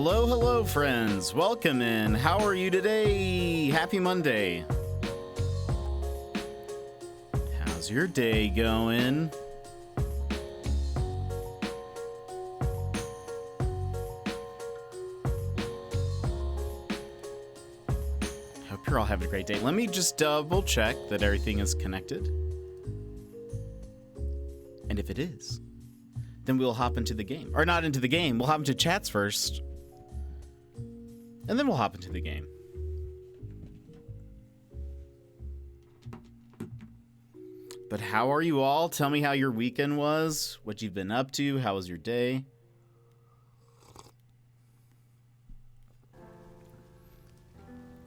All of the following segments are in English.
Hello, hello, friends. Welcome in. How are you today? Happy Monday. How's your day going? Hope you're all having a great day. Let me just double check that everything is connected. And if it is, then we'll hop into the game. Or not into the game. We'll hop into chats first. And then we'll hop into the game. But how are you all? Tell me how your weekend was. What you've been up to. How was your day?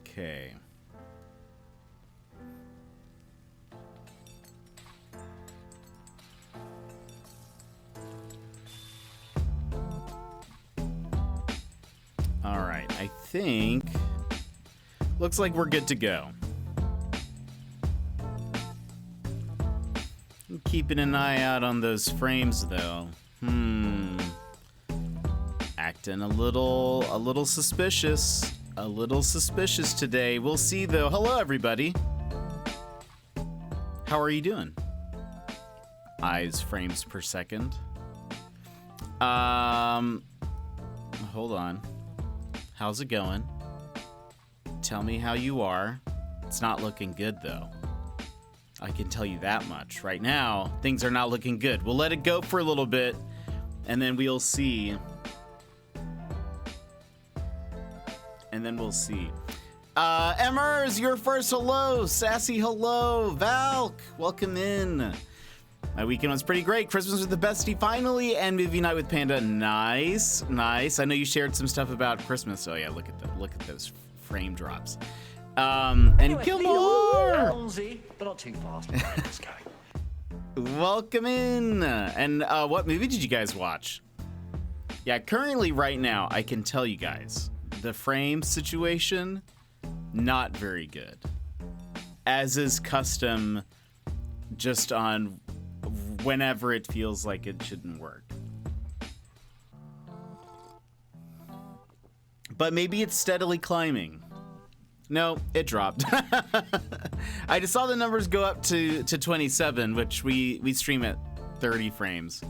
Okay. All right, I think looks like we're good to go. I'm keeping an eye out on those frames though. Acting a little suspicious. A little suspicious today. We'll see though. Hello everybody. How are you doing? Eyes frames per second. Hold on. How's it going? Tell me how you are. It's not looking good, though. I can tell you that much. Right now, things are not looking good. We'll let it go for a little bit, and then we'll see. And then we'll see. Emmers, your first hello. Sassy hello. Valk, welcome in. My weekend was pretty great. Christmas with the bestie finally, and movie night with Panda. Nice, nice. I know you shared some stuff about Christmas. Oh yeah, look at those frame drops. And Gilmore, but not too fast. Let's go. Welcome in. And what movie did you guys watch? Yeah, currently right now, I can tell you guys the frame situation not very good, as is custom, just on whenever it feels like it shouldn't work. But maybe it's steadily climbing. No, it dropped. I just saw the numbers go up to 27, which we stream at 30 frames.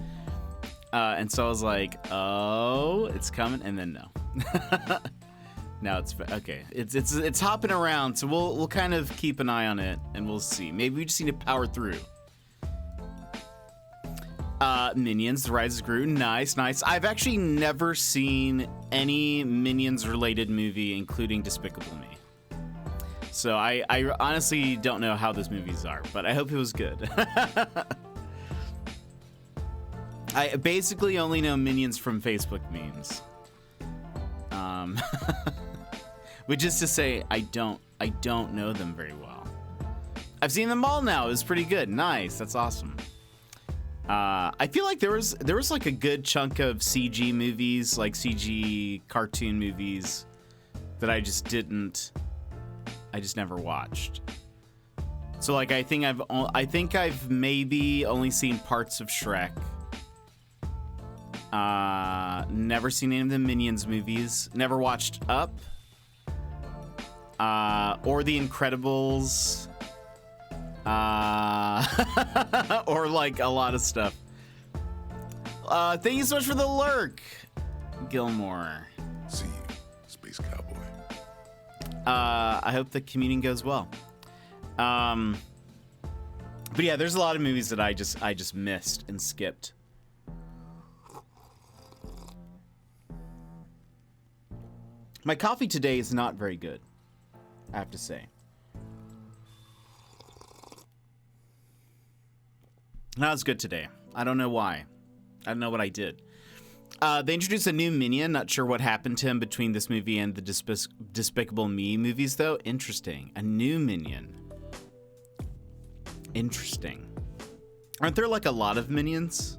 And so I was like, oh, it's coming, and then no. Now it's okay. It's hopping around, so we'll kind of keep an eye on it, and we'll see. Maybe we just need to power through. Minions, The Rise of Gru, nice. I've actually never seen any Minions-related movie, including Despicable Me. So I honestly don't know how those movies are, but I hope it was good. I basically only know Minions from Facebook memes. Which is to say, I don't know them very well. I've seen them all now. It was pretty good. Nice. That's awesome. I feel like there was like a good chunk of CG movies, like CG cartoon movies, that I just never watched. So like I think I've maybe only seen parts of Shrek. Never seen any of the Minions movies. Never watched Up. Or The Incredibles. Or like a lot of stuff. Thank you so much for the lurk, Gilmore. See you, Space Cowboy. I hope the commuting goes well. But yeah, there's a lot of movies that I just missed and skipped. My coffee today is not very good, I have to say. Not as good today. I don't know why. I don't know what I did. They introduced a new Minion. Not sure what happened to him between this movie and the Despicable Me movies, though. Interesting. A new Minion. Interesting. Aren't there like a lot of Minions?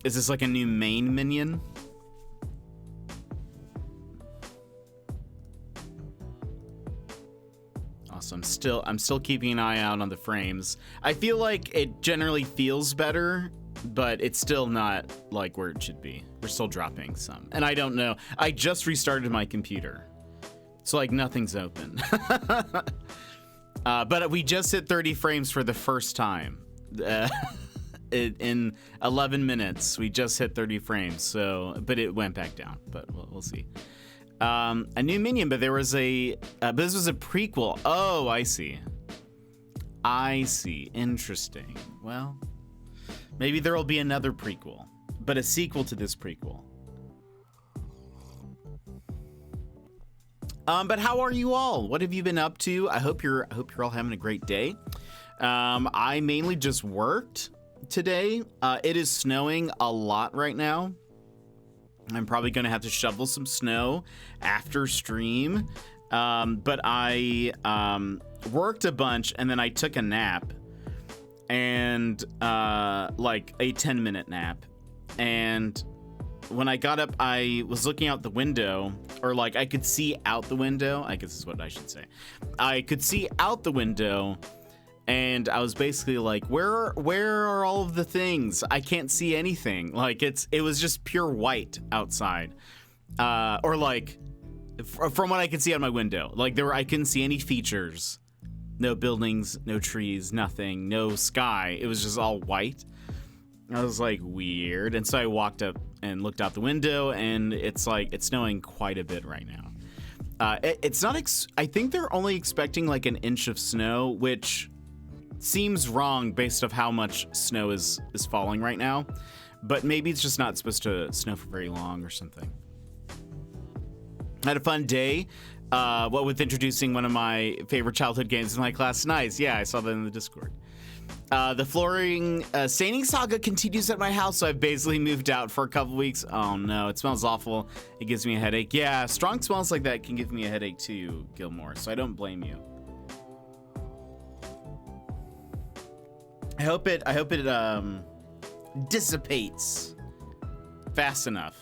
Is this like a new main Minion? Awesome. I'm still keeping an eye out on the frames. I feel like it generally feels better but it's still not like where it should be. We're still dropping some. And I don't know. I just restarted my computer. So like nothing's open. But we just hit 30 frames for the first time. In 11 minutes, we just hit 30 frames. So, but it went back down, but we'll see. A new minion, but there was but this was a prequel. Oh, I see. Interesting. Well, maybe there will be another prequel, but a sequel to this prequel. But how are you all? What have you been up to? I hope you're all having a great day. I mainly just worked today. It is snowing a lot right now. I'm probably going to have to shovel some snow after stream. But I worked a bunch and then I took a nap, and like a 10-minute nap. And when I got up, I was looking out the window, or like I could see out the window. I guess is what I should say. I could see out the window, and I was basically like, where are all of the things? I can't see anything. Like it was just pure white outside. Or like from what I could see out my window, like I couldn't see any features, no buildings, no trees, nothing, no sky. It was just all white. I was like, weird. And so I walked up and looked out the window, and it's like, it's snowing quite a bit right now. It's not, I think they're only expecting like an inch of snow, which seems wrong based off how much snow is falling right now. But maybe it's just not supposed to snow for very long or something. I had a fun day. What with introducing one of my favorite childhood games in my class. Nice. Yeah, I saw that in the Discord. The flooring staining saga continues at my house, so I've basically moved out for a couple weeks. Oh no, it smells awful. It gives me a headache. Yeah, strong smells like that can give me a headache too, Gilmore, so I don't blame you. I hope it dissipates fast enough.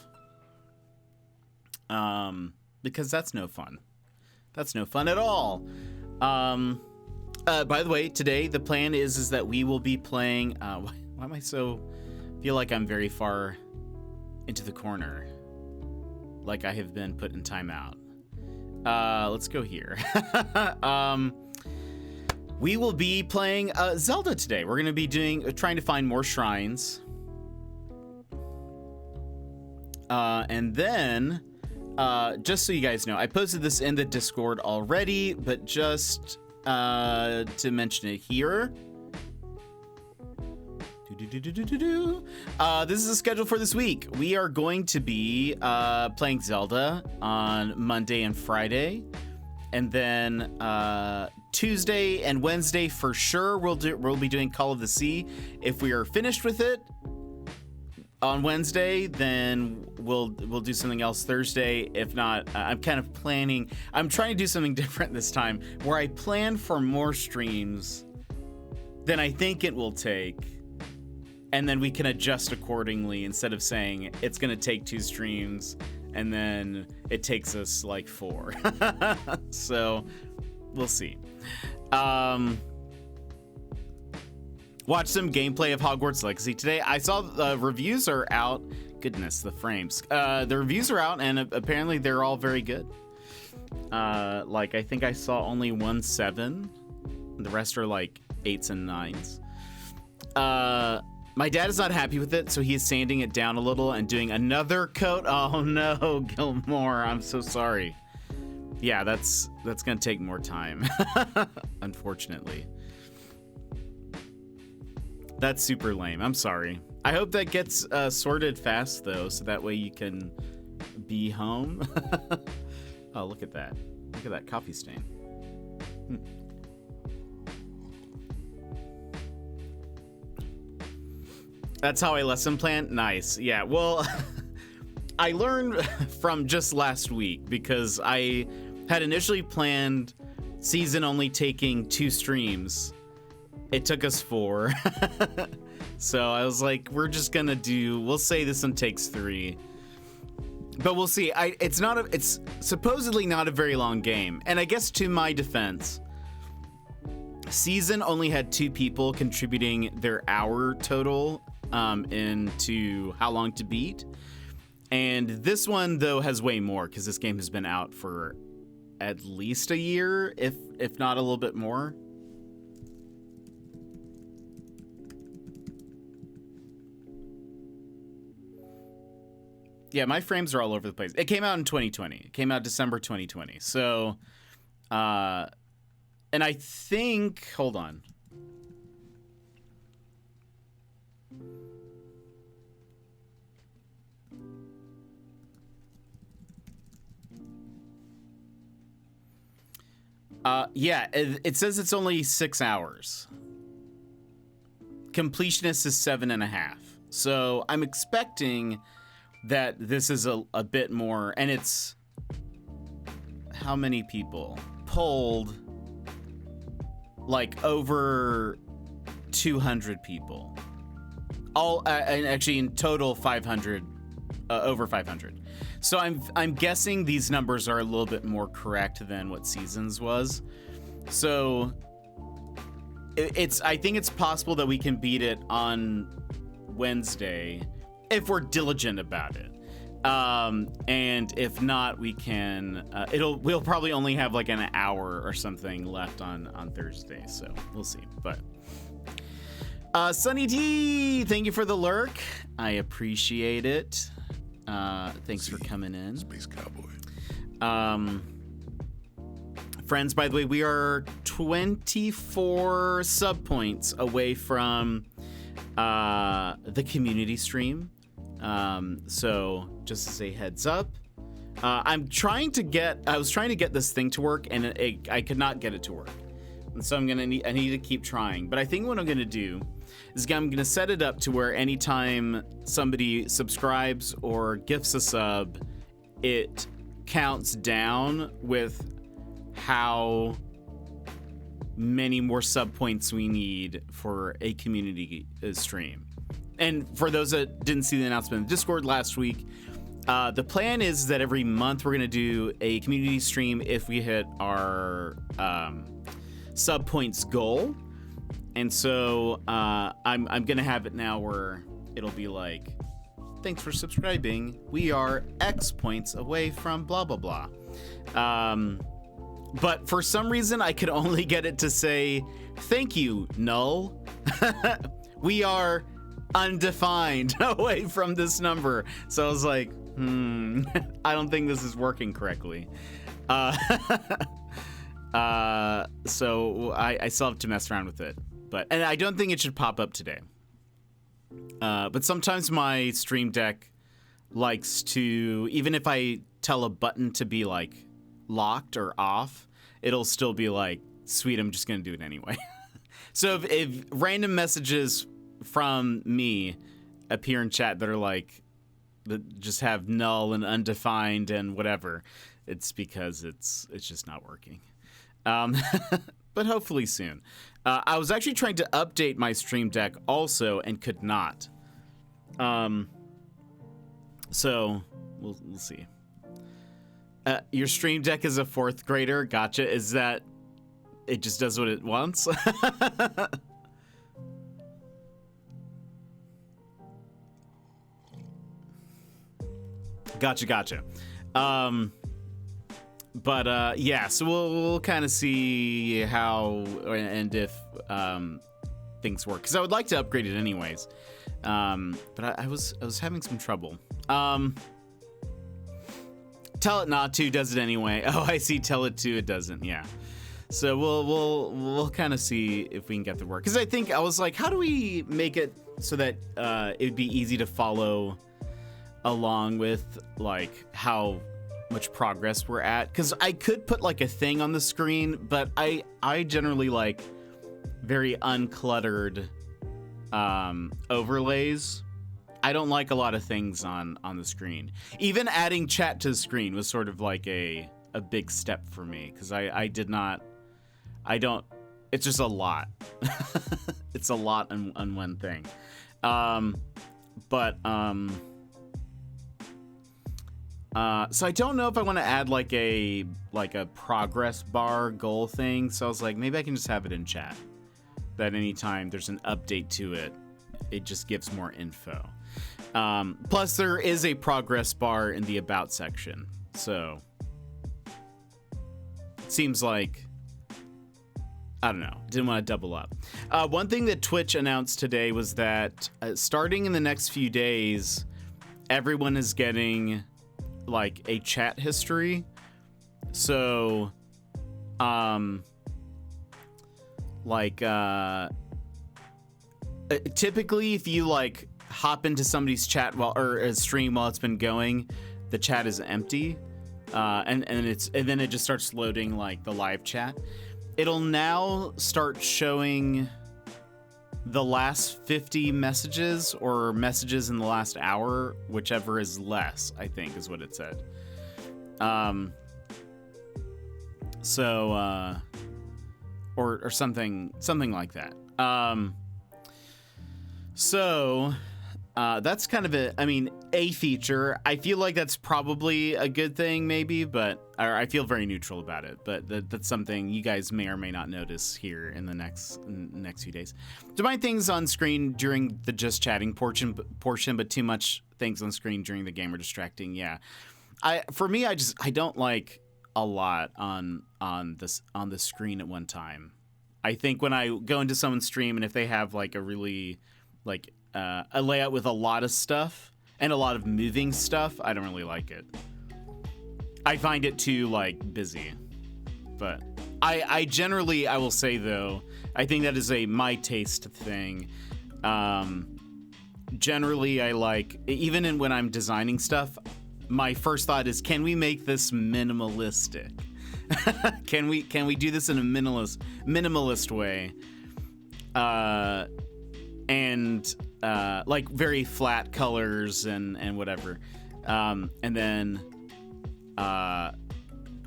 Because that's no fun. That's no fun at all. By the way, today the plan is that we will be playing. Why am I feel like I'm very far into the corner, like I have been put in timeout. Let's go here. We will be playing Zelda today. We're gonna be trying to find more shrines, and then. Just so you guys know, I posted this in the Discord already, but just to mention it here. This is the schedule for this week. We are going to be playing Zelda on Monday and Friday, and then Tuesday and Wednesday for sure we'll be doing Call of the Sea. If we are finished with it on Wednesday, then we'll do something else Thursday. If not, I'm kind of planning. I'm trying to do something different this time, where I plan for more streams than I think it will take, and then we can adjust accordingly instead of saying it's going to take 2 streams and then it takes us like 4. So we'll see. Watch some gameplay of Hogwarts Legacy today. I saw the reviews are out. Goodness, the frames. The reviews are out, and apparently they're all very good. Like, I think I saw only 1 7. The rest are like 8s and 9s. My dad is not happy with it, so he is sanding it down a little and doing another coat. Oh no, Gilmore, I'm so sorry. Yeah, that's gonna take more time, unfortunately. That's super lame. I'm sorry. I hope that gets sorted fast, though, so that way you can be home. Oh, look at that. Look at that coffee stain. That's how I lesson plan? Nice. Yeah, well, I learned from just last week, because I had initially planned season only taking 2 streams. It took us 4. So I was like, we'll say this one takes 3. But we'll see. It's supposedly not a very long game. And I guess to my defense, season only had 2 people contributing their hour total into How Long to Beat. And this one, though, has way more because this game has been out for at least a year, if not a little bit more. Yeah, my frames are all over the place. It came out in 2020. It came out December 2020. So, and I think, hold on. Yeah, it says it's only 6 hours. Completionist is 7.5. So I'm expecting that this is a bit more, and it's how many people polled, like over 200 people, all and actually in total 500, over 500. So I'm guessing these numbers are a little bit more correct than what Seasons was. So I think it's possible that we can beat it on Wednesday if we're diligent about it. And if not, we can we'll probably only have like an hour or something left on Thursday, so we'll see. But Sunny D, thank you for the lurk. I appreciate it. Thanks for coming in. Space Cowboy. Friends, by the way, we are 24 sub points away from the community stream. So just as a heads up, I was trying to get this thing to work, and I could not get it to work. And so I need to keep trying. But I think what I'm gonna do is I'm gonna set it up to where anytime somebody subscribes or gifts a sub, it counts down with how many more sub points we need for a community stream. And for those that didn't see the announcement in Discord last week, the plan is that every month we're going to do a community stream if we hit our sub points goal. And so I'm going to have it now where it'll be like, thanks for subscribing. We are X points away from blah, blah, blah. But for some reason, I could only get it to say, thank you, null. We are undefined away from this number. So I was like, I don't think this is working correctly. So I still have to mess around with it. And I don't think it should pop up today. But sometimes my Stream Deck likes to, even if I tell a button to be like locked or off, it'll still be like, sweet, I'm just gonna do it anyway. So if random messages from me appear in chat that are like, that just have null and undefined and whatever, it's because it's just not working. But hopefully soon. I was actually trying to update my Stream Deck also and could not. So we'll see. Your Stream Deck is a 4th grader. Gotcha. Is that it just does what it wants? Gotcha. But yeah, so we'll kind of see how and if things work, because I would like to upgrade it anyways. But I was having some trouble. Tell it not to does it anyway. Oh, I see. Tell it to, it doesn't. Yeah. So we'll kind of see if we can get the work, because I was like, how do we make it so that it'd be easy to follow along with like how much progress we're at, because I could put like a thing on the screen, but I generally like very uncluttered overlays. I don't like a lot of things on the screen. Even adding chat to the screen was sort of like a big step for me, because I don't, it's just a lot. It's a lot on one thing. So I don't know if I want to add like a progress bar goal thing. So I was like, maybe I can just have it in chat, that anytime there's an update to it, it just gives more info. Plus, there is a progress bar in the About section. So, it seems like, I don't know, didn't want to double up. One thing that Twitch announced today was that starting in the next few days, everyone is getting like a chat history. So, typically if you like hop into somebody's chat or a stream while it's been going, the chat is empty, and then it just starts loading like the live chat. It'll now start showing the last 50 messages or messages in the last hour, whichever is less, I think is what it said. Or something like that. That's kind of a feature. I feel like that's probably a good thing, maybe, or I feel very neutral about it. But that's something you guys may or may not notice here in the next few days. Don't mind things on screen during the just chatting portion, but too much things on screen during the game are distracting. Yeah, I don't like a lot on the screen at one time. I think when I go into someone's stream and if they have like a really a layout with a lot of stuff and a lot of moving stuff, I don't really like it. I find it too busy. But I generally, I will say though, I think that is a my taste thing. Generally, I like, even when I'm designing stuff, my first thought is, can we make this minimalistic? Can we do this in a minimalist way? And very flat colors and whatever. And then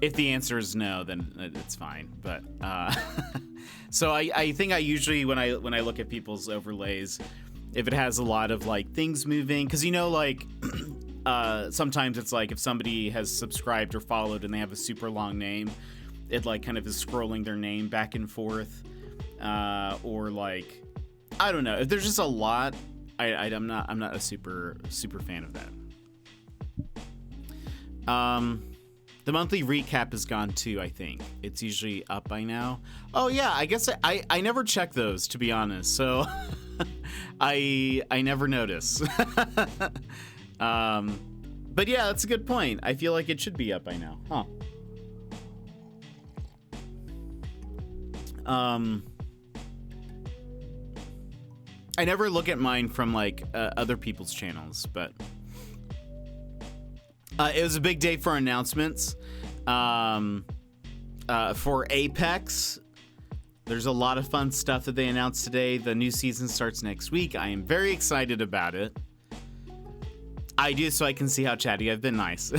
if the answer is no, then it's fine. But so I think I usually when I look at people's overlays, if it has a lot of things moving, because sometimes it's like if somebody has subscribed or followed and they have a super long name, it kind of is scrolling their name back and forth, or I don't know, if there's just a lot, I'm not a super fan of that. The monthly recap is gone too. I think it's usually up by now. Oh yeah, I guess I never check those, to be honest, so I never notice. But yeah, that's a good point. I feel like it should be up by now, huh? I never look at mine from other people's channels, but it was a big day for announcements. For Apex, there's a lot of fun stuff that they announced today. The new season starts next week. I am very excited about it. I do, so I can see how chatty I've been. Nice.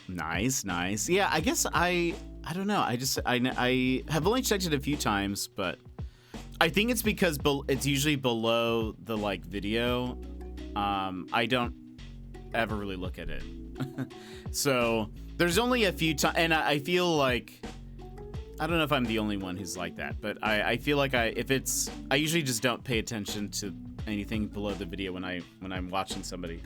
Nice. Yeah, I guess I don't know. I have only checked it a few times, but I think it's because it's usually below the video. I don't ever really look at it. So there's only a few times, and I feel like, I don't know if I'm the only one who's like that, but I feel like I usually just don't pay attention to anything below the video when I'm watching somebody.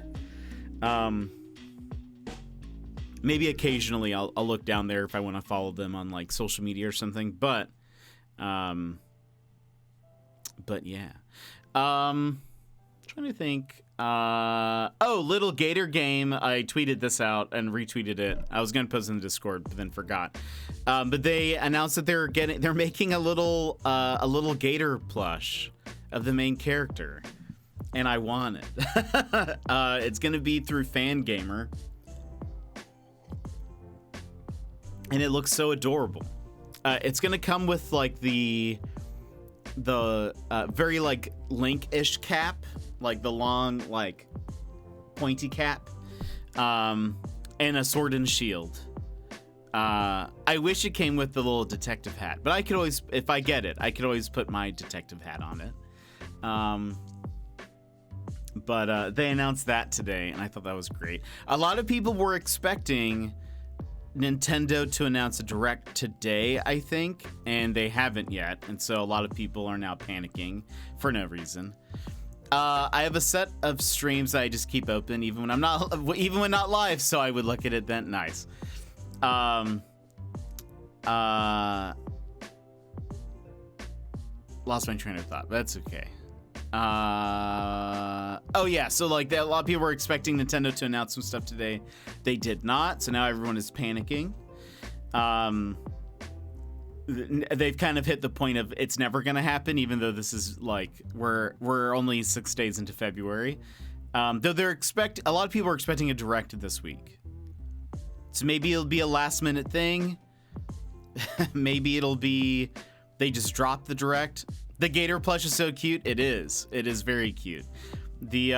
Maybe occasionally I'll look down there if I want to follow them on social media or something, but yeah. Trying to think. Little Gator Game. I tweeted this out and retweeted it. I was gonna post it in the Discord, but then forgot. But they announced that they're making a little gator plush of the main character, and I want it. It's gonna be through Fangamer, and it looks so adorable. It's gonna come with the very Link-ish cap, the long pointy cap, and a sword and shield. I wish it came with the little detective hat, but I could always, if I get it, I could always put my detective hat on it. But they announced that today, and I thought that was great. A lot of people were expecting Nintendo to announce a direct today, I think, and they haven't yet, and so a lot of people are now panicking for no reason. I have a set of streams that I just keep open even when not live, so I would look at it then. Nice. Lost my train of thought, but that's okay. Oh yeah, so like a lot of people were expecting Nintendo to announce some stuff today. They did not, so now everyone is panicking. They've kind of hit the point of it's never gonna happen, even though this is like we're only 6 days into February. Though a lot of people are expecting a direct this week. So maybe it'll be a last minute thing. Maybe it'll be they just drop the direct. The Gator plush is so cute. It is very cute. The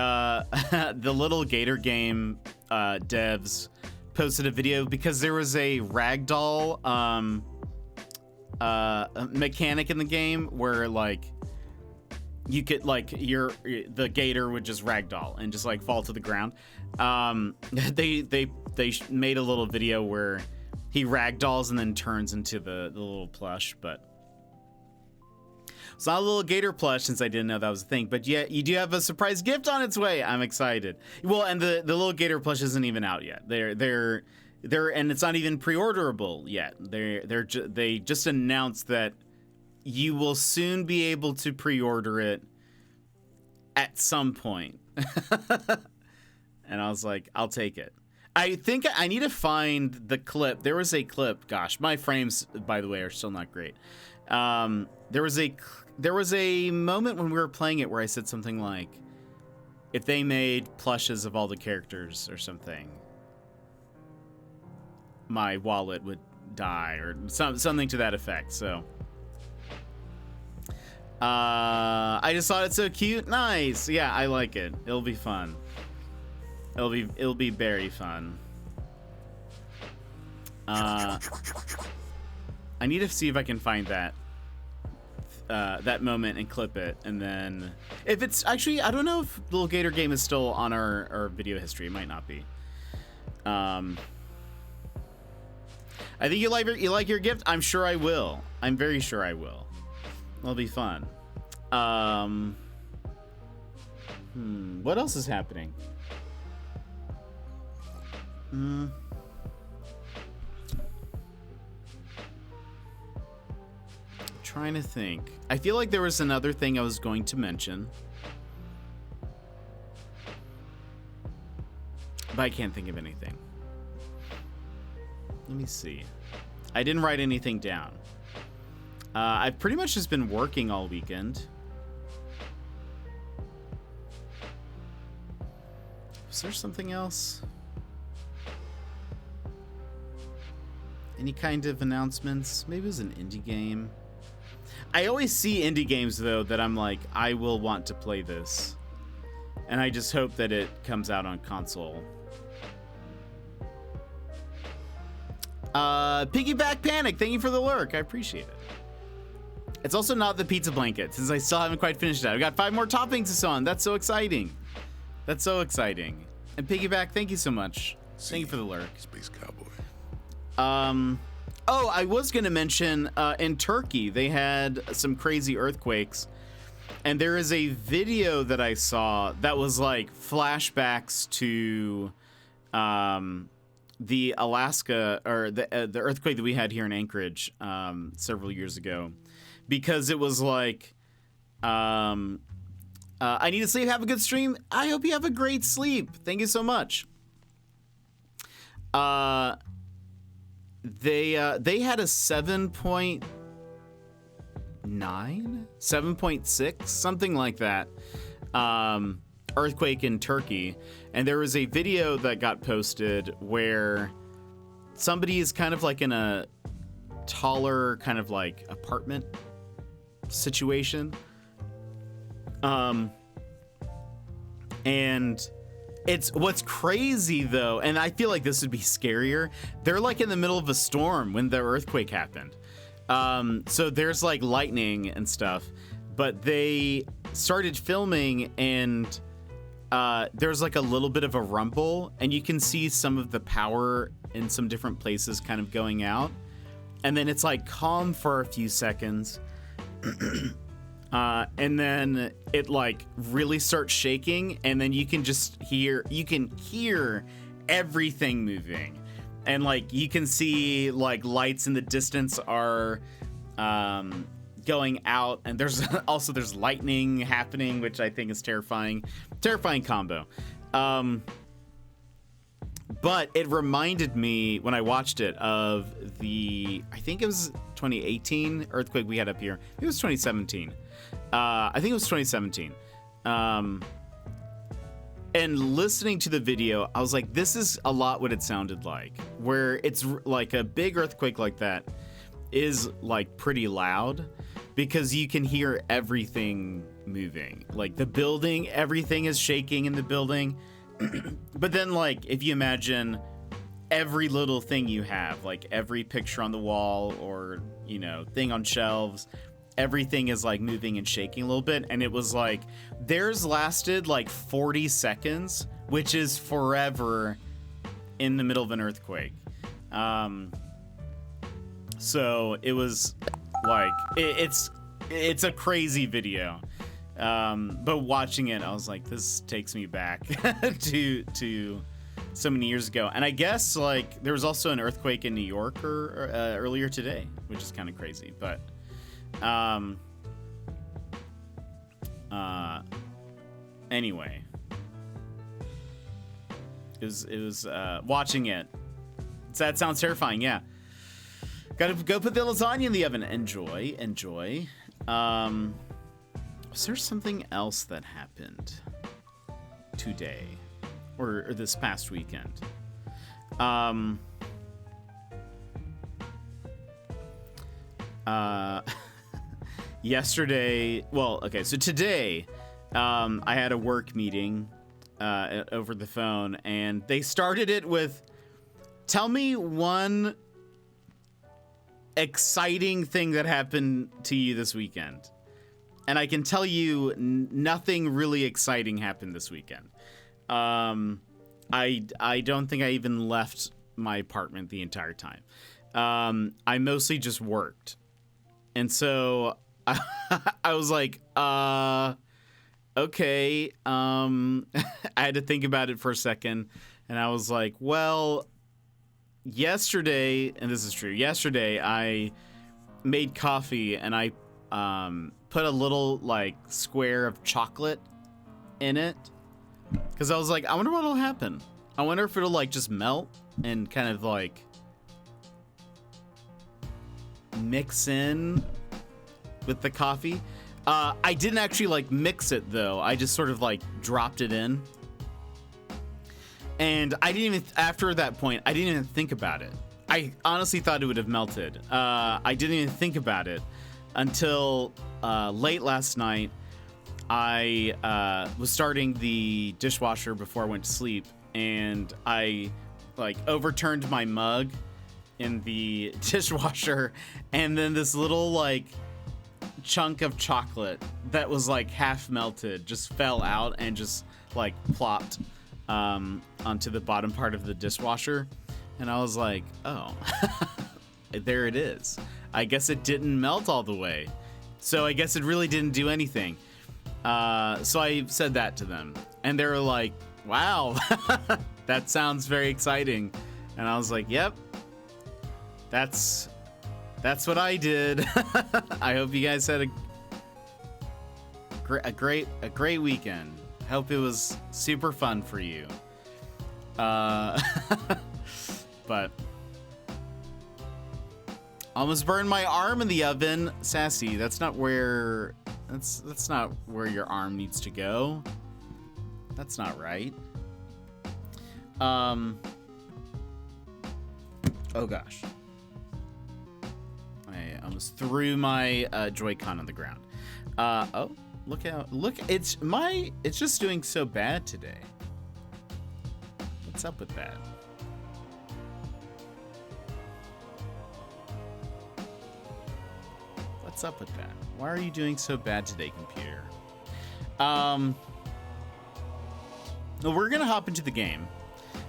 the little Gator game devs posted a video because there was a ragdoll mechanic in the game where like you could like the Gator would just ragdoll and just like fall to the ground. They made a little video where he ragdolls and then turns into the little plush, but it's not a little Gator plush since I didn't know that was a thing. But yeah, you do have a surprise gift on its way. I'm excited. Well, and the little Gator plush isn't even out yet. They're and it's not even pre-orderable yet. They just announced that you will soon be able to pre-order it at some point. And I was like, I'll take it. I think I need to find the clip. There was a clip. Gosh, my frames, by the way, are still not great. There was a moment when we were playing it where I said something like, if they made plushes of all the characters or something, my wallet would die or something to that effect. So I just thought it's so cute. Nice. Yeah, I like it. It'll be fun. It'll be very fun. I need to see if I can find that moment and clip it, and then if it's actually, I don't know if the Little Gator game is still on our video history. It might not be. I think you like your gift. I'm sure I will. I'm very sure I will. It'll be fun. What else is happening? Trying to think. I feel like there was another thing I was going to mention, but I can't think of anything. Let me see. I didn't write anything down. I've pretty much just been working all weekend. Was there something else? Any kind of announcements? Maybe it was an indie game. I always see indie games, though, that I'm like, I will want to play this. And I just hope that it comes out on console. Piggyback Panic, thank you for the lurk. I appreciate it. It's also not the pizza blanket, since I still haven't quite finished that. I've got 5 more toppings to sew on. That's so exciting. That's so exciting. And Piggyback, thank you so much. Thank you for the lurk. Space Cowboy. Oh, I was going to mention, in Turkey, they had some crazy earthquakes. And there is a video that I saw that was like flashbacks to the Alaska, or the earthquake that we had here in Anchorage several years ago. Because it was like, I need to sleep, have a good stream. I hope you have a great sleep. Thank you so much. They had a 7.9, 7.6, something like that, earthquake in Turkey. And there was a video that got posted where somebody is kind of like in a taller kind of like apartment situation. And it's what's crazy though, and I feel like this would be scarier. They're like in the middle of a storm when the earthquake happened. So there's like lightning and stuff, but they started filming and there's like a little bit of a rumble and you can see some of the power in some different places kind of going out. And then it's like calm for a few seconds. And then it like really starts shaking, and then you can hear everything moving. And like you can see like lights in the distance are going out, and there's lightning happening, which I think is terrifying combo. But it reminded me when I watched it of I think it was 2018 earthquake we had up here. It was 2017. I think it was 2017. And listening to the video, I was like, this is a lot what it sounded like, where it's like a big earthquake like that is like pretty loud because you can hear everything moving. Like the building, everything is shaking in the building. But then like if you imagine every little thing you have, like every picture on the wall or, you know, thing on shelves, everything is like moving and shaking a little bit. And it was like theirs lasted like 40 seconds, which is forever in the middle of an earthquake. So it was like it's a crazy video. But watching it, I was like, this takes me back to so many years ago. And I guess like there was also an earthquake in New York earlier today, which is kind of crazy. But anyway, it was watching it. That sounds terrifying. Yeah, gotta go put the lasagna in the oven. Enjoy. Was there something else that happened today or this past weekend? Yesterday, well, okay, so today, I had a work meeting over the phone, and they started it with, tell me one exciting thing that happened to you this weekend. And I can tell you nothing really exciting happened this weekend. I don't think I even left my apartment the entire time. I mostly just worked. And so I was like, okay. I had to think about it for a second. And I was like, well, yesterday, and this is true, yesterday I made coffee and I put a little like square of chocolate in it because I was like, I wonder what'll happen. I wonder if it'll like just melt and kind of like mix in with the coffee. I didn't actually like mix it though. I just sort of like dropped it in. And I didn't even, after that point, I didn't even think about it. I honestly thought it would have melted. I didn't even think about it until late last night. I was starting the dishwasher before I went to sleep, and I like overturned my mug in the dishwasher, and then this little like chunk of chocolate that was like half melted just fell out and just like plopped onto the bottom part of the dishwasher. And I was like, oh, there it is. I guess it didn't melt all the way. So I guess it really didn't do anything. So I said that to them, and they were like, wow, that sounds very exciting. And I was like, yep, that's what I did. I hope you guys had a great weekend. I hope it was super fun for you. But almost burned my arm in the oven. Sassy, that's not where your arm needs to go. That's not right. Oh gosh. I almost threw my Joy-Con on the ground. Oh, look out. Look, it's just doing so bad today. What's up with that? What's up with that? Why are you doing so bad today, computer? Well, we're gonna hop into the game.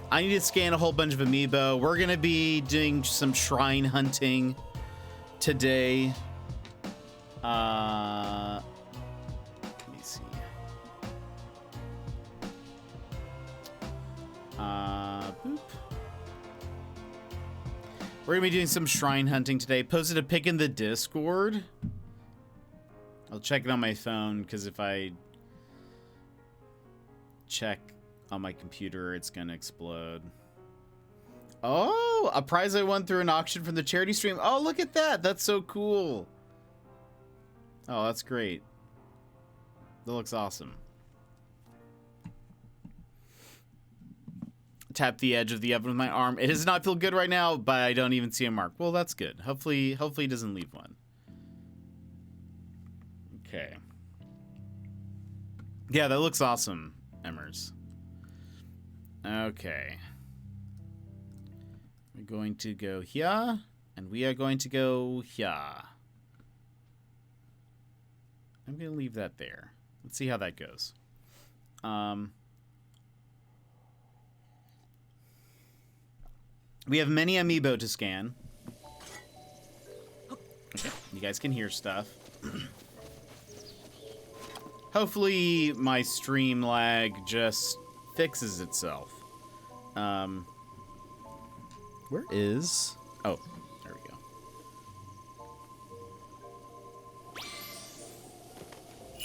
I need to scan a whole bunch of amiibo. We're gonna be doing some shrine hunting today. Let me see. Boop. We're gonna be doing some shrine hunting today. Posted a pic in the Discord. I'll check it on my phone, because if I check on my computer, it's gonna explode. Oh, a prize I won through an auction from the charity stream. Oh, look at that. That's so cool. Oh, that's great. That looks awesome. Tap the edge of the oven with my arm. It does not feel good right now, but I don't even see a mark. Well, that's good. Hopefully it doesn't leave one. Okay. Yeah, that looks awesome, Emmers. Okay. We're going to go here, and we are going to go here. I'm going to leave that there. Let's see how that goes. We have many amiibo to scan. Okay, you guys can hear stuff. Hopefully my stream lag just fixes itself. Where is... Oh, there we go.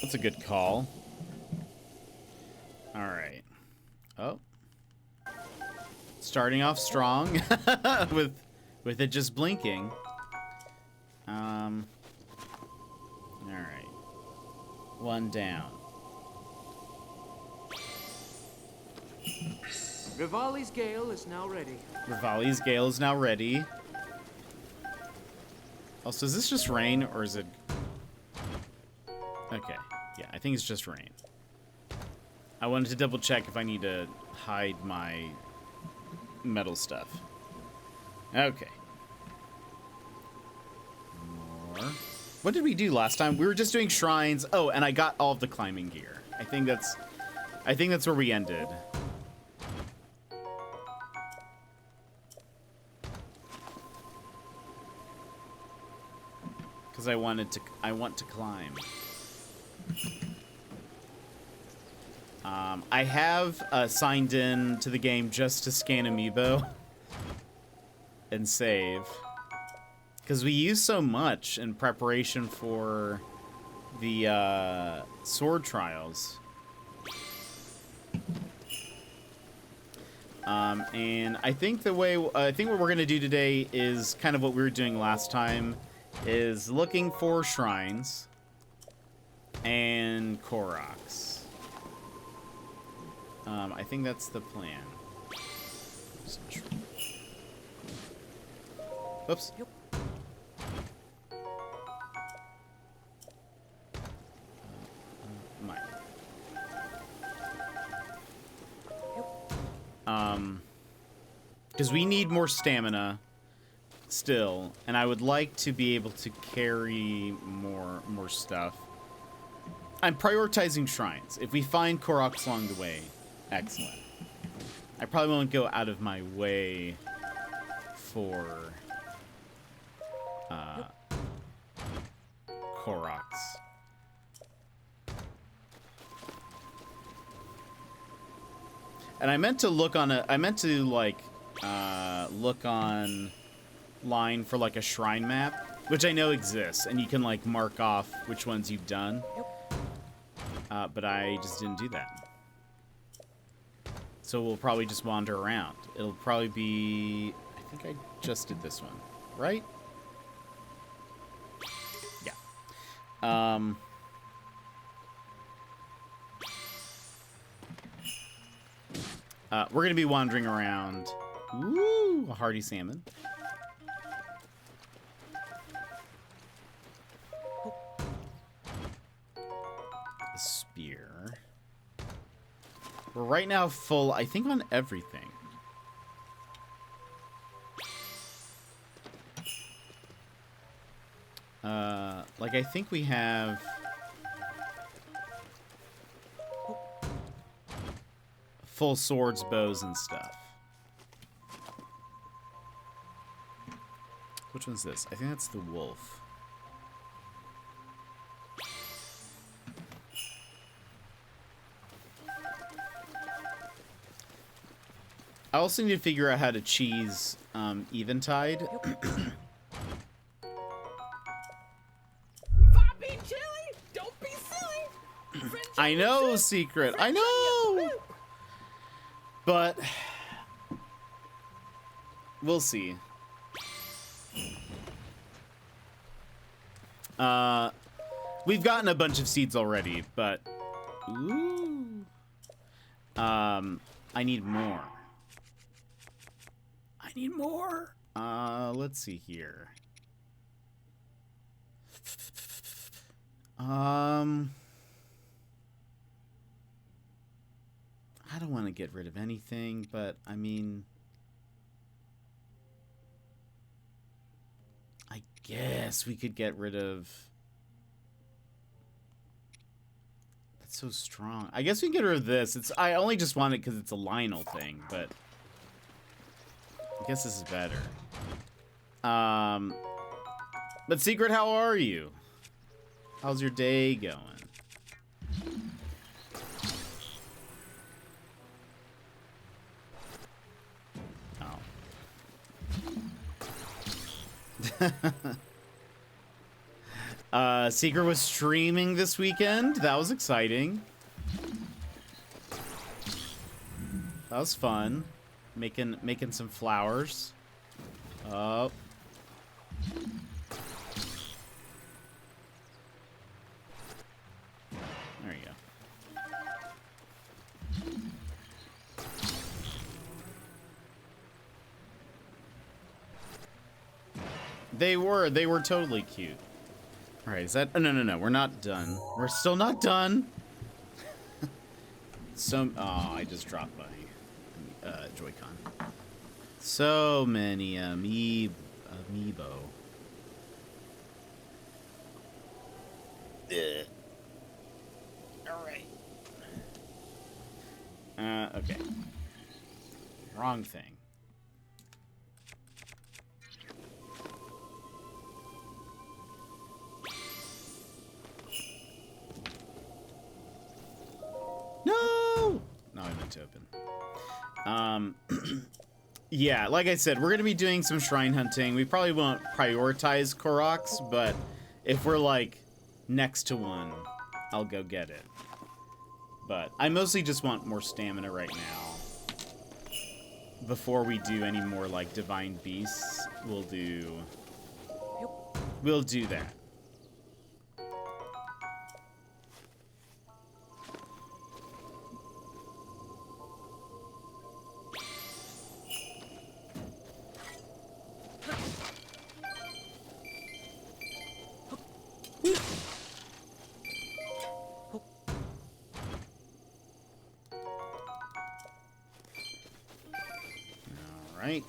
That's a good call. All right. Oh. Starting off strong with it just blinking. All right. One down. Rivali's Gale is now ready. Rivali's Gale is now ready. Also, is this just rain or is it... Okay. Yeah, I think it's just rain. I wanted to double check if I need to hide my metal stuff. Okay. More. What did we do last time? We were just doing shrines. Oh, and I got all of the climbing gear. I think that's where we ended. Because I want to climb. I have signed in to the game just to scan amiibo and save. Because we use so much in preparation for the sword trials. And I think what we're gonna do today is kind of what we were doing last time, is looking for shrines and Koroks. I think that's the plan. Oops. Yep. Because we need more stamina still, and I would like to be able to carry more stuff. I'm prioritizing shrines. If we find Koroks along the way, excellent. I probably won't go out of my way for Koroks. And I meant to look on look online for like a shrine map, which I know exists, and you can like mark off which ones you've done. But I just didn't do that. So we'll probably just wander around. It'll probably be... I think I just did this one, right? Yeah. We're gonna be wandering around. Ooh, a hearty salmon. A spear. We're right now full, I think, on everything. Like, I think we have... full swords, bows, and stuff. Which one's this? I think that's the wolf. I also need to figure out how to cheese Eventide. Don't be silly. I know, Secret. I know. But we'll see. We've gotten a bunch of seeds already, but ooh. I need more. I need more. Let's see here. I don't want to get rid of anything, but I mean, I guess we could get rid of. That's so strong. I guess we can get rid of this. I only just want it because it's a Lionel thing, but I guess this is better. But Secret, how are you? How's your day going? Oh. Secret was streaming this weekend. That was exciting. That was fun. Making some flowers. Oh. There you go. They were totally cute. All right, is that? Oh, no, we're not done. We're still not done. Oh, I just dropped my Joy-Con. So many amiibo. Ugh. All right. Okay. Wrong thing. No! No, I meant to open. Yeah, like I said, we're going to be doing some shrine hunting. We probably won't prioritize Koroks, but if we're, like, next to one, I'll go get it. But I mostly just want more stamina right now. Before we do any more, like, divine beasts, we'll do that. Right.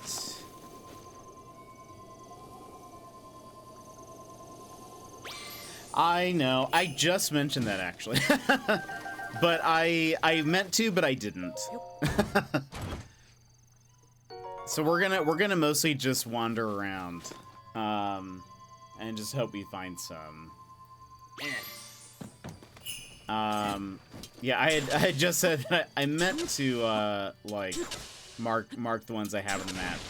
I know. I just mentioned that actually. But I meant to, but I didn't. So we're gonna mostly just wander around. And just hope we find some. Yeah, I had just said that I meant to like mark the ones I have on the map.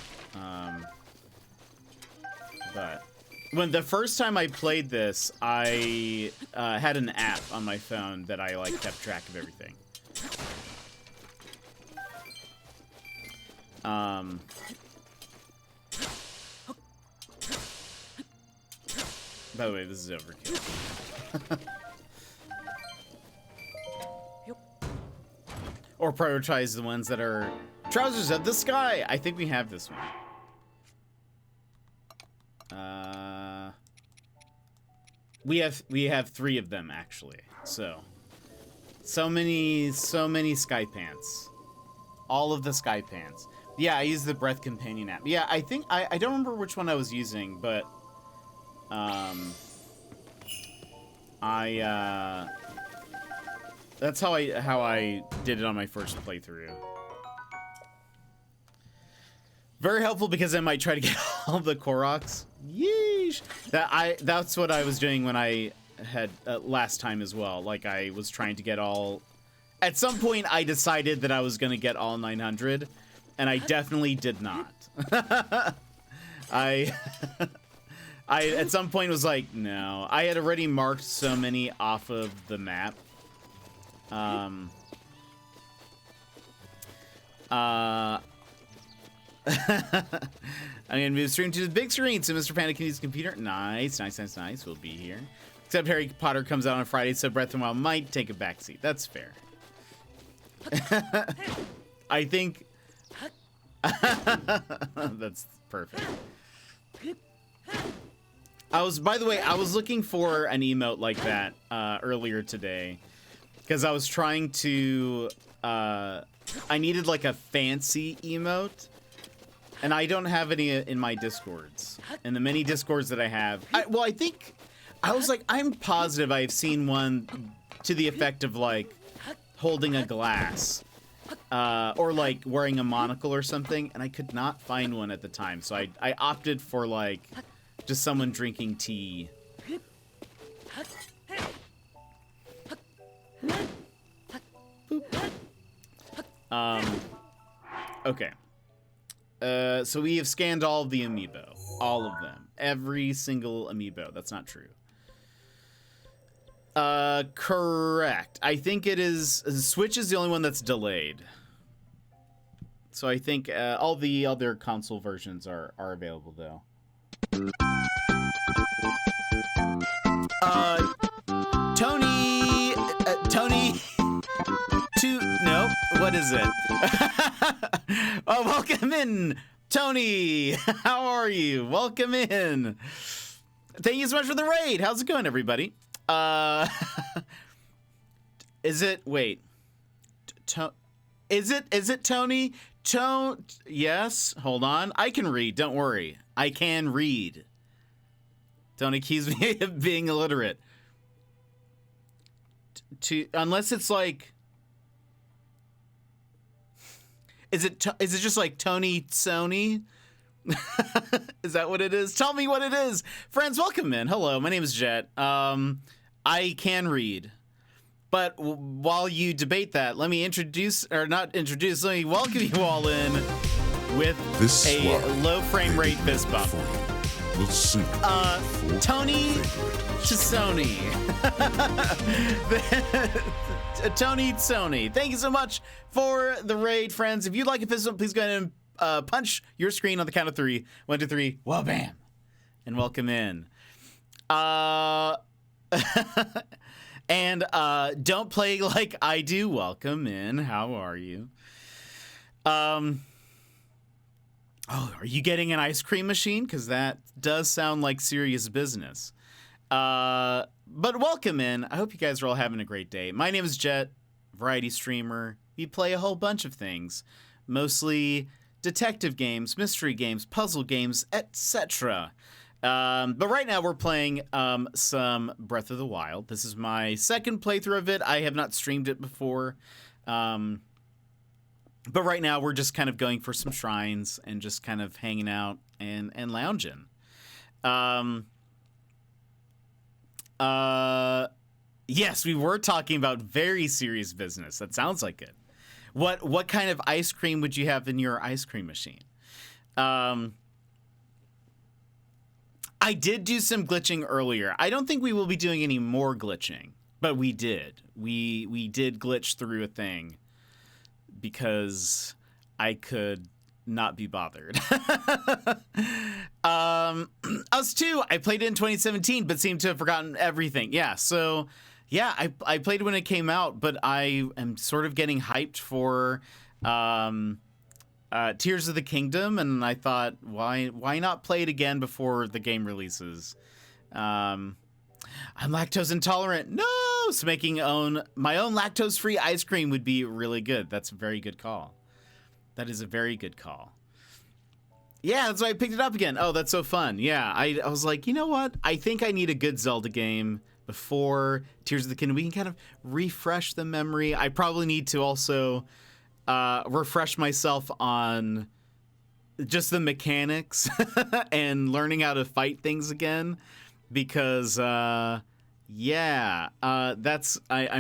But when the first time I played this, I had an app on my phone that I like kept track of everything. By the way, this is overkill. Or prioritize the ones that are Trousers of the Sky. I think we have this one. We have 3 of them actually. So many sky pants. All of the sky pants. Yeah, I use the Breath Companion app. Yeah, I think I don't remember which one I was using, but that's how I did it on my first playthrough. Very helpful because I might try to get all the Koroks. Yeesh. That's what I was doing when I had last time as well. Like I was trying to get all. At some point, I decided that I was going to get all 900, and I definitely did not. I at some point was like, no. I had already marked so many off of the map. I'm gonna move stream to the big screen so Mr. Panda can use his computer. Nice. We'll be here. Except Harry Potter comes out on Friday, so Breath of the Wild might take a backseat. That's fair. I think that's perfect. By the way, I was looking for an emote like that earlier today because I was trying to. I needed like a fancy emote, and I don't have any in my Discords. In the many Discords that I have, I think I was like, I'm positive I've seen one to the effect of like holding a glass or like wearing a monocle or something, and I could not find one at the time, so I opted for like just someone drinking tea. Okay. So we have scanned all of the amiibo. All of them. Every single amiibo. That's not true. Correct. I think it is... Switch is the only one that's delayed. So I think all the other console versions are available, though. Tony... No, what is it? Oh, welcome in, Tony. How are you? Welcome in. Thank you so much for the raid. How's it going, everybody? Is it? Wait. Is it Tony? Yes. Hold on. I can read. Don't worry. I can read. Don't accuse me of being illiterate. Unless it's like. Is it just like Tony Sony? Is that what it is? Tell me what it is. Friends, welcome in. Hello, my name is Jet. I can read. But while you debate that, let me let me welcome you all in with a low frame rate fist bump. Tony to Sony. Tony Sony. Thank you so much for the raid, friends. If you'd like a fist bump, please go ahead and punch your screen on the count of 3. 1, 2, 3. Well, bam. And welcome in. And don't play like I do. Welcome in. How are you? Oh, are you getting an ice cream machine? Because that does sound like serious business. But welcome in. I hope you guys are all having a great day. My name is Jet, variety streamer. We play a whole bunch of things, mostly detective games, mystery games, puzzle games, etc. But right now we're playing some Breath of the Wild. This is my second playthrough of it. I have not streamed it before. But right now we're just kind of going for some shrines and just kind of hanging out and lounging. Yes, we were talking about very serious business. That sounds like it. What kind of ice cream would you have in your ice cream machine? I did do some glitching earlier. I don't think we will be doing any more glitching, but we did. We did glitch through a thing because I could not be bothered. Us too. I played it in 2017, but seemed to have forgotten everything. Yeah, so yeah, I played it when it came out, but I am sort of getting hyped for Tears of the Kingdom, and I thought, why not play it again before the game releases? I'm lactose intolerant. No, so making my own lactose-free ice cream would be really good. That's a very good call. That is a very good call. Yeah, that's why I picked it up again. Oh, that's so fun. Yeah, I was like, you know what? I think I need a good Zelda game before Tears of the Kingdom. We can kind of refresh the memory. I probably need to also refresh myself on just the mechanics and learning how to fight things again, because I'm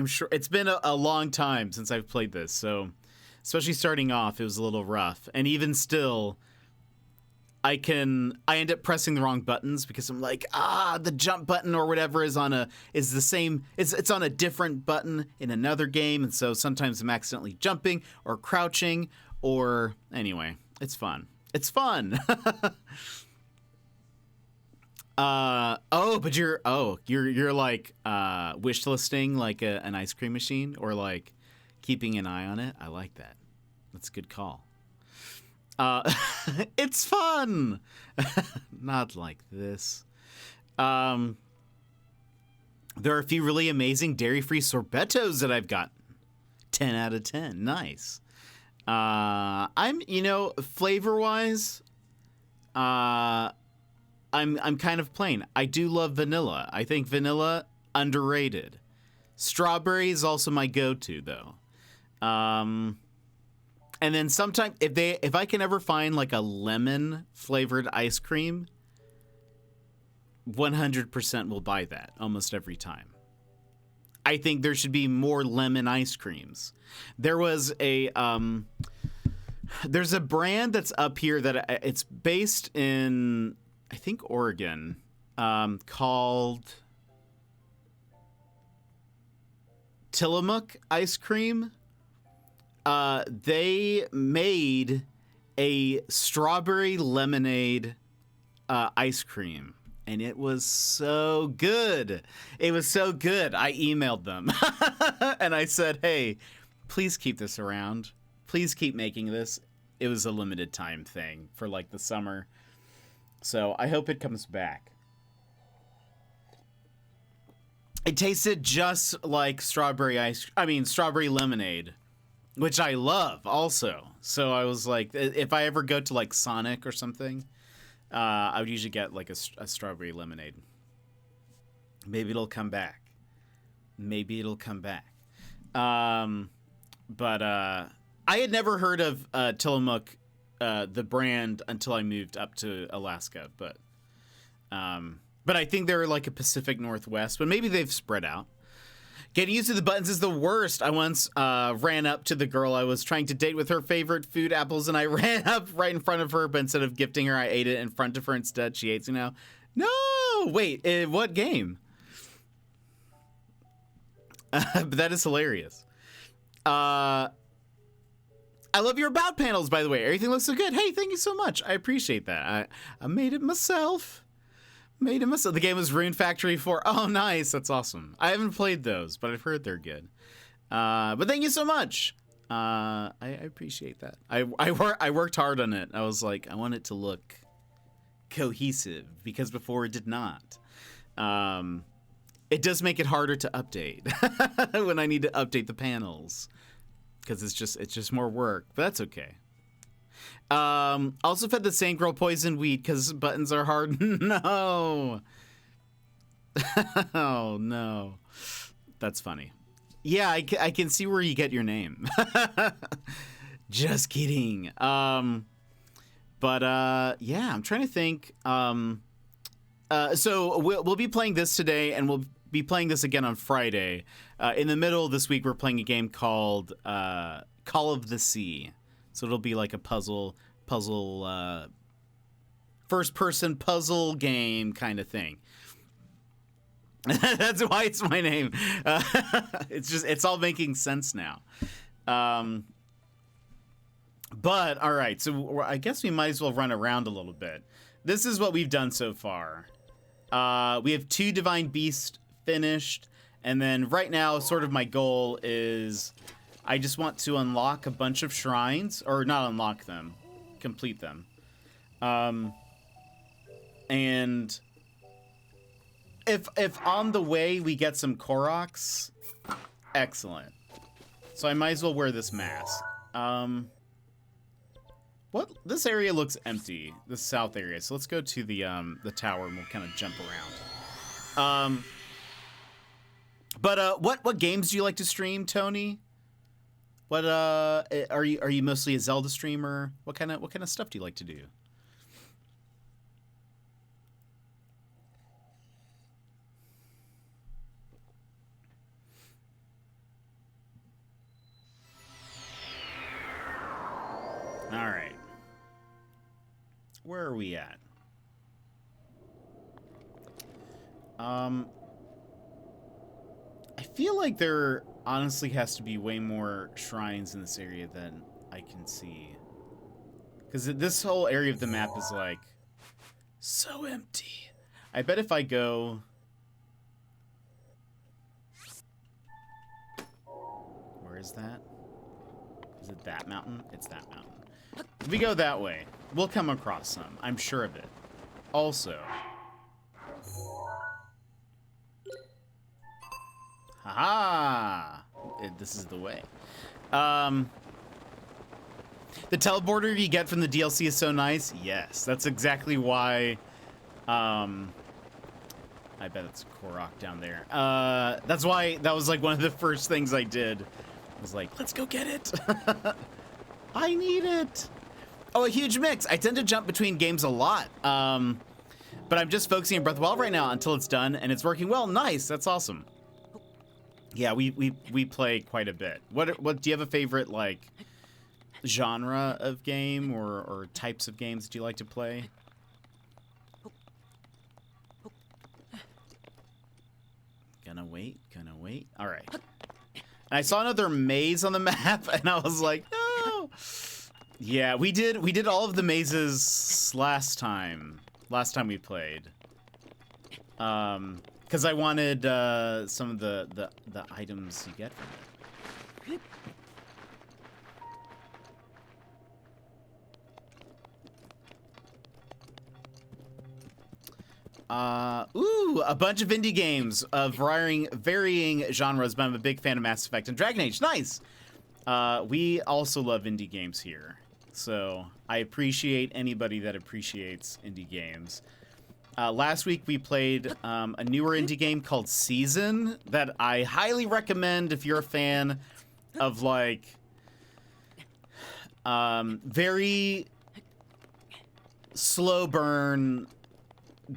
sure it's been a long time since I've played this, so especially starting off, it was a little rough, and even still, I end up pressing the wrong buttons because I'm like, the jump button or whatever is on the same, it's on a different button in another game, and so sometimes I'm accidentally jumping or crouching, or anyway, it's fun. It's fun. But you're like wish listing like an ice cream machine, or like keeping an eye on it. I like that. That's a good call. It's fun. Not like this. There are a few really amazing dairy-free sorbettos that I've gotten. 10 out of 10. Nice. I'm flavor-wise, I'm kind of plain. I do love vanilla. I think vanilla underrated. Strawberry is also my go-to though. And then sometimes if I can ever find like a lemon flavored ice cream, 100% will buy that almost every time. I think there should be more lemon ice creams. There's a brand that's up here that it's based in, I think, Oregon, called Tillamook Ice Cream. They made a strawberry lemonade ice cream, and it was so good. It was so good. I emailed them and I said, hey, please keep this around. Please keep making this. It was a limited time thing for like the summer. So I hope it comes back. It tasted just like strawberry lemonade, which I love also. So I was like, if I ever go to like Sonic or something, I would usually get like a strawberry lemonade. Maybe it'll come back. But I had never heard of Tillamook, the brand, until I moved up to Alaska. But I think they're like a Pacific Northwest, but maybe they've spread out. Getting used to the buttons is the worst. I once ran up to the girl I was trying to date with her favorite food, apples, and I ran up right in front of her, but instead of gifting her, I ate it in front of her instead. She hates me now. No! Wait, what game? But that is hilarious. I love your About panels, by the way. Everything looks so good. Hey, thank you so much. I appreciate that. I made it myself. The game was Rune Factory 4. Oh, nice. That's awesome. I haven't played those, but I've heard they're good. But thank you so much. I appreciate that. I worked hard on it. I was like, I want it to look cohesive, because before it did not. It does make it harder to update when I need to update the panels, because it's just more work, but that's okay. Also fed the same girl poison weed because buttons are hard. No. Oh, no. That's funny. Yeah, I can see where you get your name. Just kidding. Yeah, I'm trying to think. So we'll be playing this today, and we'll be playing this again on Friday. In the middle of this week, we're playing a game called Call of the Sea. So it'll be like a puzzle, first-person puzzle game kind of thing. That's why it's my name. It's all making sense now. But all right, so I guess we might as well run around a little bit. This is what we've done so far. We have 2 Divine Beasts finished, and then right now, sort of my goal is I just want to unlock a bunch of shrines, or not unlock them, complete them. And if on the way we get some Koroks, excellent. So I might as well wear this mask. This area looks empty, the south area. So let's go to the tower and we'll kind of jump around. But what games do you like to stream, Tony? What are you mostly a Zelda streamer? What kind of stuff do you like to do? All right. Where are we at? I feel like there honestly has to be way more shrines in this area than I can see. Because this whole area of the map is like so empty. I bet if I go... Where is that? Is it that mountain? It's that mountain. If we go that way, we'll come across some. I'm sure of it. Also... Haha! This is the way. The teleporter you get from the DLC is so nice. Yes, that's exactly why. I bet it's Korok down there. That's why that was like one of the first things I did. I was like, let's go get it. I need it. Oh, a huge mix. I tend to jump between games a lot. But I'm just focusing on Breath of the Wild right now until it's done, and it's working well. Nice. That's awesome. Yeah, we play quite a bit. What do you have a favorite like genre of game or types of games that you like to play? Gonna wait. All right. And I saw another maze on the map, and I was like, no. Yeah, we did all of the mazes last time we played. Because I wanted some of the items you get from it. Ooh, a bunch of indie games of varying genres, but I'm a big fan of Mass Effect and Dragon Age. Nice! We also love indie games here, so I appreciate anybody that appreciates indie games. Last week we played a newer indie game called Season that I highly recommend if you're a fan of like very slow burn,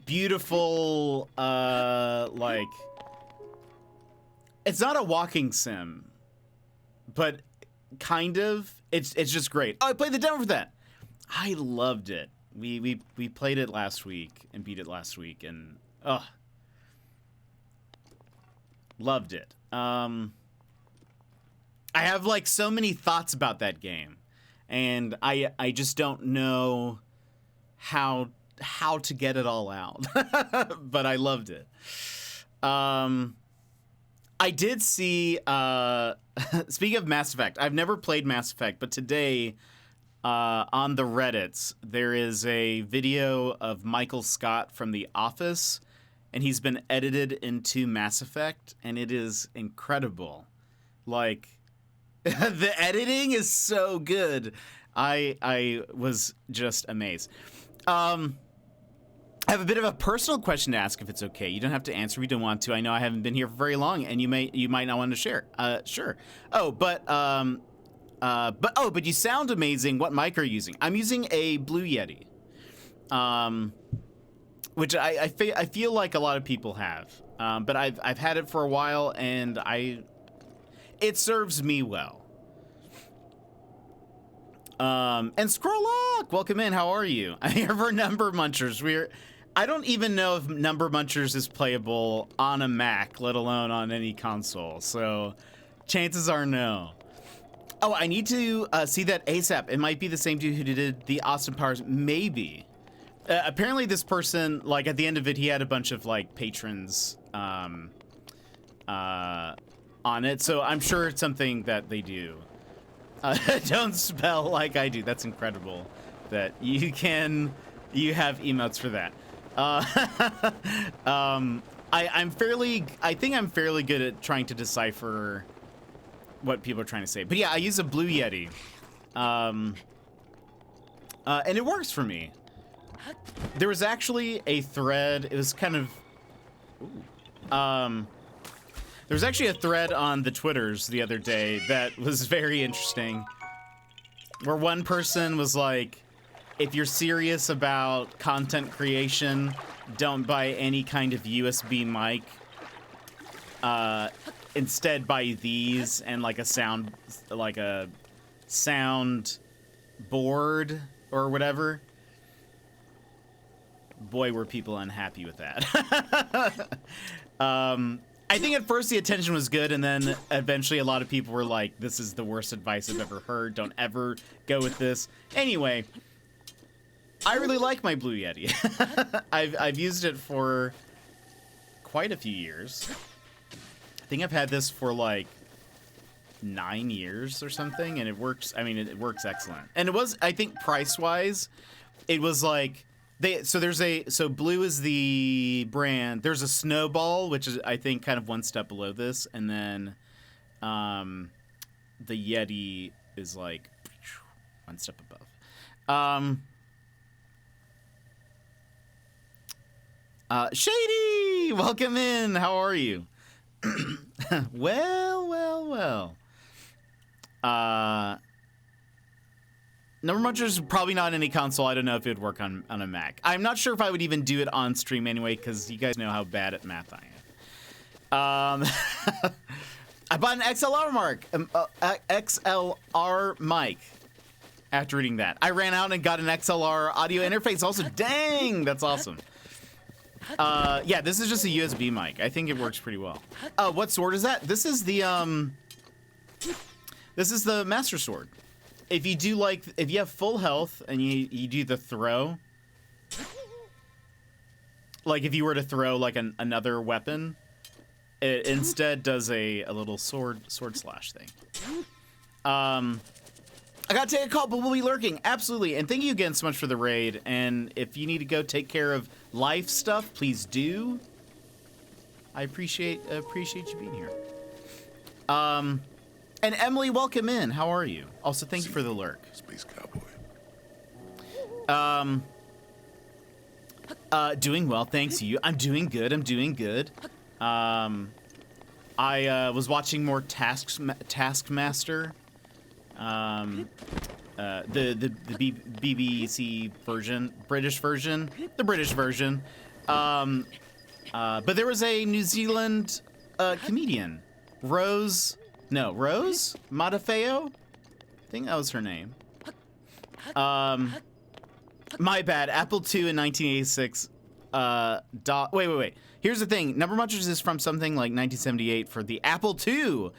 beautiful like it's not a walking sim, but kind of. It's just great. Oh, I played the demo for that. I loved it. We played it last week and beat it last week, and loved it. I have like so many thoughts about that game, and I just don't know how to get it all out. But I loved it. I did see speaking of Mass Effect, I've never played Mass Effect, but today on the Reddits, there is a video of Michael Scott from The Office, and he's been edited into Mass Effect, and it is incredible. Like, the editing is so good. I was just amazed. I have a bit of a personal question to ask, if it's okay. You don't have to answer if you don't want to. I know I haven't been here for very long, and you might not want to share. Sure. But you sound amazing. What mic are you using? I'm using a Blue Yeti, which I feel like a lot of people have. But I've had it for a while, and it serves me well. And Scrolllock, welcome in. How are you? I'm here for Number Munchers. I don't even know if Number Munchers is playable on a Mac, let alone on any console. So chances are no. Oh, I need to see that ASAP. It might be the same dude who did the Austin Powers. Maybe. Apparently this person, like at the end of it, he had a bunch of like patrons on it. So I'm sure it's something that they do. Don't spell like I do. That's incredible that you have emotes for that. I think I'm fairly good at trying to decipher what people are trying to say. But yeah, I use a Blue Yeti. And it works for me. There was actually a thread, it was kind of There's actually a thread on the Twitters the other day that was very interesting, where one person was like, if you're serious about content creation, don't buy any kind of USB mic. Instead buy these and like a sound board or whatever. Boy, were people unhappy with that. I think at first the attention was good, and then eventually a lot of people were like, this is the worst advice I've ever heard. Don't ever go with this. Anyway, I really like my Blue Yeti. I've used it for quite a few years. I think I've had this for like 9 years or something, and it works. I mean, it works excellent. And it was, I think, price-wise, it was like so Blue is the brand. There's a Snowball, which is, I think, kind of one step below this, and then the Yeti is like one step above. Shady, welcome in. How are you? Well. Number Munchers is probably not any console. I don't know if it would work on a Mac. I'm not sure if I would even do it on stream anyway, because you guys know how bad at math I am. I bought an XLR mic after reading that. I ran out and got an XLR audio interface also. Dang, that's awesome. Yeah, this is just a USB mic. I think it works pretty well. What sword is that? This is the Master Sword. If you have full health and you do the throw, like if you were to throw like another weapon, it instead does a little sword slash thing. I gotta take a call, but we'll be lurking. Absolutely. And thank you again so much for the raid. And if you need to go take care of life stuff, please do. I appreciate you being here. And Emily, welcome in. How are you? Also, thank you for the lurk. Space Cowboy. Doing well, thanks you. I'm doing good. I was watching more Taskmaster. The BBC version, British version. But there was a New Zealand comedian, Rose Matafeo? I think that was her name. My bad. Apple II in 1986. Wait. Here's the thing. Number Munchers is from something like 1978 for the Apple II.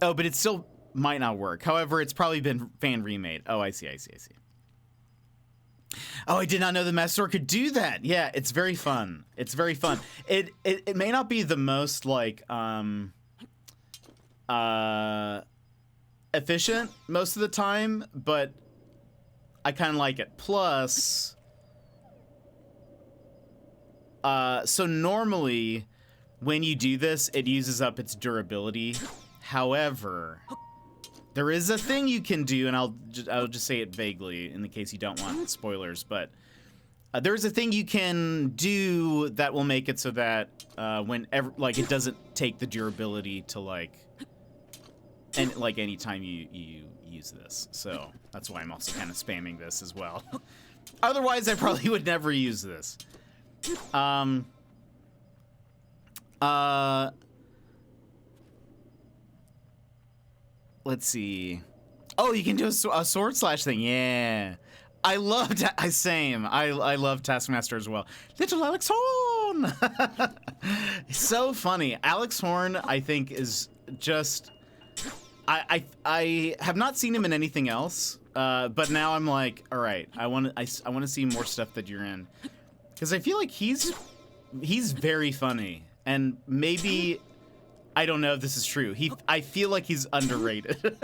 Oh, but it still might not work. However, it's probably been fan remade. Oh, I see. Oh, I did not know the Master Sword could do that. Yeah, it's very fun. It may not be the most like efficient most of the time, but I kind of like it. Plus, so normally when you do this, it uses up its durability. However, there is a thing you can do, and I'll just say it vaguely in the case you don't want spoilers, but there's a thing you can do that will make it so that whenever, like, it doesn't take the durability to anytime you use this. So that's why I'm also kind of spamming this as well. Otherwise, I probably would never use this. Let's see. Oh, you can do a sword slash thing. Yeah. I love I love Taskmaster as well. Little Alex Horn. So funny. Alex Horn, I think, is just I have not seen him in anything else. But now I'm like, all right, I want to see more stuff that you're in. Cuz I feel like he's very funny, and maybe I don't know if this is true. I feel like he's underrated.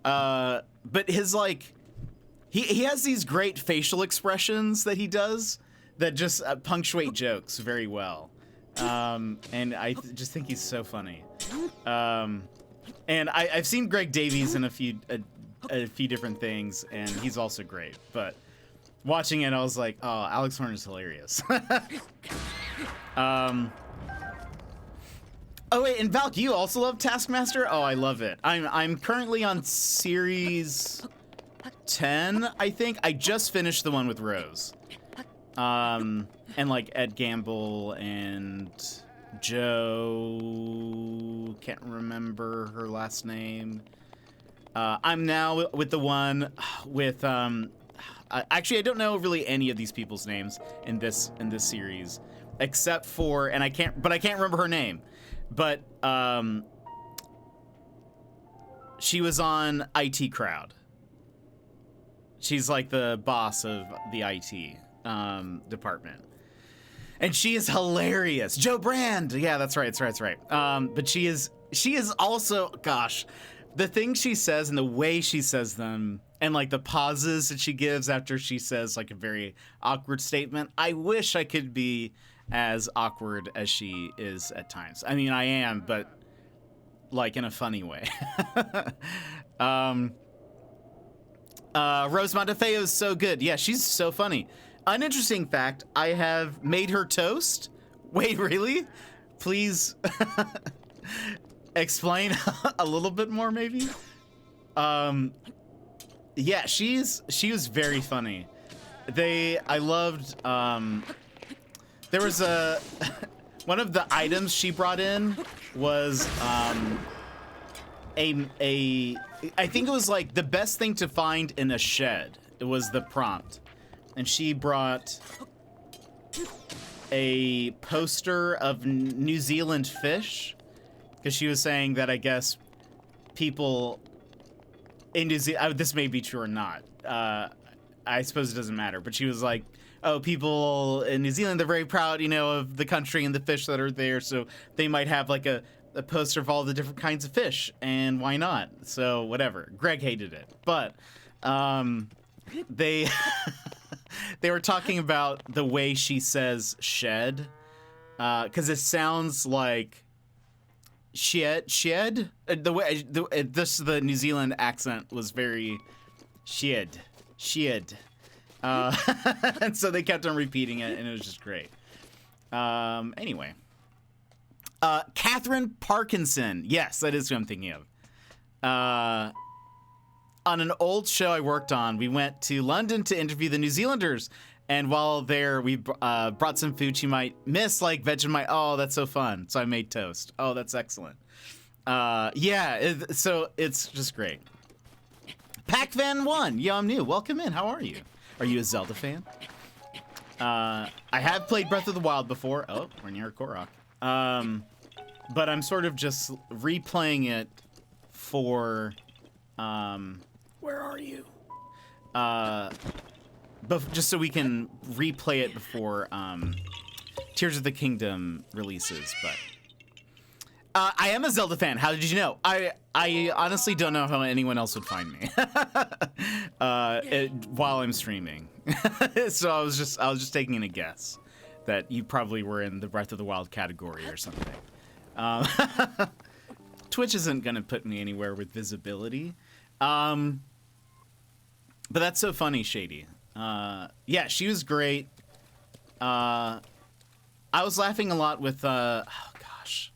But his he has these great facial expressions that he does that just punctuate jokes very well. And I just think he's so funny. And I've seen Greg Davies in a few different things, and he's also great. But watching it, I was like, oh, Alex Horn is hilarious. Oh wait, and Valk, you also love Taskmaster? Oh, I love it. I'm currently on series 10, I think. I just finished the one with Rose. And like Ed Gamble and Joe, can't remember her last name. I'm now with the one with actually I don't know really any of these people's names in this series, except for I can't remember her name. But she was on IT Crowd. She's like the boss of the IT department. And she is hilarious. Joe Brand. Yeah, that's right. But she is also, gosh, the things she says and the way she says them and like the pauses that she gives after she says like a very awkward statement. I wish I could be as awkward as she is at times. I mean, I am, but like in a funny way. Rose Montefeo is so good. Yeah, she's so funny. Uninteresting fact, I have made her toast. Wait, really? Please explain a little bit more, maybe? Yeah, she was very funny. I loved, there was one of the items she brought in was, I think it was like the best thing to find in a shed. It was the prompt. And she brought a poster of New Zealand fish because she was saying that I guess people in New Zealand, this may be true or not. I suppose it doesn't matter, but she was like, oh, people in New Zealand, they're very proud, of the country and the fish that are there. So they might have like a poster of all the different kinds of fish, and why not? So whatever. Greg hated it, but they they were talking about the way she says shed, because it sounds like shed. The New Zealand accent was very shed. And so they kept on repeating it, and it was just great. Anyway. Catherine Parkinson. Yes, that is who I'm thinking of. On an old show I worked on, we went to London to interview the New Zealanders. And while there, we brought some food she might miss, like Vegemite. Oh, that's so fun. So I made toast. Oh, that's excellent. So it's just great. Pac-Van1. Yeah, I'm new. Welcome in. How are you? Are you a Zelda fan? I have played Breath of the Wild before. Oh, we're near Korok. But I'm sort of just replaying it for, where are you? Just so we can replay it before, Tears of the Kingdom releases, but. I am a Zelda fan. How did you know? I honestly don't know how anyone else would find me, while I'm streaming. So I was just taking a guess that you probably were in the Breath of the Wild category or something. Twitch isn't gonna put me anywhere with visibility. But that's so funny, Shady. Yeah, she was great. I was laughing a lot with, oh gosh.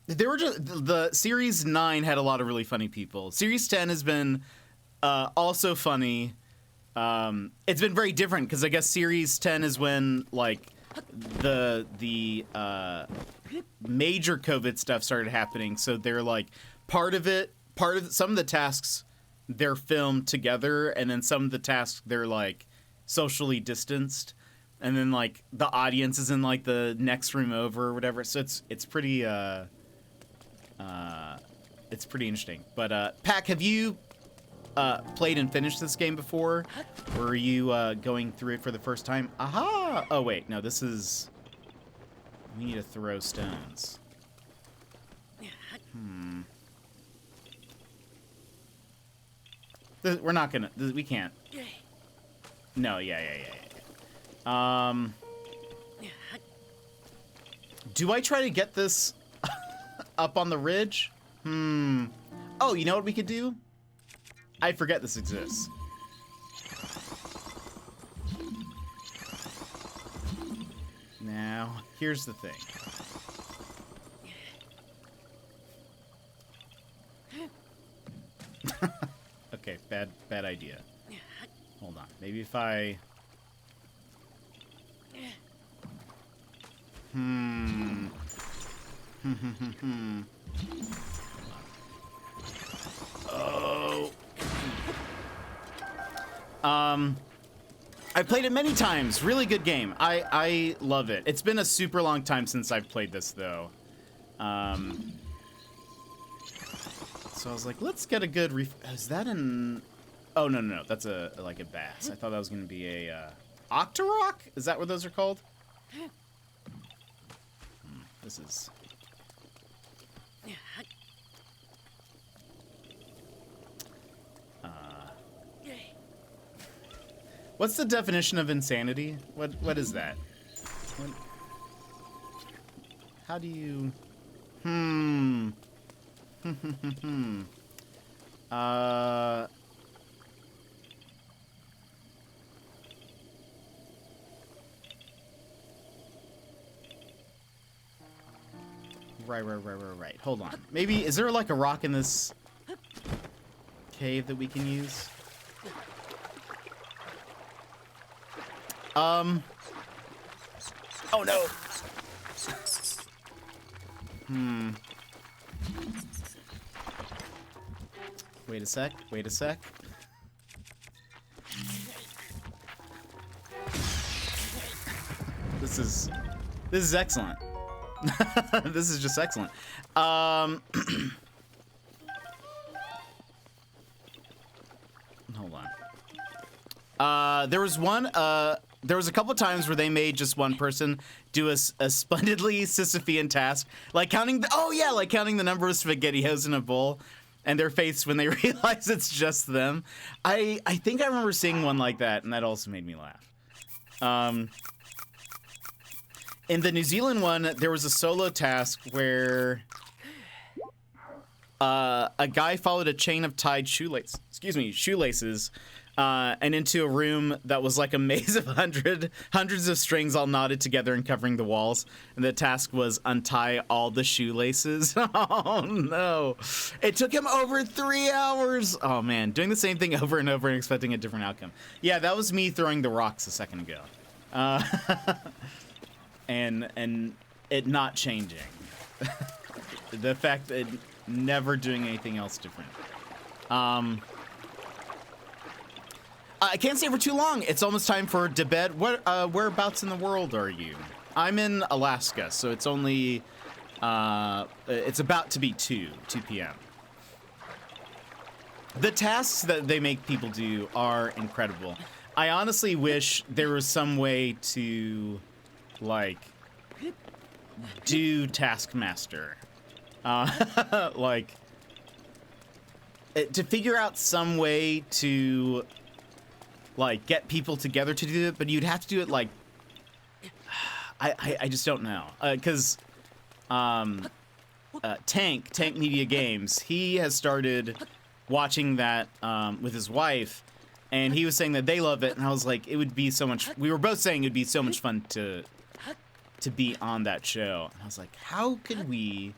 There were just, the Series 9 had a lot of really funny people. Series 10 has been, also funny. It's been very different because I guess Series 10 is when like the major COVID stuff started happening. So they're like part of some of the tasks they're filmed together, and then some of the tasks they're like socially distanced, and then like the audience is in like the next room over or whatever. So it's pretty interesting. But Pac, have you played and finished this game before? Or are you going through it for the first time? Aha! Oh, wait. No, this is... We need to throw stones. We're not gonna... We can't. No, yeah. Do I try to get this up on the ridge? Oh, you know what we could do? I forget this exists. Now, here's the thing. Okay, bad idea. Hold on. Maybe if I... Oh. I played it many times. Really good game. I love it. It's been a super long time since I've played this, though. So I was like, let's get a good is that an... Oh, no. That's like a bass. I thought that was going to be a Octorok? Is that what those are called? This is... What's the definition of insanity? What is that? How do you... Right. Hold on. Maybe, is there like a rock in this cave that we can use? Oh no! Wait a sec. This is excellent. This is just excellent. Hold on. There was a couple of times where they made just one person do a splendidly Sisyphean task, like counting the number of SpaghettiOs in a bowl, and their face when they realize it's just them. I think I remember seeing one like that, and that also made me laugh. In the New Zealand one, there was a solo task where a guy followed a chain of tied shoelaces, and into a room that was like a maze of hundreds of strings all knotted together and covering the walls. And the task was untie all the shoelaces. Oh no! It took him over 3 hours. Oh man, doing the same thing over and over and expecting a different outcome. Yeah, that was me throwing the rocks a second ago. And it not changing. The fact that never doing anything else different. I can't stay for too long. It's almost time for to bed. Whereabouts in the world are you? I'm in Alaska, so it's only it's about to be 2 p.m. The tasks that they make people do are incredible. I honestly wish there was some way to like do Taskmaster, like to figure out some way to like get people together to do it, but you'd have to do it like I just don't know, because Tank Media Games, he has started watching that with his wife, and he was saying that they love it, and I was like, it would be so much. We were both saying it would be so much fun to be on that show. And I was like, how could we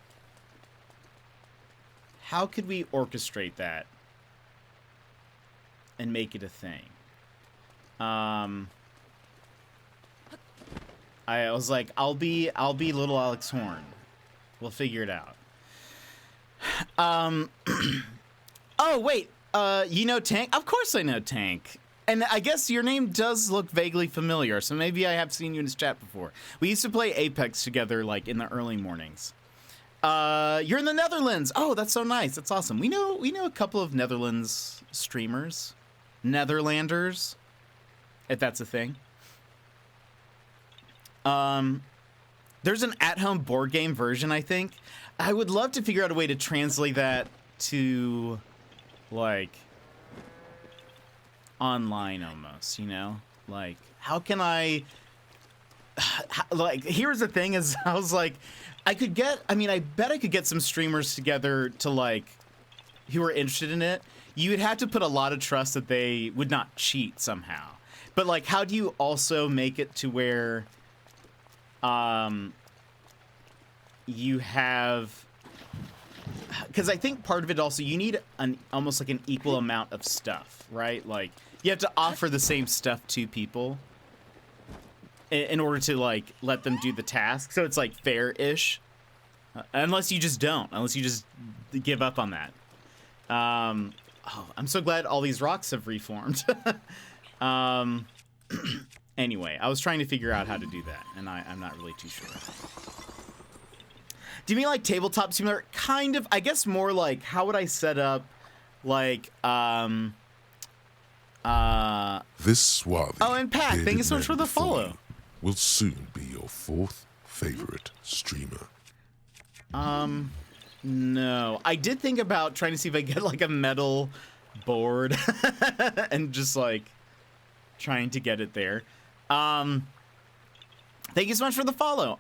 orchestrate that and make it a thing? I was like, I'll be little Alex Horn. We'll figure it out. Oh wait, you know Tank? Of course I know Tank. And I guess your name does look vaguely familiar, so maybe I have seen you in his chat before. We used to play Apex together, like, in the early mornings. You're in the Netherlands! Oh, that's so nice. That's awesome. We know a couple of Netherlands streamers. Netherlanders, if that's a thing. There's an at-home board game version, I think. I would love to figure out a way to translate that to, like, online almost, you know? Like, how can I... Like, here's the thing is, I was like, I bet I could get some streamers together to, like, who are interested in it. You would have to put a lot of trust that they would not cheat somehow. But, like, how do you also make it to where... you have, because I think part of it also, you need almost like an equal amount of stuff, right? Like you have to offer the same stuff to people in order to like let them do the task. So it's like fair-ish, unless you just don't, unless you just give up on that. Oh, I'm so glad all these rocks have reformed. Anyway, I was trying to figure out how to do that, and I'm not really too sure. Do you mean like tabletop simulator? Kind of. I guess more like, how would I set up, like, This swarthy, Oh, and Pat, thank you bearded so much for man the before follow. you will soon be your fourth favorite streamer. No. I did think about trying to see if I get like a metal board and just like trying to get it there. Thank you so much for the follow.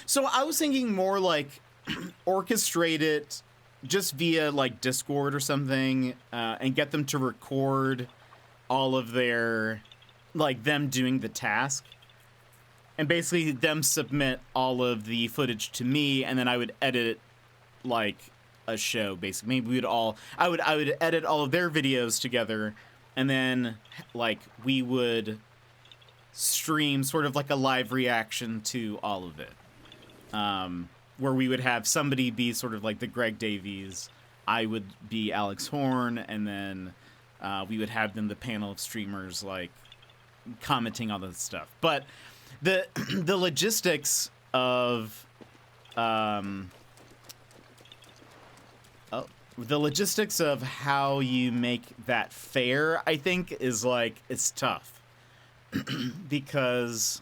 So I was thinking more like orchestrate it just via like Discord or something, and get them to record all of their, like them doing the task, and basically them submit all of the footage to me, and then I would edit like a show. Basically, maybe I would edit all of their videos together, and then like we would stream sort of like a live reaction to all of it, where we would have somebody be sort of like the Greg Davies, I would be Alex Horn, and then we would have them, the panel of streamers, like commenting on this stuff. But the logistics of the logistics of how you make that fair, I think, is like, it's tough. Because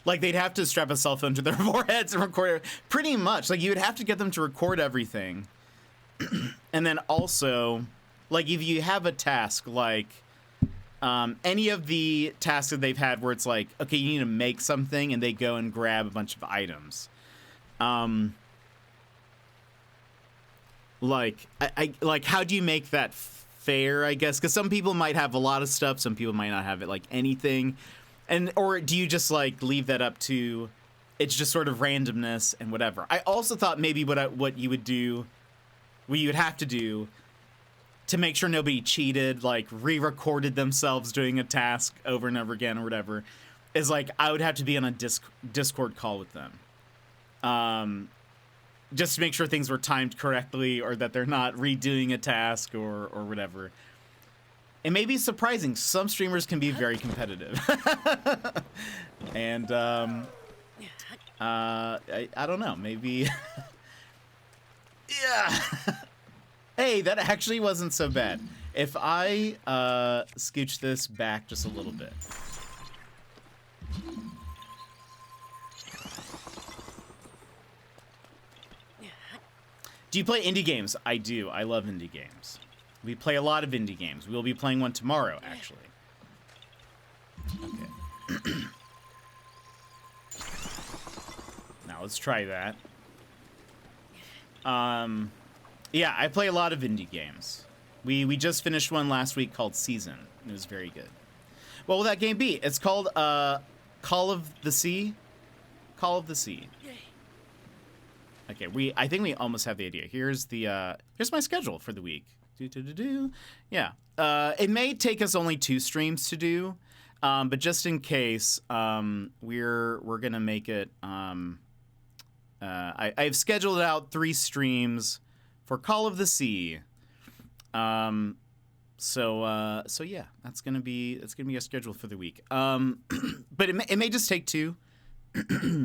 like they'd have to strap a cell phone to their foreheads and record it. Pretty much. Like you would have to get them to record everything. And then also, like if you have a task like any of the tasks that they've had where it's like, okay, you need to make something, and they go and grab a bunch of items. Like I like, how do you make that fair, I guess? Because some people might have a lot of stuff, some people might not have it, like anything. And or do you just like leave that up to, it's just sort of randomness and whatever. I also thought maybe what you would do, what you would have to do to make sure nobody cheated, like re-recorded themselves doing a task over and over again or whatever, is like I would have to be on a Discord call with them. Just to make sure things were timed correctly, or that they're not redoing a task or whatever. It may be surprising. Some streamers can be very competitive. And I don't know, maybe. Yeah. Hey, that actually wasn't so bad. If I scooch this back just a little bit. Do you play indie games? I do. I love indie games. We play a lot of indie games. We'll be playing one tomorrow, actually. Okay. Now let's try that. Yeah, I play a lot of indie games. We just finished one last week called Season. It was very good. What will that game be? It's called Call of the Sea. Call of the Sea. Okay, I think we almost have the idea. Here's my schedule for the week. Yeah. It may take us only 2 streams to do, but just in case, we're gonna make it. I've scheduled out 3 streams for Call of the Sea. So yeah, that's gonna be a schedule for the week. But it may just take 2.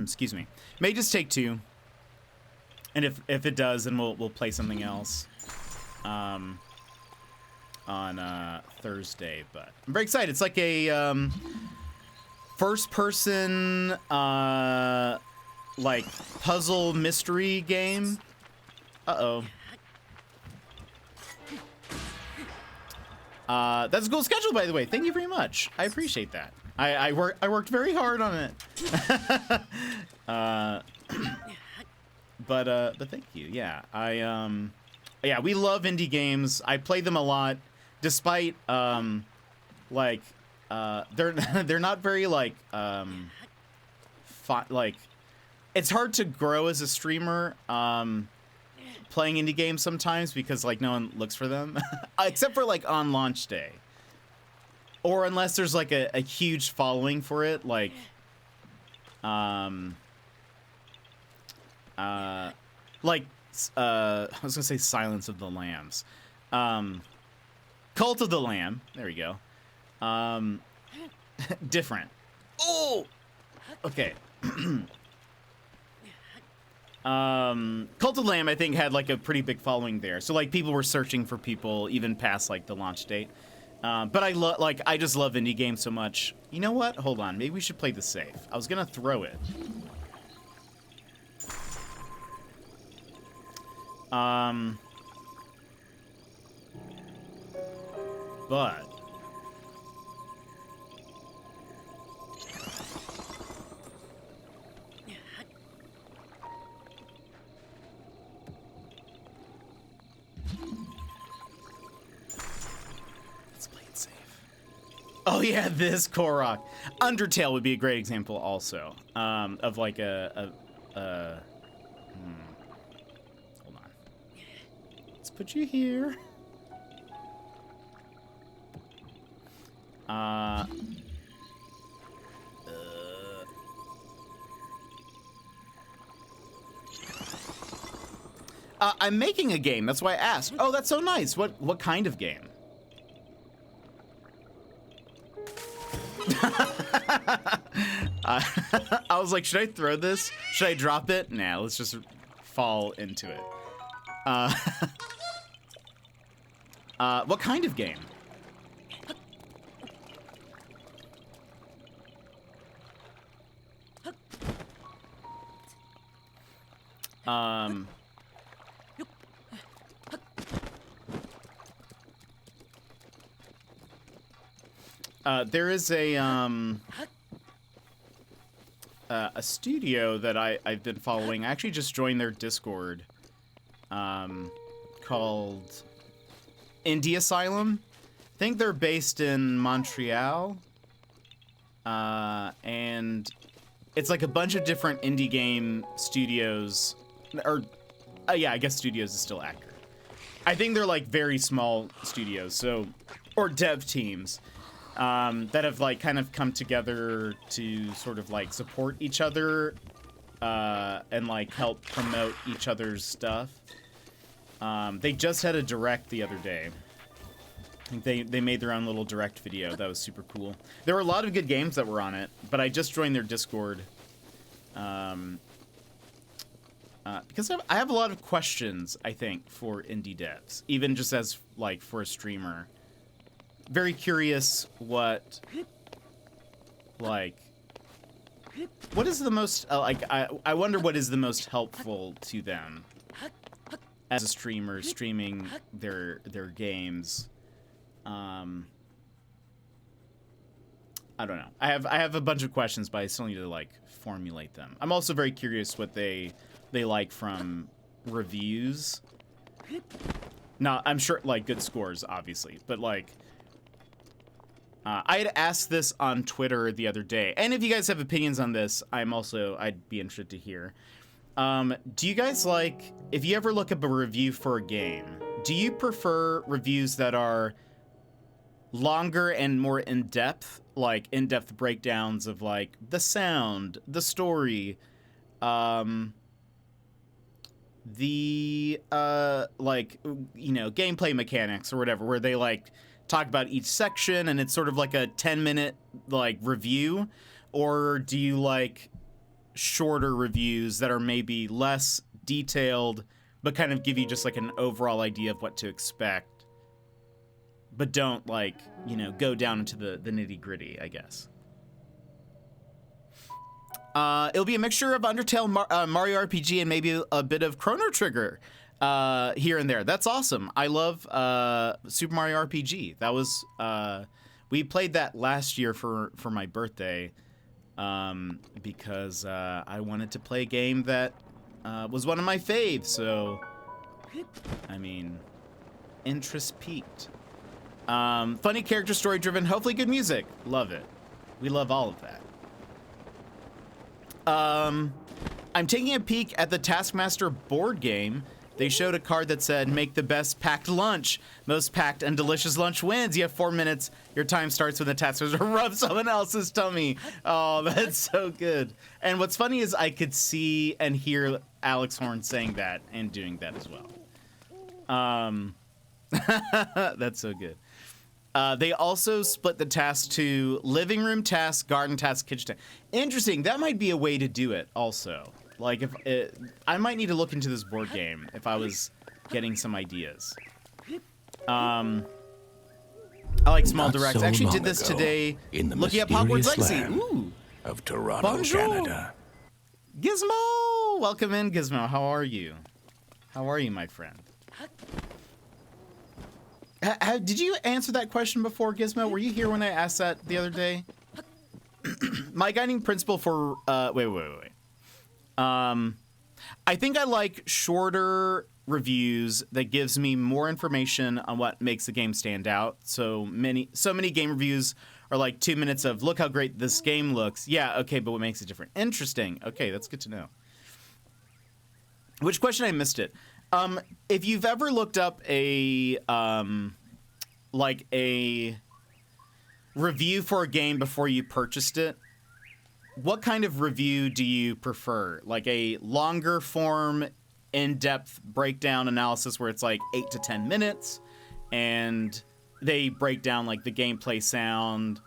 Excuse me. It may just take 2. And if it does, then we'll play something else on Thursday. But I'm very excited. It's like a first-person like puzzle mystery game. Uh-oh. That's a cool schedule, by the way. Thank you very much. I appreciate that. I worked very hard on it. But thank you. Yeah, yeah, we love indie games. I play them a lot, despite like they're not very like like, it's hard to grow as a streamer playing indie games sometimes because like no one looks for them, except for like on launch day, or unless there's like a huge following for it, like I was gonna say Silence of the Lambs, Cult of the Lamb. There we go. Different. Oh, okay. Cult of the Lamb, I think, had like a pretty big following there. So like people were searching for people even past like the launch date. But I just love indie games so much. You know what? Hold on. Maybe we should play this safe. I was gonna throw it. But let's play it safe. Oh yeah, this Korok. Undertale would be a great example also of like hold on. Let's put you here. I'm making a game. That's why I asked. Oh, that's so nice. What kind of game? I was like, should I throw this? Should I drop it? Nah, let's just fall into it. What kind of game? There is a studio that I've been following. I actually just joined their Discord, called Indie Asylum. I think they're based in Montreal, and it's like a bunch of different indie game studios, or yeah, I guess studios is still accurate. I think they're like very small studios, so, or dev teams. That have like kind of come together to sort of like support each other and like help promote each other's stuff. They just had a direct the other day. I think they made their own little direct video. That was super cool. There were a lot of good games that were on it, but I just joined their Discord because I have a lot of questions, I think, for indie devs, even just as like for a streamer. Very curious what is the most, I wonder what is the most helpful to them as a streamer streaming their games. I don't know. I have a bunch of questions, but I still need to like formulate them. I'm also very curious what they like from reviews. Now, I'm sure like good scores, obviously, but like, I had asked this on Twitter the other day, and if you guys have opinions on this, I'd be interested to hear. Do you guys like, if you ever look up a review for a game, do you prefer reviews that are longer and more in-depth, like in-depth breakdowns of like the sound, the story, the like, you know, gameplay mechanics or whatever, where they like talk about each section and it's sort of like a 10-minute like review? Or do you like shorter reviews that are maybe less detailed but kind of give you just like an overall idea of what to expect, but don't like, you know, go down into the nitty-gritty, I guess? It'll be a mixture of Undertale, Mario RPG, and maybe a bit of Chrono Trigger here and there. That's awesome. I love Super Mario RPG. That was we played that last year for my birthday because I wanted to play a game that was one of my faves. So, I mean, interest peaked. Funny character, story driven, hopefully good music. Love it. We love all of that. I'm taking a peek at the Taskmaster board game. They showed a card that said, make the best packed lunch. Most packed and delicious lunch wins. You have 4 minutes. Your time starts when the Taskmaster rubs someone else's tummy. Oh, that's so good. And what's funny is I could see and hear Alex Horn saying that and doing that as well. That's so good. They also split the task to living room task, garden task, kitchen task. Interesting. That might be a way to do it also. Like, I might need to look into this board game if I was getting some ideas. I like small directs. I actually did this today looking at Hogwarts Legacy. Ooh. Of Toronto, Bonjour. Canada. Gizmo! Welcome in, Gizmo. How are you? How are you, my friend? Did you answer that question before, Gizmo? Were you here when I asked that the other day? My guiding principle for... wait. I think I like shorter reviews that gives me more information on what makes the game stand out. So many game reviews are like 2 minutes of, look how great this game looks. Yeah, okay, but what makes it different? Interesting. Okay, that's good to know. Which question? I missed it. If you've ever looked up a review for a game before you purchased it, what kind of review do you prefer? Like a longer form, in-depth breakdown analysis where it's like 8 to 10 minutes and they break down like the gameplay, sound,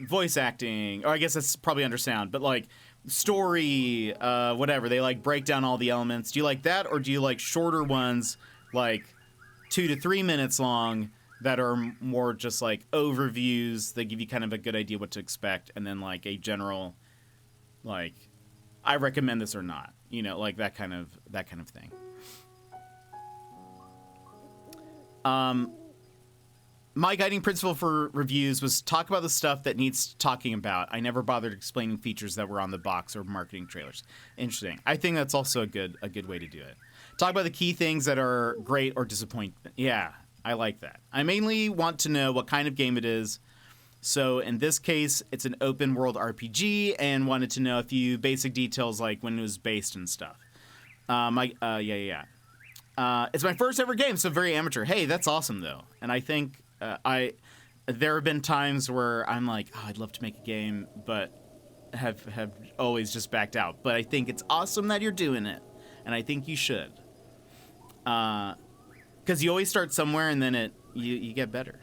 voice acting, or I guess that's probably under sound, but like story, whatever. They like break down all the elements. Do you like that, or do you like shorter ones like 2 to 3 minutes long that are more just like overviews that give you kind of a good idea what to expect, and then like a general, like, I recommend this or not, you know, like that kind of thing. My guiding principle for reviews was talk about the stuff that needs talking about. I never bothered explaining features that were on the box or marketing trailers. Interesting. I think that's also a good way to do it. Talk about the key things that are great or disappoint. Yeah, I like that. I mainly want to know what kind of game it is. So in this case, it's an open world RPG, and wanted to know a few basic details like when it was based and stuff. It's my first ever game, so very amateur. Hey, that's awesome though. And I think there have been times where I'm like, oh, I'd love to make a game, but have always just backed out. But I think it's awesome that you're doing it, and I think you should. Because you always start somewhere, and then you get better.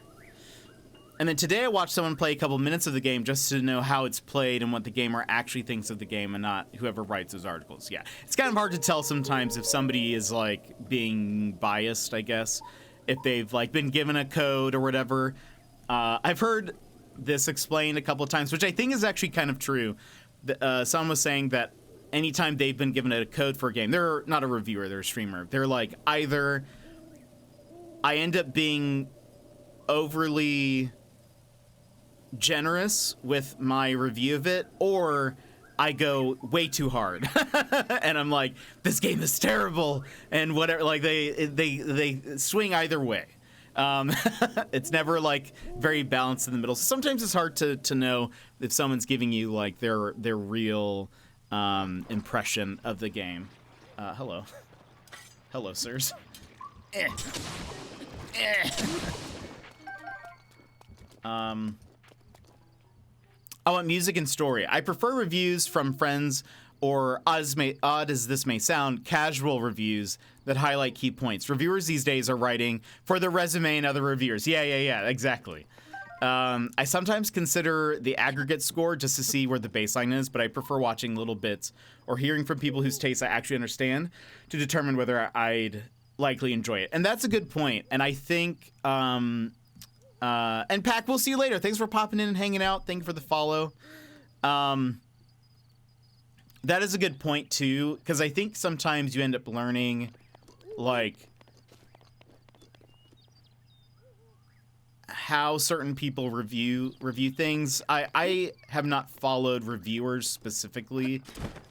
And then today I watched someone play a couple minutes of the game just to know how it's played and what the gamer actually thinks of the game, and not whoever writes those articles. Yeah, it's kind of hard to tell sometimes if somebody is like being biased, I guess, if they've like been given a code or whatever. I've heard this explained a couple of times, which I think is actually kind of true. Someone was saying that anytime they've been given a code for a game, they're not a reviewer, they're a streamer. They're like, either I end up being overly generous with my review of it, or I go way too hard and I'm like, this game is terrible, and whatever. Like they swing either way. It's never like very balanced in the middle. Sometimes it's hard to know if someone's giving you like their real impression of the game. Hello, sirs. I want music and story. I prefer reviews from friends, or odd as this may sound, casual reviews that highlight key points. Reviewers these days are writing for their resume and other reviewers. Yeah, exactly. I sometimes consider the aggregate score just to see where the baseline is, but I prefer watching little bits or hearing from people whose tastes I actually understand to determine whether I'd likely enjoy it. And that's a good point. And I think... and Pac, we'll see you later. Thanks for popping in and hanging out. Thank you for the follow. That is a good point too, because I think sometimes you end up learning, like, how certain people review things. I have not followed reviewers specifically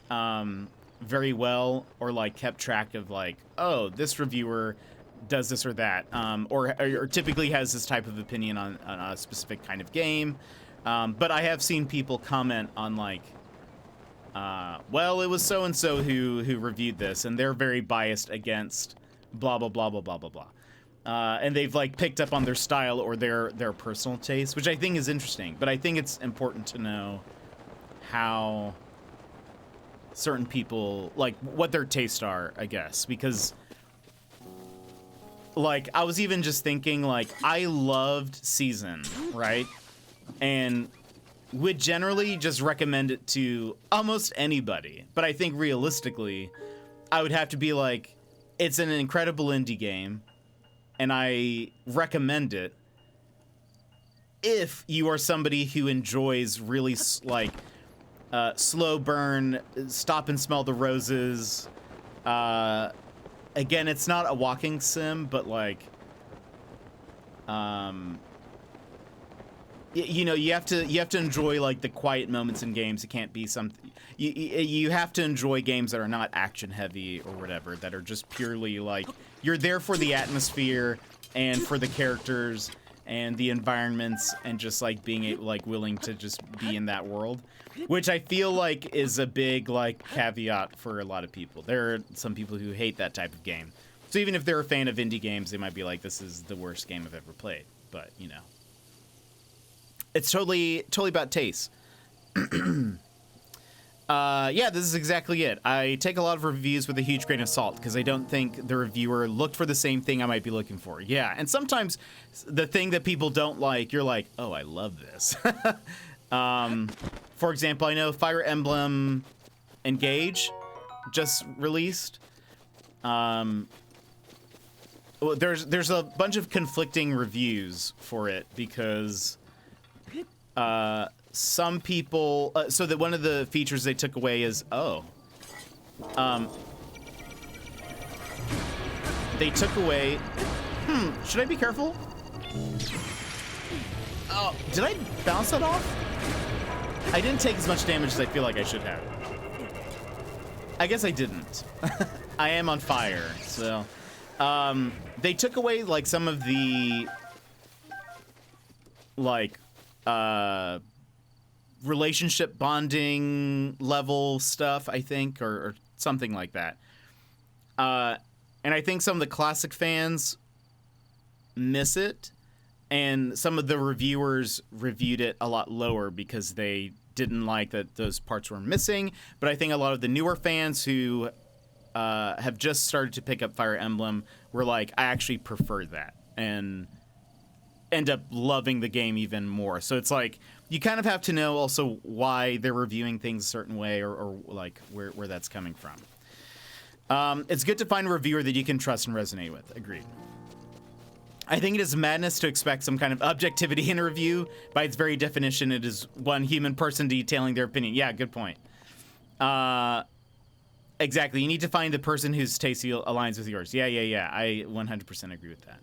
very well, or like kept track of like, oh, this reviewer does this or that, or typically has this type of opinion on a specific kind of game. But I have seen people comment on like well, it was so and so who reviewed this, and they're very biased against blah blah blah blah blah blah blah. And they've like picked up on their style or their personal taste, which I think is interesting. But I think it's important to know how certain people, like, what their tastes are, I guess, because like I was even just thinking, like, I loved Season, right? And would generally just recommend it to almost anybody. But I think realistically, I would have to be like, it's an incredible indie game, and I recommend it if you are somebody who enjoys really like slow burn, stop and smell the roses. Again, it's not a walking sim, but like, you know, you have to enjoy like the quiet moments in games. It can't be something. You have to enjoy games that are not action heavy or whatever, that are just purely like, you're there for the atmosphere and for the characters and the environments and just like being like willing to just be in that world, which I feel like is a big like caveat for a lot of people. There are some people who hate that type of game. So even if they're a fan of indie games, they might be like, this is the worst game I've ever played. But, you know, it's totally about taste. Yeah, this is exactly it. I take a lot of reviews with a huge grain of salt because I don't think the reviewer looked for the same thing I might be looking for. Yeah, and sometimes the thing that people don't like, you're like, oh, I love this. For example, I know Fire Emblem Engage just released. There's a bunch of conflicting reviews for it because some people, so that one of the features they took away is, they took away, should I be careful? Oh, did I bounce that off? I didn't take as much damage as I feel like I should have. I guess I didn't. I am on fire, so. They took away, like, some of the, like, relationship bonding level stuff, I think, or something like that. And I think some of the classic fans miss it, and some of the reviewers reviewed it a lot lower because they didn't like that those parts were missing. But I think a lot of the newer fans who have just started to pick up Fire Emblem were like, I actually prefer that, and end up loving the game even more. So it's like, you kind of have to know also why they're reviewing things a certain way, or like where that's coming from. It's good to find a reviewer that you can trust and resonate with. Agreed. I think it is madness to expect some kind of objectivity in a review. By its very definition, it is one human person detailing their opinion. Yeah, good point. Exactly. You need to find the person whose taste aligns with yours. Yeah. I 100% agree with that.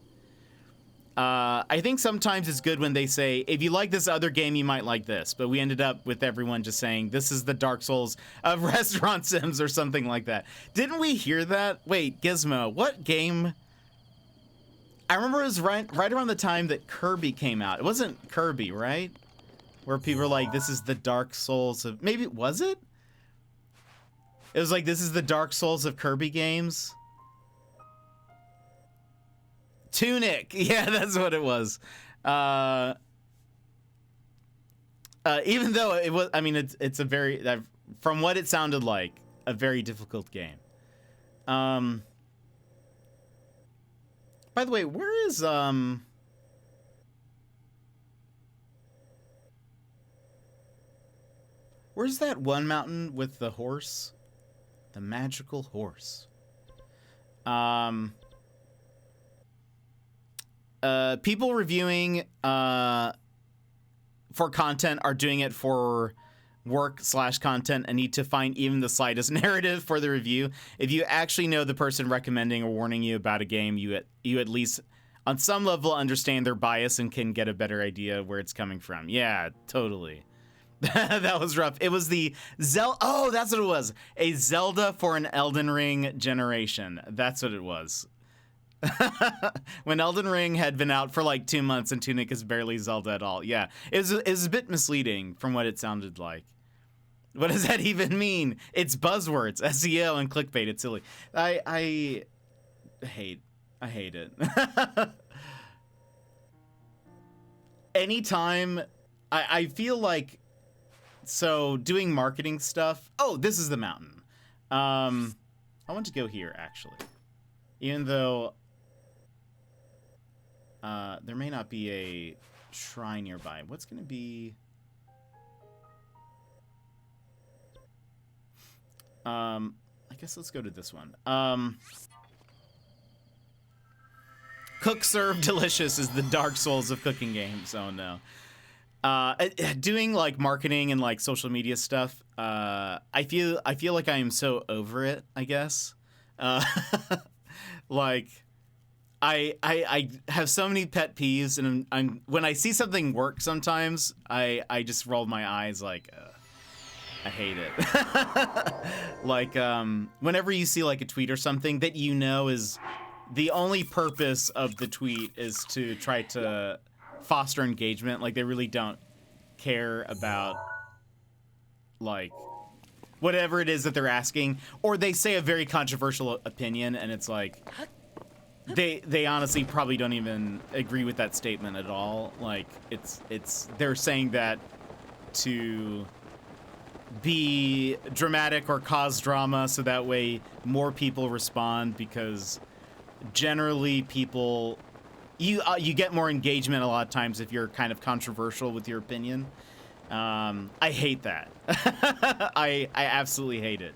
I think sometimes it's good when they say, if you like this other game, you might like this. But we ended up with everyone just saying, this is the Dark Souls of restaurant sims or something like that. Didn't we hear that? Wait, Gizmo, what game? I remember it was right around the time that Kirby came out. It wasn't Kirby, right? Where people were like, this is the Dark Souls of... Maybe, was it? It was like, this is the Dark Souls of Kirby games. Tunic. Yeah, that's what it was. Even though it was, I mean, it's a very, from what it sounded like, a very difficult game. By the way, where is, where's that one mountain with the horse? The magical horse. People reviewing for content are doing it for work/content and need to find even the slightest narrative for the review. If you actually know the person recommending or warning you about a game, you at least on some level understand their bias and can get a better idea of where it's coming from. Yeah, totally. That was rough. It was the Zelda. Oh, that's what it was. A Zelda for an Elden Ring generation. That's what it was. When Elden Ring had been out for like 2 months and Tunic is barely Zelda at all. Yeah, it was a bit misleading from what it sounded like. What does that even mean? It's buzzwords, SEO and clickbait. It's silly. I hate it. Anytime I feel like, so doing marketing stuff. Oh, this is the mountain. I want to go here actually, even though there may not be a shrine nearby. What's gonna be? I guess let's go to this one. Cook, serve, delicious is the Dark Souls of cooking games. Oh no. Doing like marketing and like social media stuff. I feel like I am so over it, I guess. Like I have so many pet peeves, and I'm when I see something work sometimes, I just roll my eyes like I hate it. Like whenever you see like a tweet or something that you know is the only purpose of the tweet is to try to foster engagement, like they really don't care about like whatever it is that they're asking, or they say a very controversial opinion and it's like they honestly probably don't even agree with that statement at all. Like it's they're saying that to be dramatic or cause drama so that way more people respond, because generally people you get more engagement a lot of times if you're kind of controversial with your opinion. I hate that. I absolutely hate it.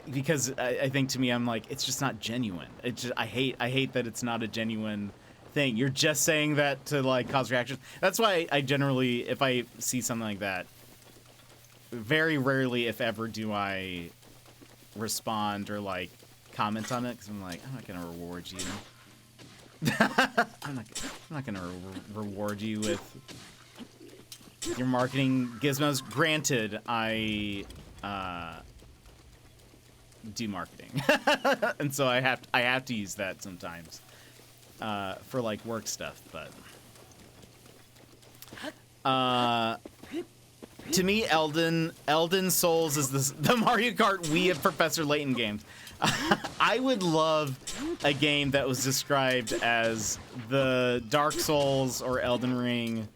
Because I think to me I'm like, it's just not genuine. It's just I hate that it's not a genuine thing. You're just saying that to like cause reactions. That's why I generally, if I see something like that, very rarely, if ever, do I respond or like comment on it, because I'm like, I'm not gonna reward you. I'm not gonna reward you with your marketing gizmos. Granted, I do marketing, and so I have to use that sometimes for like work stuff. But to me, Elden Souls is the Mario Kart Wii of Professor Layton games. I would love a game that was described as the Dark Souls or Elden Ring.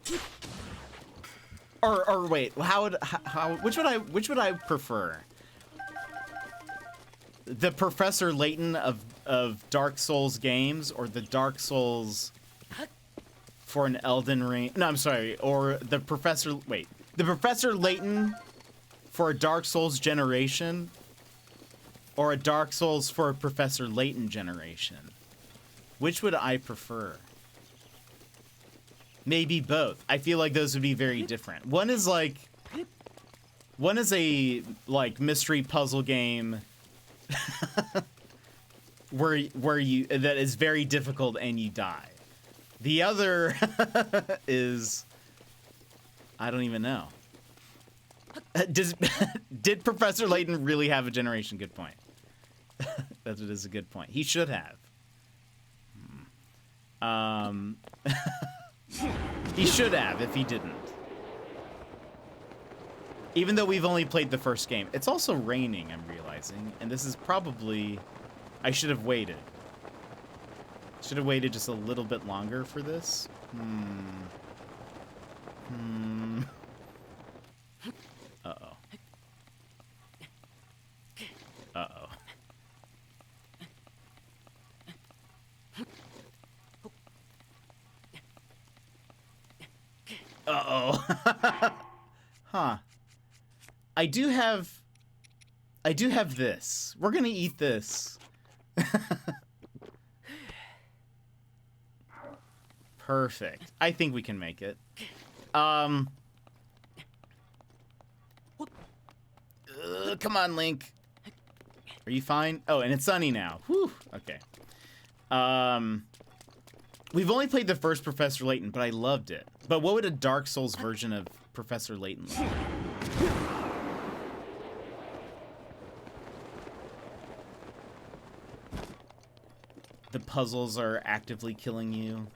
Or wait, which would I prefer? The Professor Layton of Dark Souls games, or the Dark Souls for an Elden Ring? No, I'm sorry. Or the Professor Layton for a Dark Souls generation, or a Dark Souls for a Professor Layton generation. Which would I prefer? Maybe both. I feel like those would be very different. One is a like mystery puzzle game where you that is very difficult and you die. The other is, I don't even know. Did Professor Layton really have a generation? Good point. That is a good point. He should have. He should have if he didn't. Even though we've only played the first game. It's also raining, I'm realizing, and this is probably... I should have waited. Should have waited just a little bit longer for this. Uh-oh. Uh-oh. Uh-oh. Huh. I do have this. We're gonna eat this. Perfect. I think we can make it. Come on, Link. Are you fine? Oh, and it's sunny now. Whew. Okay. We've only played the first Professor Layton, but I loved it. But what would a Dark Souls version of Professor Layton look like? The puzzles are actively killing you.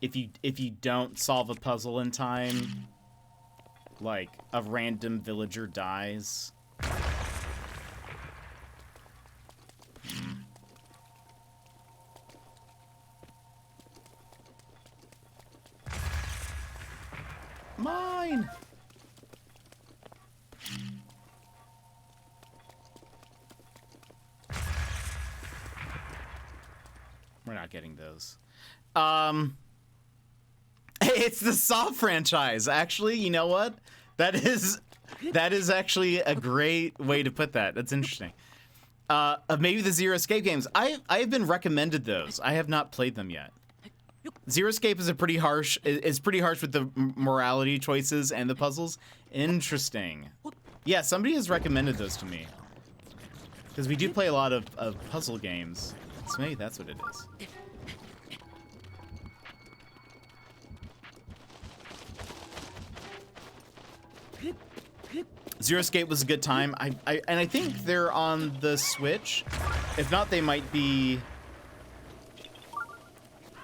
if you don't solve a puzzle in time, like a random villager dies. Mine. We're not getting those. It's the Saw franchise. Actually, you know what? That is actually a great way to put that. That's interesting. Maybe the Zero Escape games. I have been recommended those. I have not played them yet. Zero Escape is pretty harsh with the morality choices and the puzzles. Interesting. Yeah, somebody has recommended those to me. Because we do play a lot of puzzle games. So maybe that's what it is. Zero Escape was a good time. And I think they're on the Switch. If not, they might be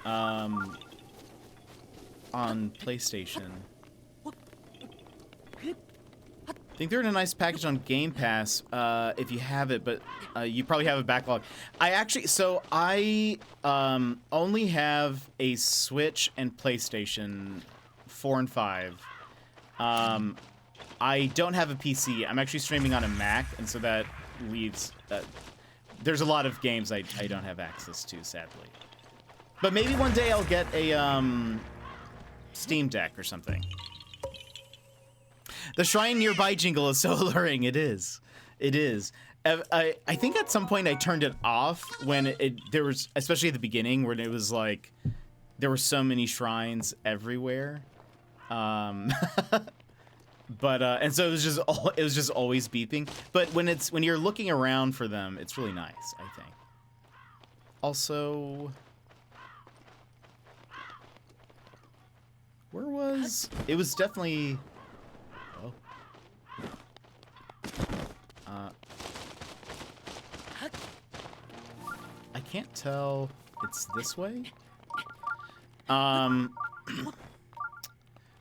on PlayStation. I think they're in a nice package on Game Pass if you have it, but you probably have a backlog. I only have a Switch and PlayStation 4 and 5. I don't have a PC. I'm actually streaming on a Mac, and so that leaves... there's a lot of games I don't have access to, sadly. But maybe one day I'll get a Steam Deck or something. The shrine nearby jingle is so alluring. It is. It is. I think at some point I turned it off when there was, especially at the beginning, when it was like there were so many shrines everywhere. But and so it was just always beeping. But when you're looking around for them, it's really nice, I think. Also, where was it? Was definitely. Oh. I can't tell. It's this way.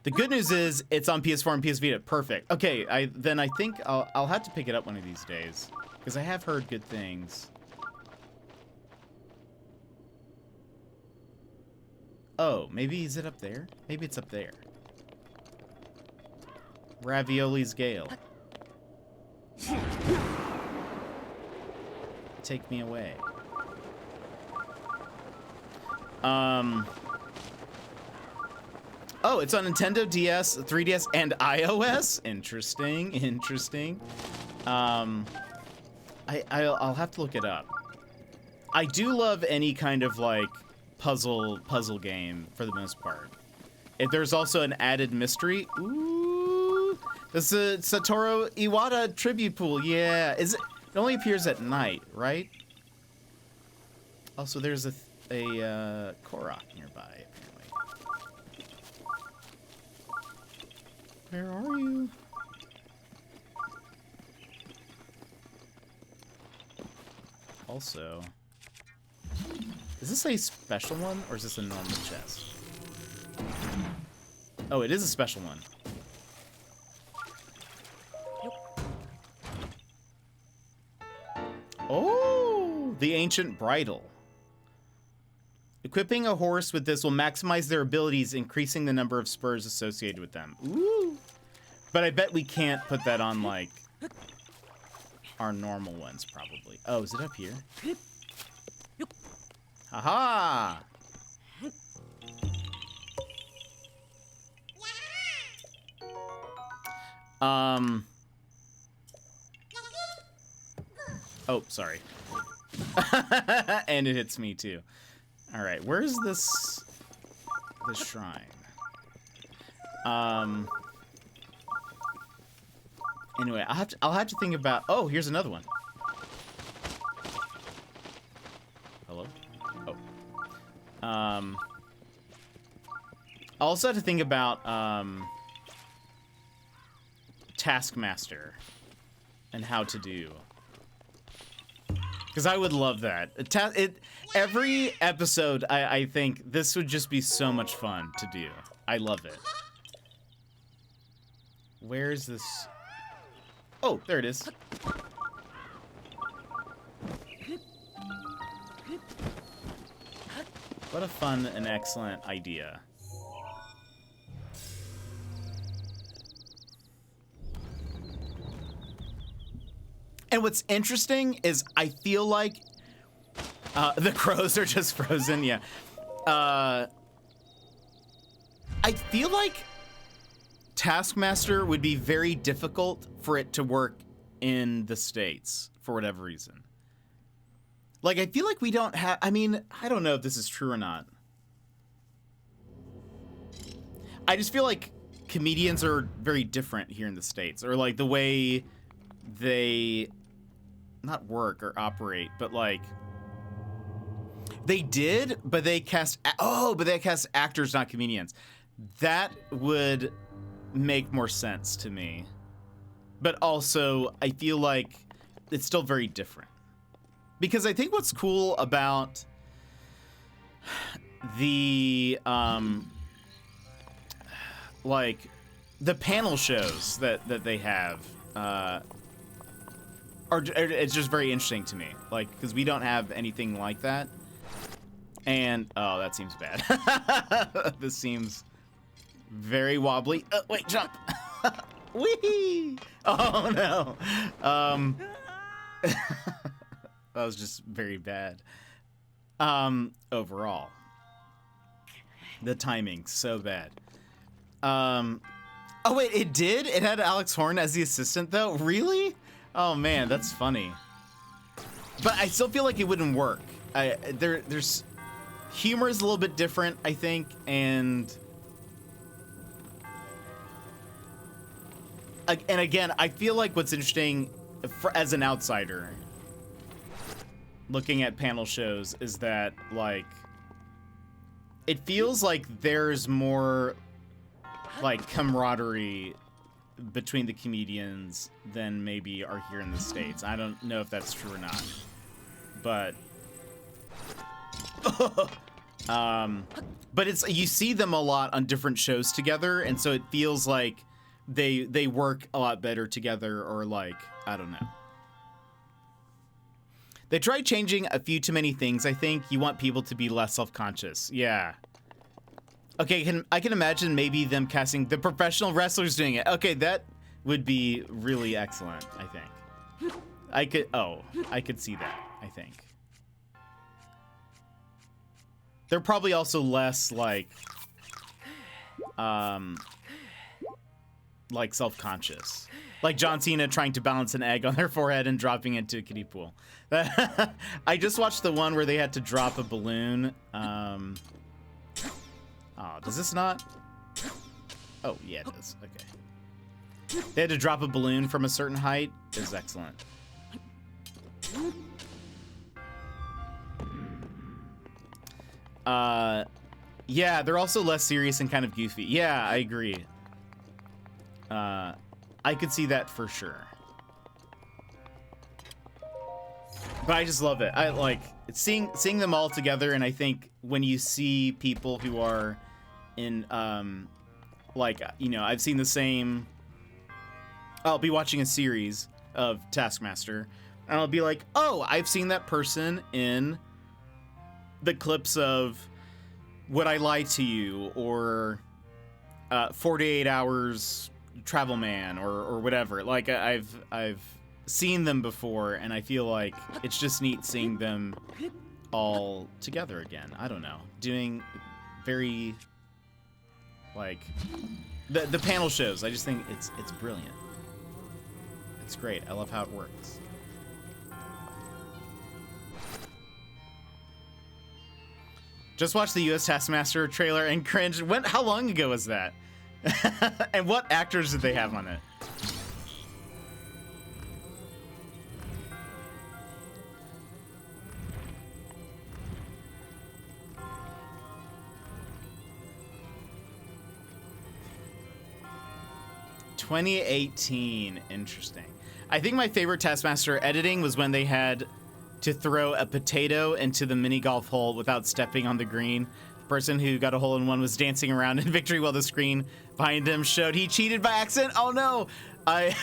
The good news is it's on PS4 and PS Vita. Perfect. Okay, I think I'll have to pick it up one of these days because I have heard good things. Oh, maybe is it up there? Maybe it's up there. Ravioli's Gale. Take me away. Oh, it's on Nintendo DS, 3DS, and iOS. Interesting, interesting. I'll have to look it up. I do love any kind of like puzzle game for the most part. If there's also an added mystery, ooh, this is a Satoru Iwata tribute pool. Yeah, it only appears at night, right? Also, there's a Korok nearby. Where are you? Also, is this a special one or is this a normal chest? Oh, it is a special one. Oh, the ancient bridle. Equipping a horse with this will maximize their abilities, increasing the number of spurs associated with them. Ooh. But I bet we can't put that on, like, our normal ones, probably. Oh, is it up here? Haha! Oh, sorry. And it hits me, too. All right, where's this shrine? Anyway, I'll have to think about. Oh, here's another one. Hello? Oh. I'll also have to think about Taskmaster and how to do. Because I would love that. Every episode, I think this would just be so much fun to do. I love it. Where is this? Oh, there it is. What a fun and excellent idea. And what's interesting is I feel like the crows are just frozen. Yeah. I feel like Taskmaster would be very difficult for it to work in the States for whatever reason. Like, I feel like we don't have... I mean, I don't know if this is true or not. I just feel like comedians are very different here in the States. Or, like, the way they... not work or operate, but, like... They did, but they cast... but they cast actors, not comedians. That would make more sense to me. But also, I feel like it's still very different. Because I think what's cool about the, like, the panel shows that they have, it's just very interesting to me. Like, because we don't have anything like that. And, oh, that seems bad. This seems very wobbly. Wait, jump. Whee! Oh, no. That was just very bad. Overall. The timing, so bad. Oh, wait, it did? It had Alex Horn as the assistant, though? Really? Oh, man, that's funny. But I still feel like it wouldn't work. There's... Humor is a little bit different, I think, and... And again, I feel like what's interesting, as an outsider, looking at panel shows, is that, like, it feels like there's more, like, camaraderie between the comedians than maybe are here in the States. I don't know if that's true or not, but... but it's, you see them a lot on different shows together, and so it feels like they work a lot better together, or like, I don't know. They tried changing a few too many things, I think. You want people to be less self-conscious. Yeah. Okay, I can imagine maybe them casting the professional wrestlers doing it. Okay, that would be really excellent, I think. I could see that, I think. They're probably also less, like self-conscious. Like John Cena trying to balance an egg on their forehead and dropping it into a kiddie pool. I just watched the one where they had to drop a balloon. Oh, does this not? Oh, yeah, it does. Okay. They had to drop a balloon from a certain height. It was excellent. Yeah, they're also less serious and kind of goofy. Yeah, I agree. I could see that for sure. But I just love it. I like seeing them all together, and I think when you see people who are in, like, you know, I've seen the same... I'll be watching a series of Taskmaster, and I'll be like, oh, I've seen that person in the clips of Would I Lie to You, or 48 Hours Travel Man, or whatever. Like, I've seen them before, and I feel like it's just neat seeing them all together again. I don't know, doing very, like, the panel shows. I just think it's brilliant. It's great. I love how it works. Just watched the U.S. Taskmaster trailer and cringed. How long ago was that? And what actors did they have on it? ...2018. Interesting. I think my favorite Taskmaster editing was when they had to throw a potato into the mini golf hole without stepping on the green. The person who got a hole in one was dancing around in victory while the screen behind him showed he cheated by accident. Oh no! I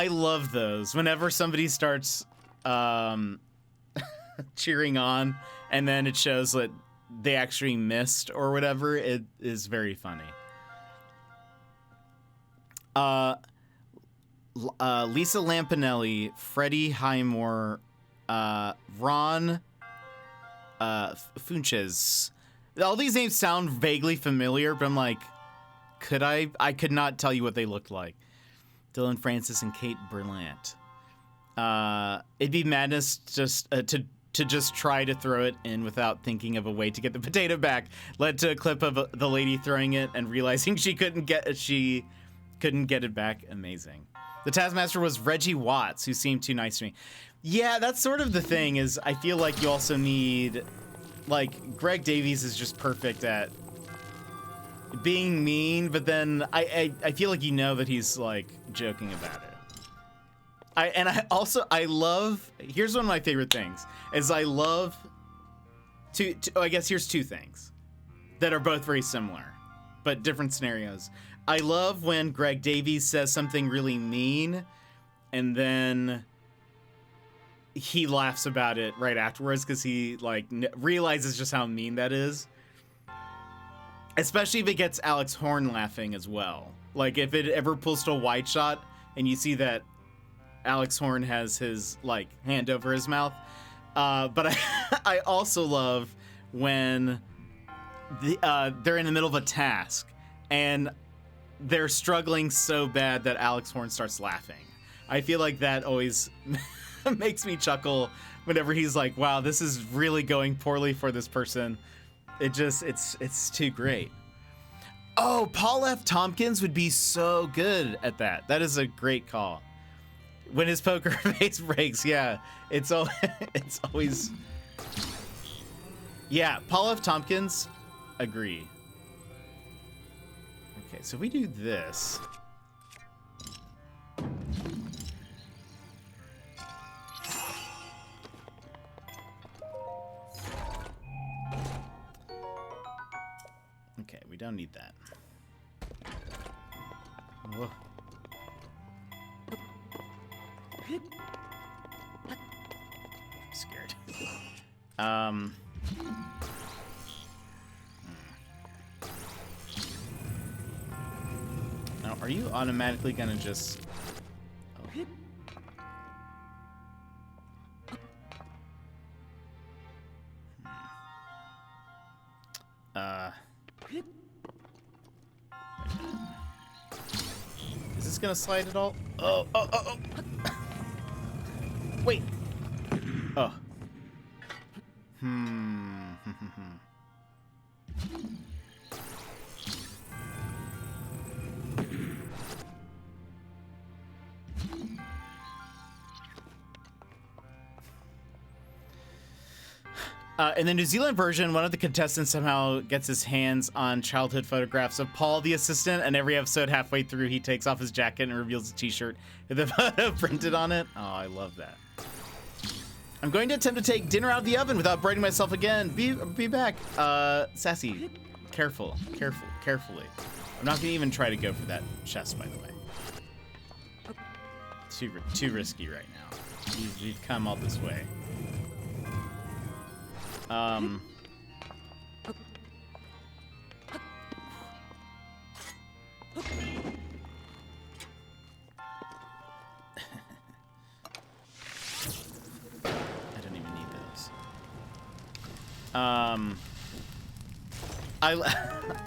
love those. Whenever somebody starts cheering on and then it shows that they actually missed or whatever, it is very funny. Lisa Lampanelli, Freddie Highmore, Ron Funches. All these names sound vaguely familiar, but I'm like, I could not tell you what they looked like. Dylan Francis and Kate Berlant. It'd be madness just to just try to throw it in without thinking of a way to get the potato back. Led to a clip of the lady throwing it and realizing she couldn't get it back. Amazing. The Taskmaster was Reggie Watts, who seemed too nice to me. Yeah, that's sort of the thing, is I feel like you also need, like, Greg Davies is just perfect at being mean, but then I feel like you know that he's, like, joking about it. I love, here's one of my favorite things, is I love I guess here's two things that are both very similar, but different scenarios. I love when Greg Davies says something really mean, and then he laughs about it right afterwards because he like realizes just how mean that is. Especially if it gets Alex Horn laughing as well. Like if it ever pulls to a wide shot and you see that Alex Horn has his like hand over his mouth. But I also love when they're in the middle of a task and they're struggling so bad that Alex Horn starts laughing. I feel like that always makes me chuckle whenever he's like, wow, this is really going poorly for this person. It's too great. Oh, Paul F. Tompkins would be so good at that. That is a great call. When his poker face breaks, yeah, it's always. Yeah, Paul F. Tompkins, agree. Okay, so we do this. Okay, we don't need that. Whoa. I'm scared. Now, are you automatically gonna just... Oh. Is this gonna slide at all? Oh. Wait. Oh. In the New Zealand version, one of the contestants somehow gets his hands on childhood photographs of Paul, the assistant, and every episode halfway through, he takes off his jacket and reveals a t-shirt with the photo printed on it. Oh, I love that. I'm going to attempt to take dinner out of the oven without burning myself again. Be back. Sassy, carefully. I'm not gonna even try to go for that chest, by the way. Too risky right now. We've come all this way. I don't even need those.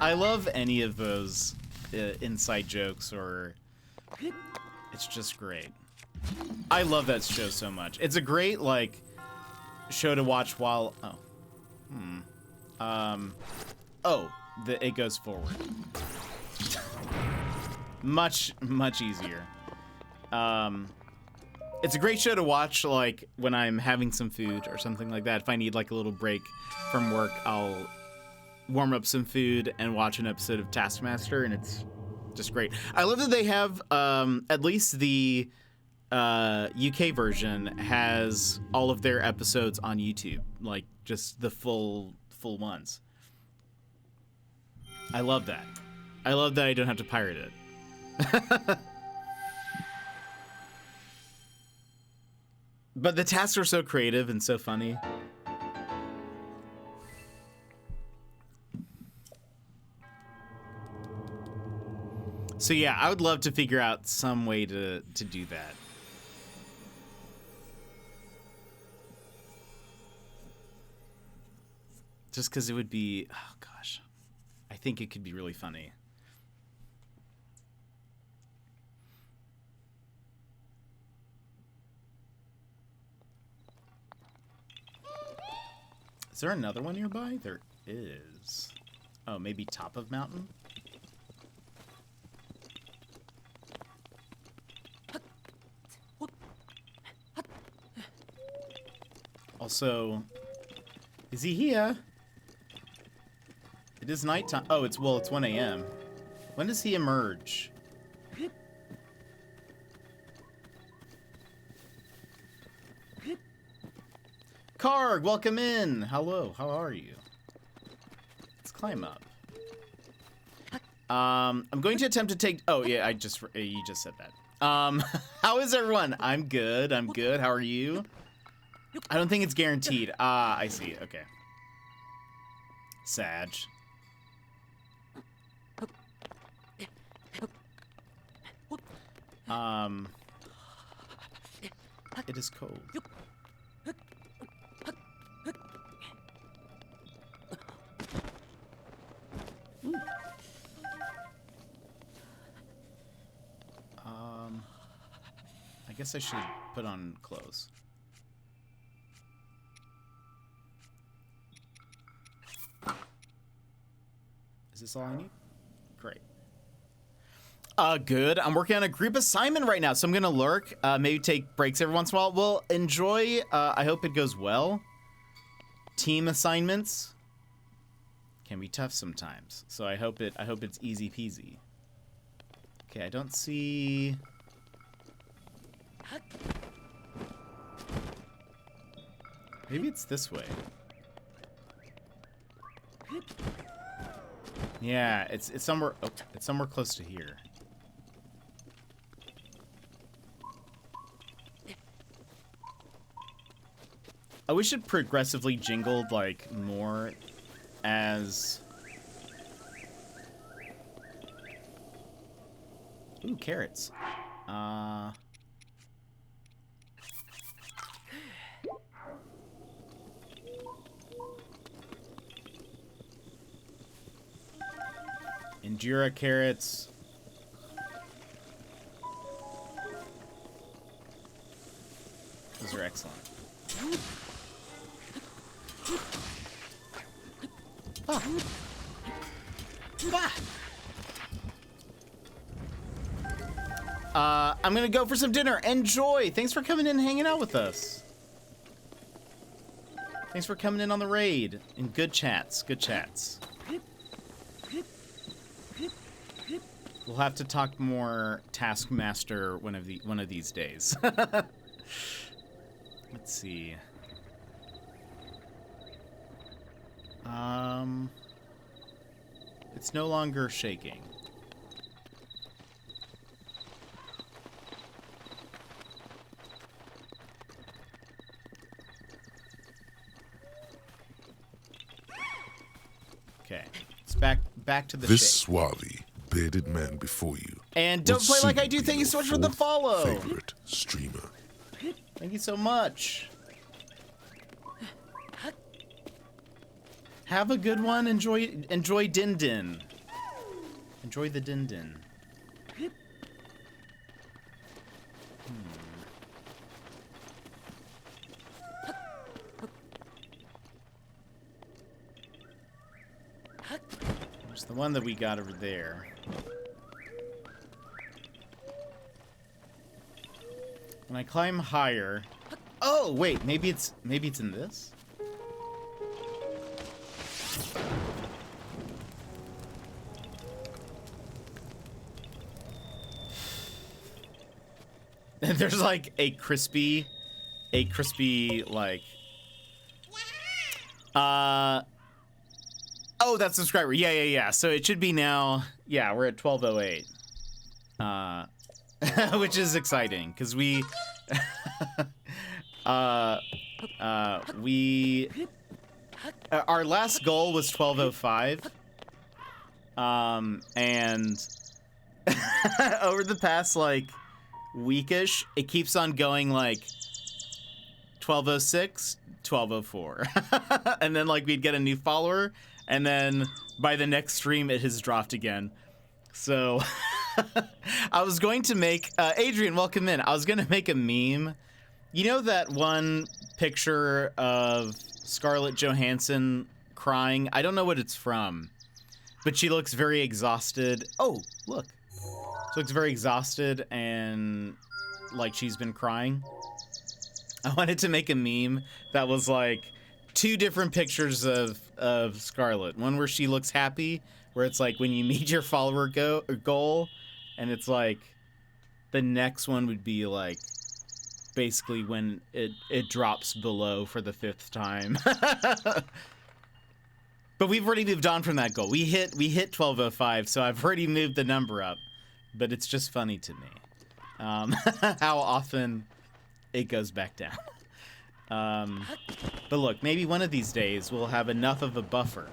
I love any of those inside jokes, or it's just great. I love that show so much. It's a great like show to watch while it goes forward. much easier. It's a great show to watch like when I'm having some food or something like that. If I need like a little break from work, I'll warm up some food and watch an episode of Taskmaster, and it's just great. I love that they have at least the UK version has all of their episodes on YouTube, like just the full ones. I love that. I love that I don't have to pirate it. But the tasks are so creative and so funny. So yeah, I would love to figure out some way to do that. Just because it would be, oh gosh, I think it could be really funny. Is there another one nearby? There is. Oh, maybe top of mountain? Also, is he here? It is nighttime. Oh, it's 1 a.m. When does he emerge? Karg, welcome in. Hello, how are you? Let's climb up. I'm going to attempt to take. Oh yeah, you just said that. How is everyone? I'm good. I'm good. How are you? I don't think it's guaranteed. Ah, I see. Okay. Sag. It is cold. Ooh. I guess I should put on clothes. Is this all I need? Great. Good. I'm working on a group assignment right now, so I'm gonna lurk. Maybe take breaks every once in a while. Well, enjoy. I hope it goes well. Team assignments can be tough sometimes, so I hope it's easy peasy. Okay, I don't see. Maybe it's this way. Yeah, it's somewhere. Oh, it's somewhere close to here. I wish it progressively jingled like more as. Ooh, carrots. Endura carrots. Those are excellent. Ah. Ah. I'm gonna go for some dinner. Enjoy. Thanks for coming in and hanging out with us. Thanks for coming in on the raid. And good chats. Good chats. We'll have to talk more Taskmaster one of these days. Let's see. It's no longer shaking. Okay, it's back to the This shake. swarthy, bearded man before you. And don't play like I do. Thank you so much for the follow. Favorite streamer. Thank you so much. Have a good one. Enjoy Din Din. Enjoy the Din Din. There's the one that we got over there. When I climb higher. Oh wait, maybe it's in this. There's like a crispy like oh, that's subscriber. Yeah. So it should be now. Yeah, we're at 1208. Which is exciting because we our last goal was 1205. And over the past like weekish, it keeps on going like 1206, 1204. And then like we'd get a new follower, and then by the next stream it has dropped again. So I was going to make Adrian, welcome in. I was gonna make a meme. You know that one picture of Scarlett Johansson crying? I don't know what it's from, but she looks very exhausted. Oh, look. She looks very exhausted and like she's been crying. I wanted to make a meme that was like two different pictures of Scarlett. One where she looks happy, where it's like when you meet your follower goal, and it's like the next one would be like basically when it drops below for the 5th time. But we've already moved on from that goal. We hit 1205, so I've already moved the number up. But it's just funny to me how often it goes back down. But look, maybe one of these days we'll have enough of a buffer.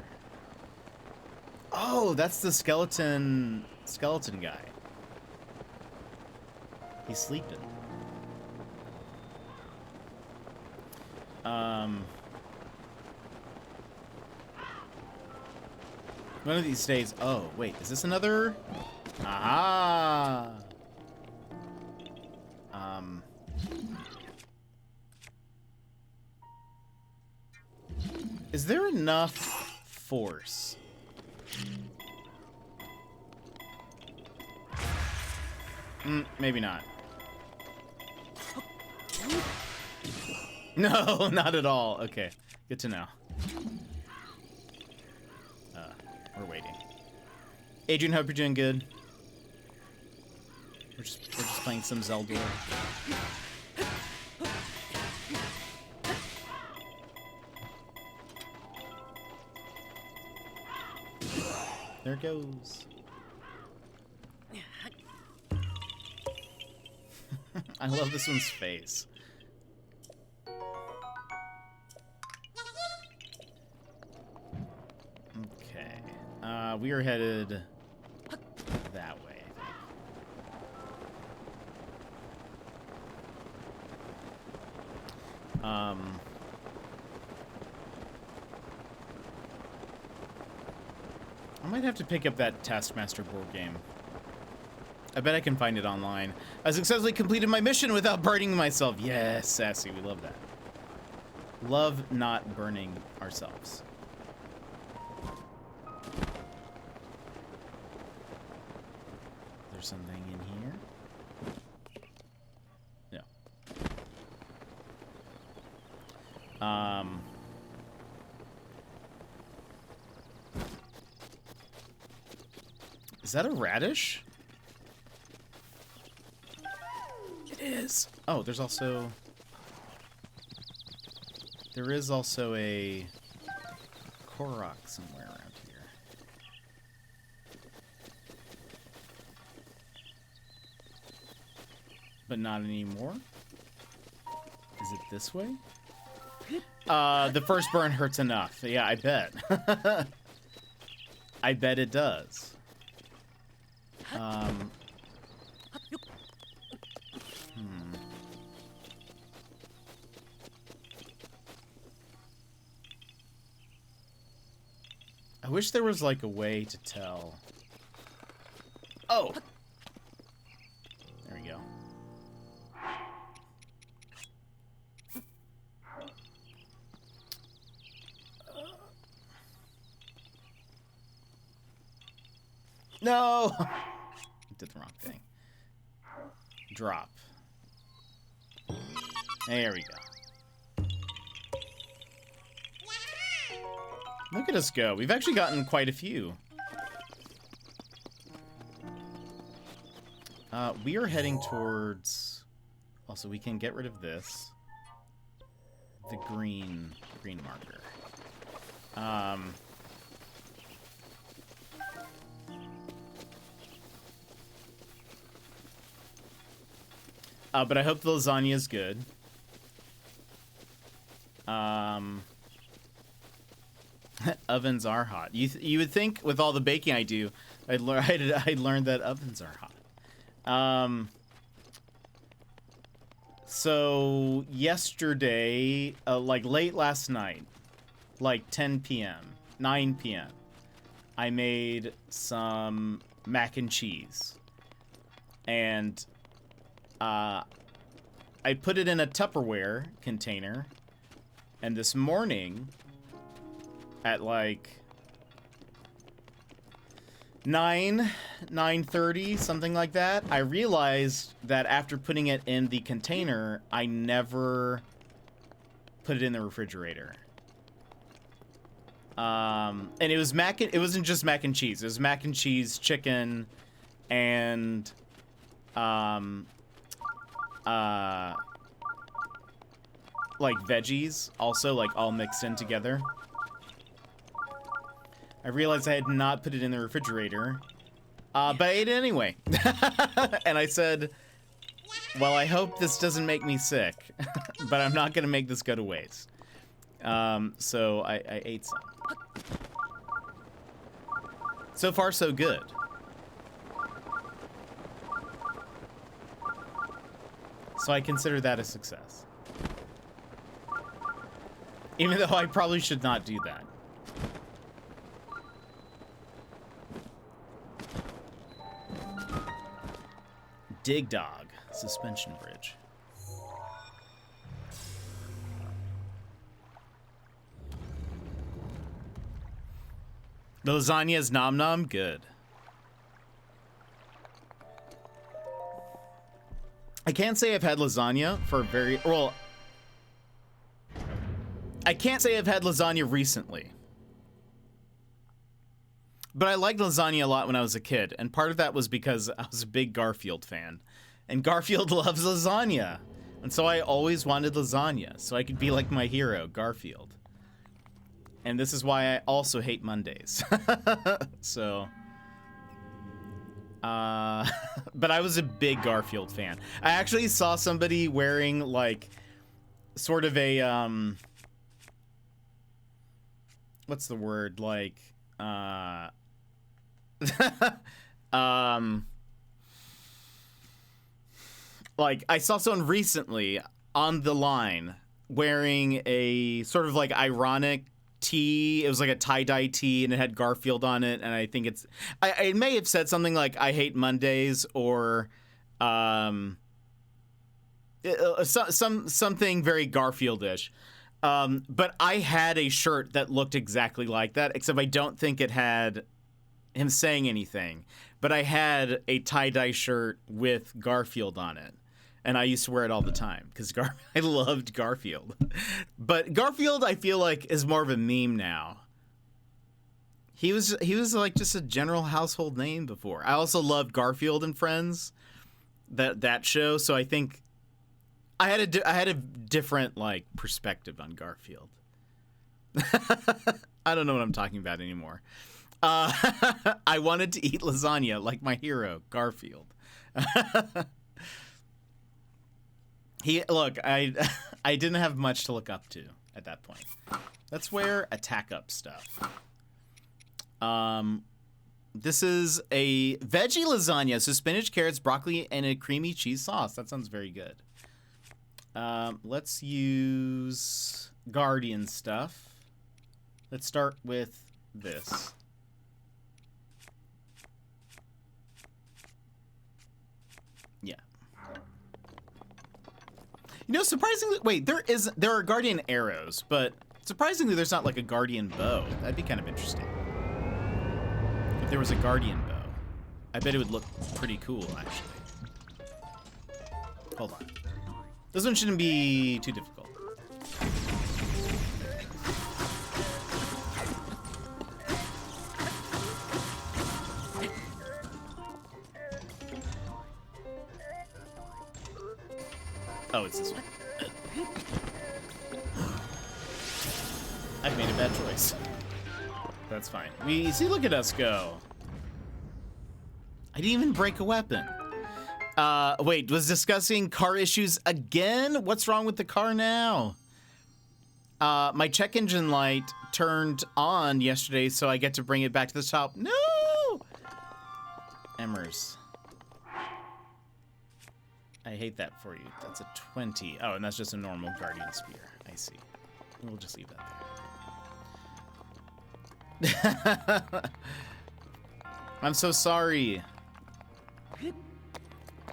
Oh, that's the skeleton guy. He's sleeping. One of these days. Oh, wait, is this another? Aha! Is there enough force? Maybe not. No, not at all. Okay, good to know. We're waiting. Adrian, hope you're doing good. We're just playing some Zelda. There it goes. I love this one's face. Okay. We are headed that way, I think. I might have to pick up that Taskmaster board game. I bet I can find it online. I successfully completed my mission without burning myself. Yes, sassy, we love that. Love not burning ourselves. There's something in here? No. Is that a radish? It is. Oh, there is also a Korok somewhere around here. But not anymore? Is it this way? The first burn hurts enough. Yeah, I bet. I bet it does. I wish there was like a way to tell. Oh! There we go. No! Did the wrong thing. Drop. There we go. Look at us go. We've actually gotten quite a few. We are heading towards Also, we can get rid of this. The green marker. But I hope the lasagna is good. Ovens are hot. You would think with all the baking I do, I'd learned that ovens are hot. So yesterday, like late last night, like 10 p.m., 9 p.m., I made some mac and cheese. And I put it in a Tupperware container. And this morning, at like 9:30, something like that, I realized that after putting it in the container, I never put it in the refrigerator. And it wasn't just mac and cheese. It was mac and cheese, chicken, and like veggies also, like all mixed in together. I realized I had not put it in the refrigerator, but I ate it anyway. And I said, well, I hope this doesn't make me sick, but I'm not gonna make this go to waste. So I ate some. So far, so good. So I consider that a success. Even though I probably should not do that. Dig Dog suspension bridge. The lasagna is nom nom good. I can't say I've had lasagna for very well. I can't say I've had lasagna recently. But I liked lasagna a lot when I was a kid, and part of that was because I was a big Garfield fan. And Garfield loves lasagna. And so I always wanted lasagna, so I could be like my hero, Garfield. And this is why I also hate Mondays. So... but I was a big Garfield fan. I actually saw somebody wearing, like, sort of a, what's the word? Like, like, I saw someone recently on the line wearing a sort of, like, ironic tee. It was like a tie-dye tee, and it had Garfield on it, and I think it's... I may have said something like, I hate Mondays, or something very Garfield-ish. But I had a shirt that looked exactly like that, except I don't think it had him saying anything. But I had a tie-dye shirt with Garfield on it. And I used to wear it all the time because I loved Garfield. But Garfield, I feel like, is more of a meme now. He was like just a general household name before. I also loved Garfield and Friends, that show. So I think I had a different like perspective on Garfield. I don't know what I'm talking about anymore. I wanted to eat lasagna like my hero, Garfield. I didn't have much to look up to at that point. Let's wear attack up stuff. This is a veggie lasagna, so spinach, carrots, broccoli, and a creamy cheese sauce. That sounds very good. Let's use Guardian stuff. Let's start with this. Yeah. You know, surprisingly, wait, there are Guardian arrows, but surprisingly there's not like a Guardian bow. That'd be kind of interesting. If there was a Guardian bow. I bet it would look pretty cool, actually. Hold on. This one shouldn't be too difficult. Oh, it's this one. I've made a bad choice. That's fine. See, look at us go. I didn't even break a weapon. Wait, was discussing car issues again? What's wrong with the car now? My check engine light turned on yesterday, so I get to bring it back to the top. No! Emmers. I hate that for you. That's a 20. Oh, and that's just a normal Guardian Spear. I see. We'll just leave that there. I'm so sorry.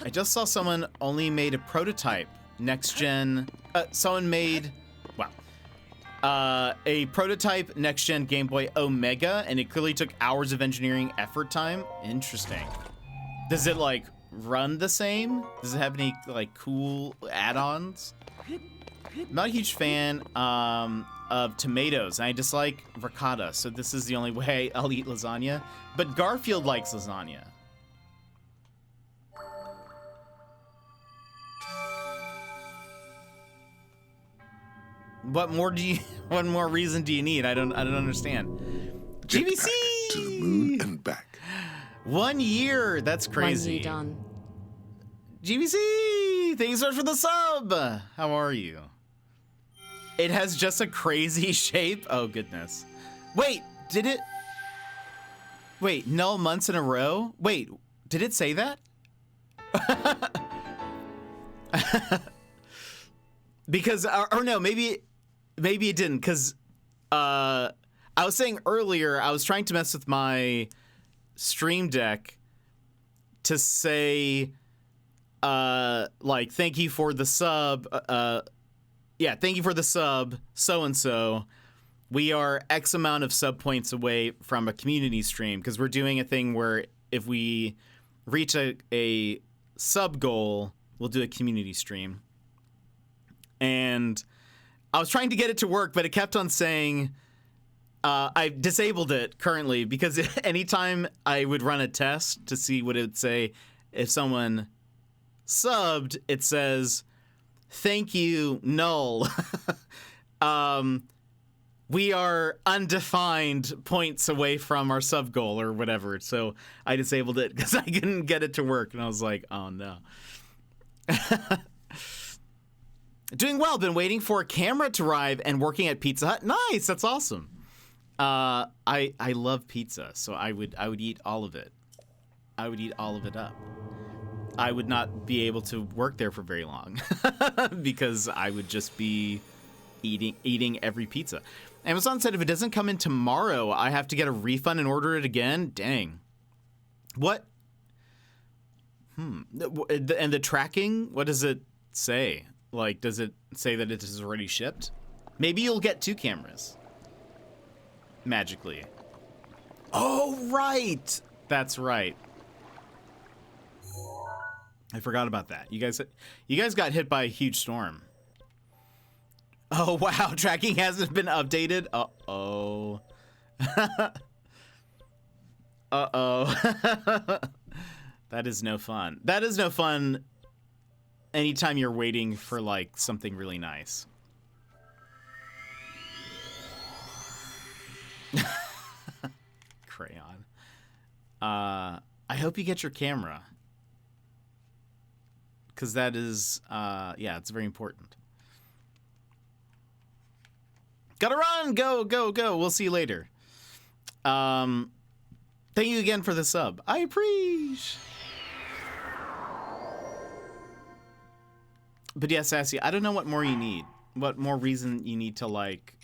I just saw someone only made a prototype next gen. Someone made, wow, a prototype next gen Game Boy Omega, and it clearly took hours of engineering effort time. Interesting. Does it like run the same? Does it have any like cool add-ons? I'm not a huge fan of tomatoes, and I dislike ricotta, so this is the only way I'll eat lasagna. But Garfield likes lasagna. What more reason do you need? I don't understand. GVC! To the moon and back. 1 year. That's crazy. When you done? GVC! Thanks so much for the sub. How are you? It has just a crazy shape. Oh goodness. Wait, did it? Wait, null months in a row? Wait, did it say that? Because, or no, maybe it didn't, because I was saying earlier, I was trying to mess with my Stream Deck to say, like, thank you for the sub, yeah, thank you for the sub, so-and-so. We are X amount of sub points away from a community stream, because we're doing a thing where if we reach a sub goal, we'll do a community stream. And I was trying to get it to work, but it kept on saying, I disabled it currently, because anytime I would run a test to see what it would say if someone subbed, it says, thank you, null. We are undefined points away from our sub goal or whatever. So I disabled it because I couldn't get it to work. And I was like, oh no. Doing well. Been waiting for a camera to arrive and working at Pizza Hut. Nice. That's awesome. I love pizza, so I would eat all of it. I would eat all of it up. I would not be able to work there for very long because I would just be eating every pizza. Amazon said if it doesn't come in tomorrow, I have to get a refund and order it again. Dang. What? And the tracking, what does it say? Like, does it say that it is already shipped? Maybe you'll get 2 cameras. Magically. Oh, right. That's right. I forgot about that. You guys got hit by a huge storm. Oh, wow. Tracking hasn't been updated. Uh-oh. Uh-oh. That is no fun. That is no fun anytime you're waiting for, like, something really nice. Crayon. I hope you get your camera. Because that is, yeah, it's very important. Gotta run! Go, go, go. We'll see you later. Thank you again for the sub. I appreciate. But yeah, Sassy, I don't know what more you need. What more reason you need to, like,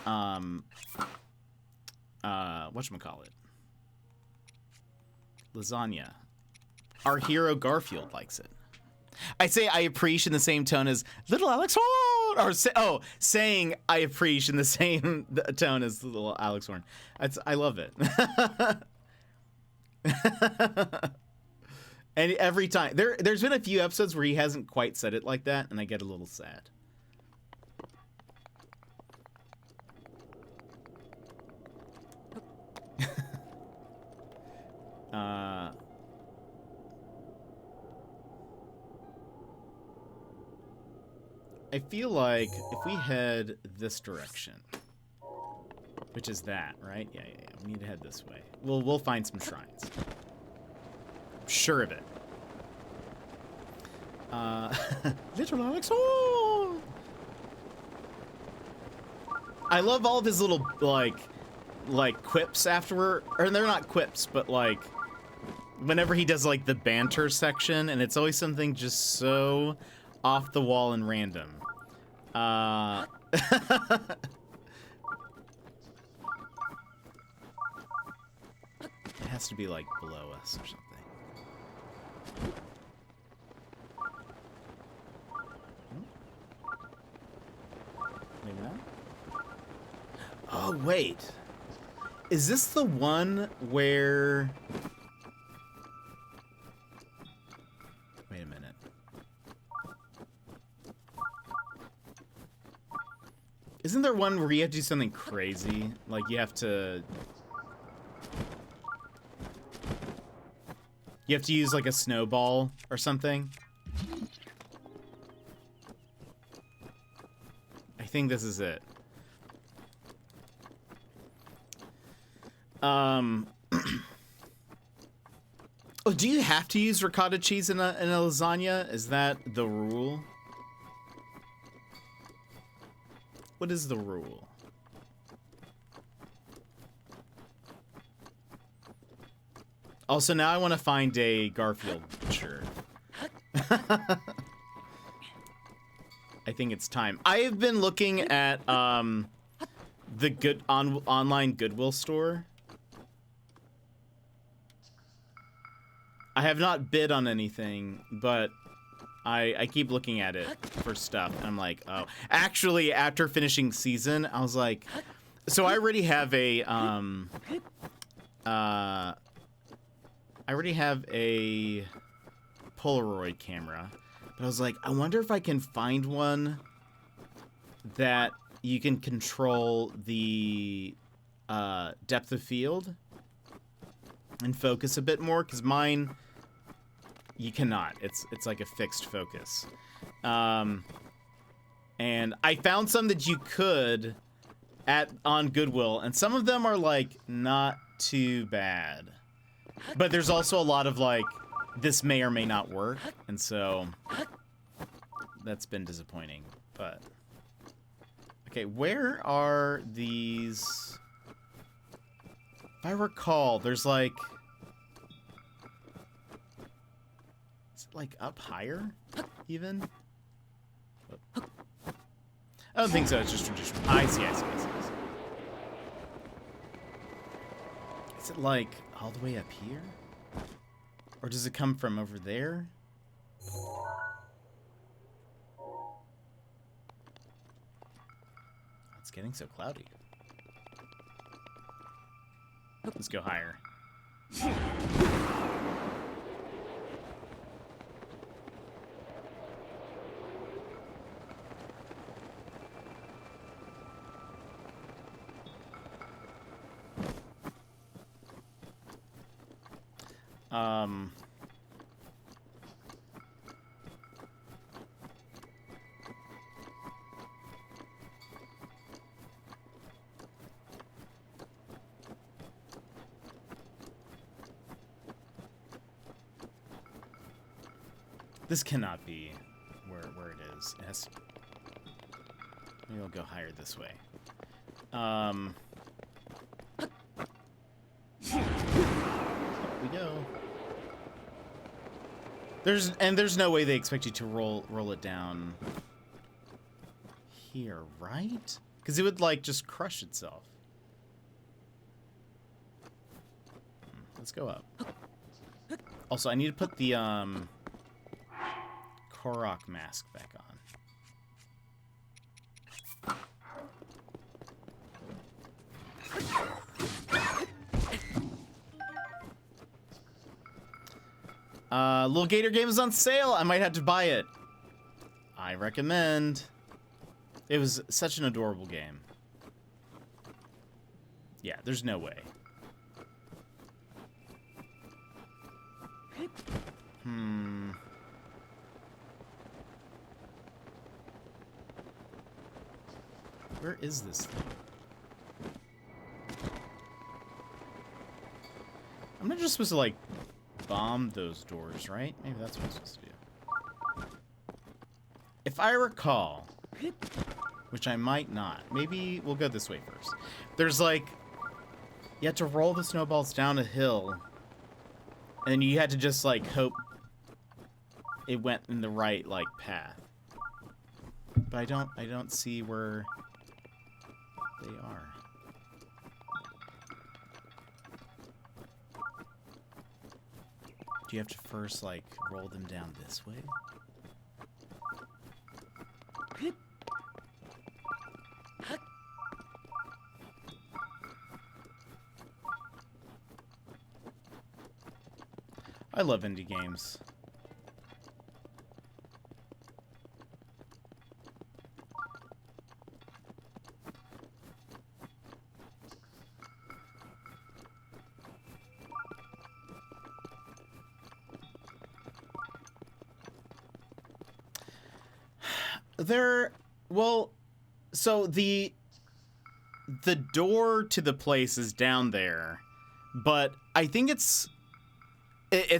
whatchamacallit? Lasagna. Our hero Garfield likes it. I say I appreciate in the same tone as little Alex Horn, or saying I appreciate in the same tone as little Alex Horn. I love it. And every time there's been a few episodes where he hasn't quite said it like that, and I get a little sad. I feel like if we head this direction, which is that, right? Yeah. We need to head this way. We'll find some shrines. I'm sure of it. Little Alex. Oh! I love all of his little like quips afterward, or they're not quips, but like whenever he does like the banter section, and it's always something just so off the wall and random. It has to be like below us or something. Maybe not. Oh, wait. Is this the one where... Wait a minute. Isn't there one where you have to do something crazy? Like you have to... You have to use like a snowball or something? I think this is it. Oh, do you have to use ricotta cheese in a lasagna? Is that the rule? What is the rule? Also, now I want to find a Garfield shirt. I think it's time. I have been looking at the online Goodwill store. I have not bid on anything, but I keep looking at it for stuff. And I'm like, oh. Actually, after finishing season, I was like, so I already have a Polaroid camera. But I was like, I wonder if I can find one that you can control the depth of field and focus a bit more, because mine, you cannot. It's like a fixed focus. And I found some that you could on Goodwill, and some of them are like not too bad. But there's also a lot of like, this may or may not work, and so that's been disappointing. But okay, where are these? If I recall, there's like, is it like up higher even? I don't think so. It's just traditional. I see. Is it like all the way up here? Or does it come from over there? It's getting so cloudy. Let's go higher. This cannot be where it is. It has... Maybe I'll go higher this way. Up we go. There's no way they expect you to roll it down here, right? Because it would like just crush itself. Let's go up. Also, I need to put the Korok mask back on. Little Gator game is on sale. I might have to buy it. I recommend. It was such an adorable game. Yeah, there's no way. Where is this thing? I'm not just supposed to, like, bomb those doors, right? Maybe that's what I'm supposed to do. If I recall, which I might not, maybe we'll go this way first. There's, like, you had to roll the snowballs down a hill, and then you had to just, like, hope it went in the right, like, path. But I don't see where they are. Do you have to first, like, roll them down this way? I love indie games. Well, so the door to the place is down there, but I think it's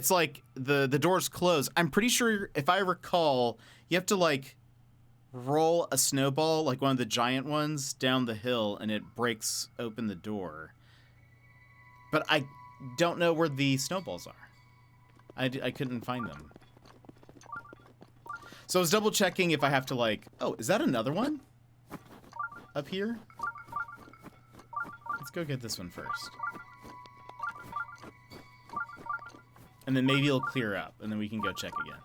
like the door's closed. I'm pretty sure, if I recall, you have to, like, roll a snowball, like one of the giant ones, down the hill, and it breaks open the door. But I don't know where the snowballs are. I couldn't find them. So I was double checking if I have to, like... Oh, is that another one? Up here? Let's go get this one first. And then maybe it'll clear up, and then we can go check again.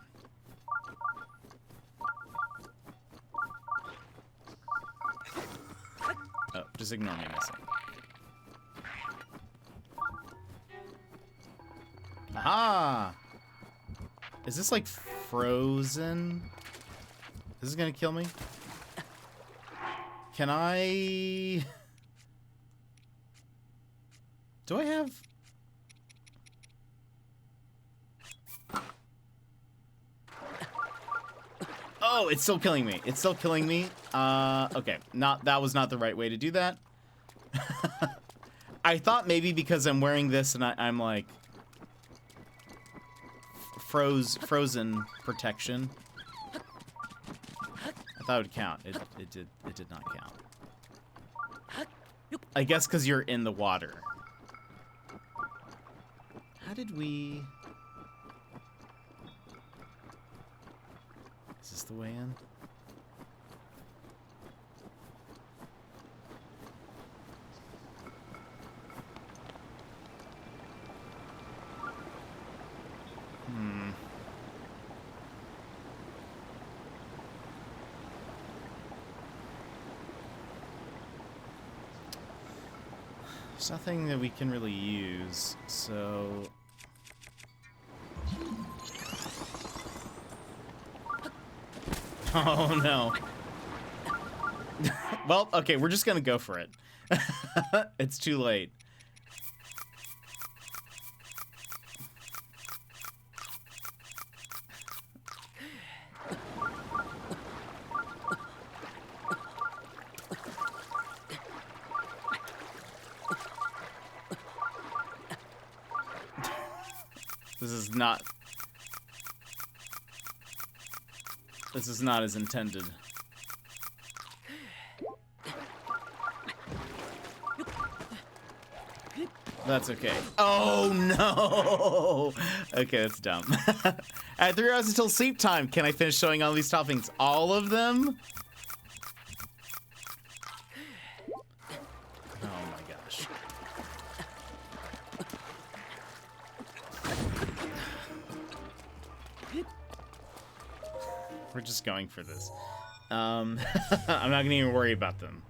Oh, just ignore me missing. Aha! Is this, like, frozen? This is gonna kill me? Can I... Do I have... Oh, it's still killing me. It's still killing me. Okay. That was not the right way to do that. I thought maybe because I'm wearing this and I'm like... frozen protection. I thought it would count. It did not count. I guess because you're in the water. How did we... Is this the way in? There's nothing that we can really use, so... Oh, no. Well, okay, we're just gonna go for it. It's too late. This is not as intended. That's okay. Oh no! Okay, that's dumb. At 3 hours until sleep time. Can I finish showing all these toppings? All of them? Oh my gosh. We're just going for this. I'm not gonna even worry about them.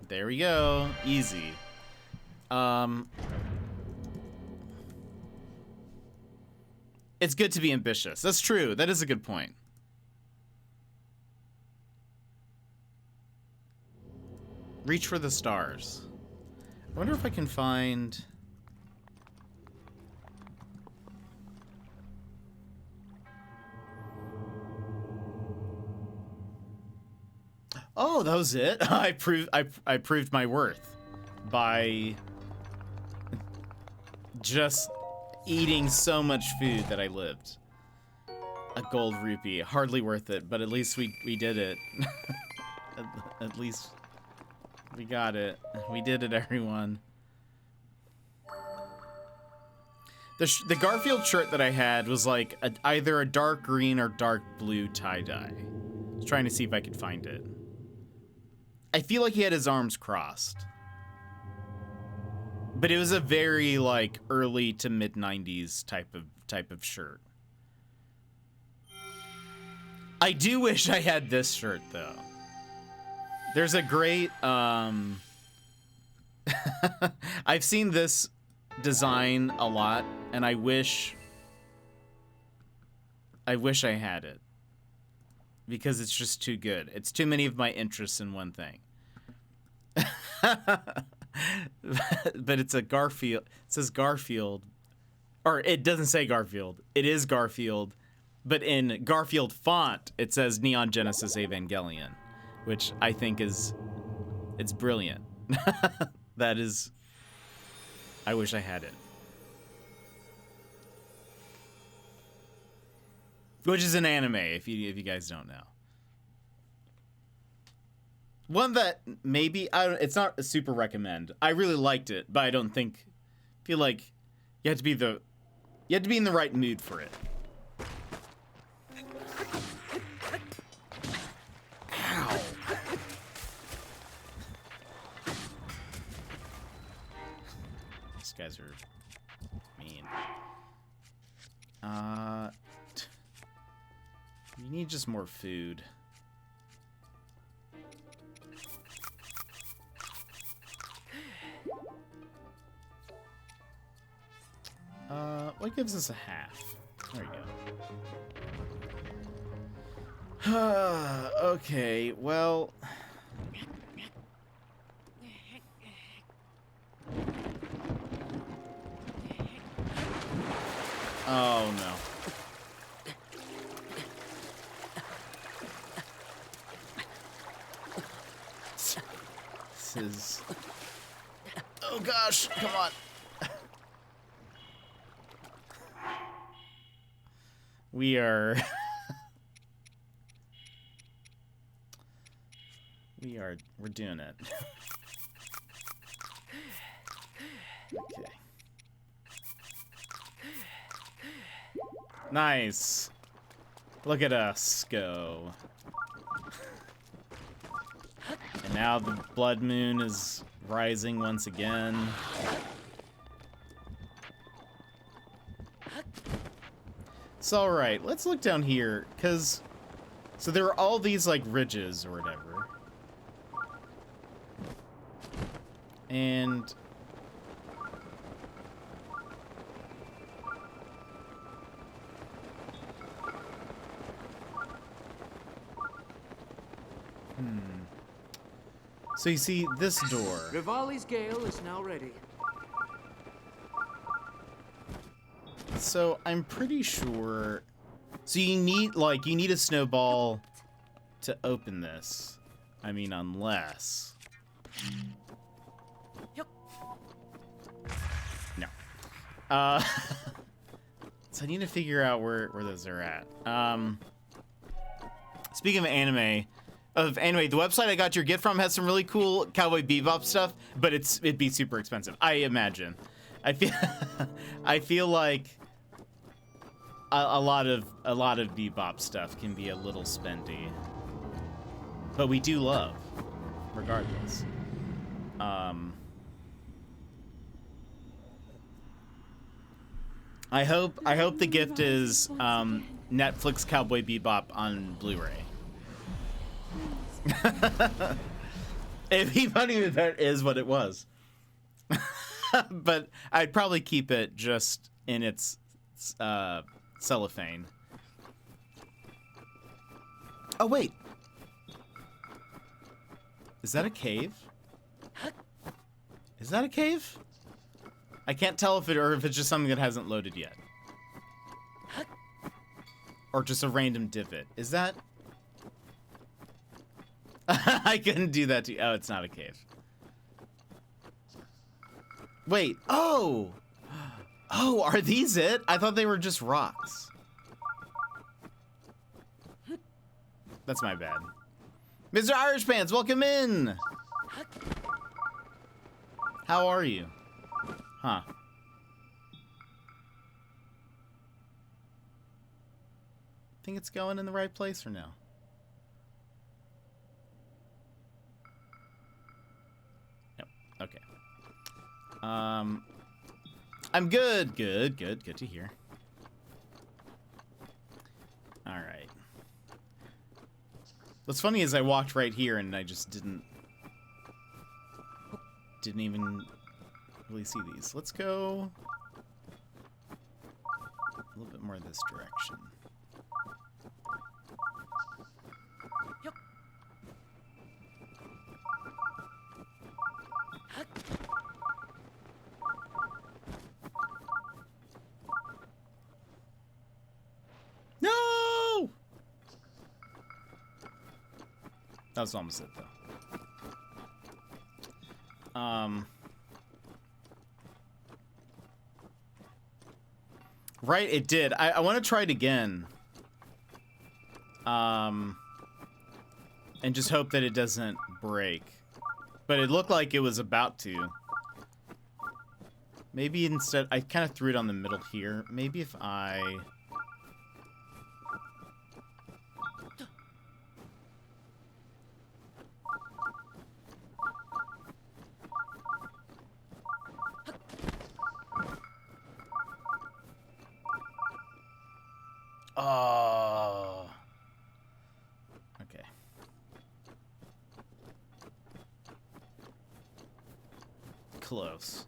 There we go. Easy. It's good to be ambitious. That's true. That is a good point. Reach for the stars. I wonder if I can find... Oh, that was it? I proved my worth by just eating so much food that I lived. A gold rupee, hardly worth it, but at least we did it. at least we got it. We did it, everyone. The Garfield shirt that I had was like either a dark green or dark blue tie-dye. I was trying to see if I could find it. I feel like he had his arms crossed. But it was a very like early to mid 90s type of shirt. I do wish I had this shirt though. There's a great I've seen this design a lot and I wish I had it. Because it's just too good. It's too many of my interests in one thing. But it's a Garfield. It says Garfield. Or it doesn't say Garfield. It is Garfield. But in Garfield font, it says Neon Genesis Evangelion. Which I think it's brilliant. That is... I wish I had it. Which is an anime, if you guys don't know. One that maybe it's not a super recommend. I really liked it, but I don't feel like you have to be in the right mood for it. Ow. These guys are mean. You need just more food. What gives us a half? There you go. Okay, well... Oh, no. This is... Oh, gosh, come on. We're doing it. Okay. Nice. Look at us go. And now the blood moon is rising once again. It's alright, let's look down here, because... So there are all these, like, ridges or whatever. And... So you see this door. Rivali's gale is now ready. So I'm pretty sure... So you need a snowball to open this. I mean, unless... No. So I need to figure out where those are at. Speaking of anime, the website I got your gift from has some really cool Cowboy Bebop stuff, but it'd be super expensive, I imagine. I feel like a lot of Bebop stuff can be a little spendy, but we do love, regardless. I hope the gift is Netflix Cowboy Bebop on Blu-ray. It'd be funny if that is what it was. But I'd probably keep it just in its cellophane. Oh, wait. Is that a cave? Is that a cave? I can't tell if it's just something that hasn't loaded yet. Or just a random divot. Is that... I couldn't do that to you. Oh, it's not a cave. Wait. Oh! Oh, are these it? I thought they were just rocks. That's my bad. Mr. Irish Pants, welcome in! How are you? Huh. Think it's going in the right place or no? Nope. Okay. I'm good. Good to hear. All right. What's funny is I walked right here and I just didn't even really see these. Let's go a little bit more this direction. No! That was almost it, though. Right, it did. I want to try it again. And just hope that it doesn't break. But it looked like it was about to. Maybe instead, I kind of threw it on the middle here. Maybe if I... Oh. Okay. Close.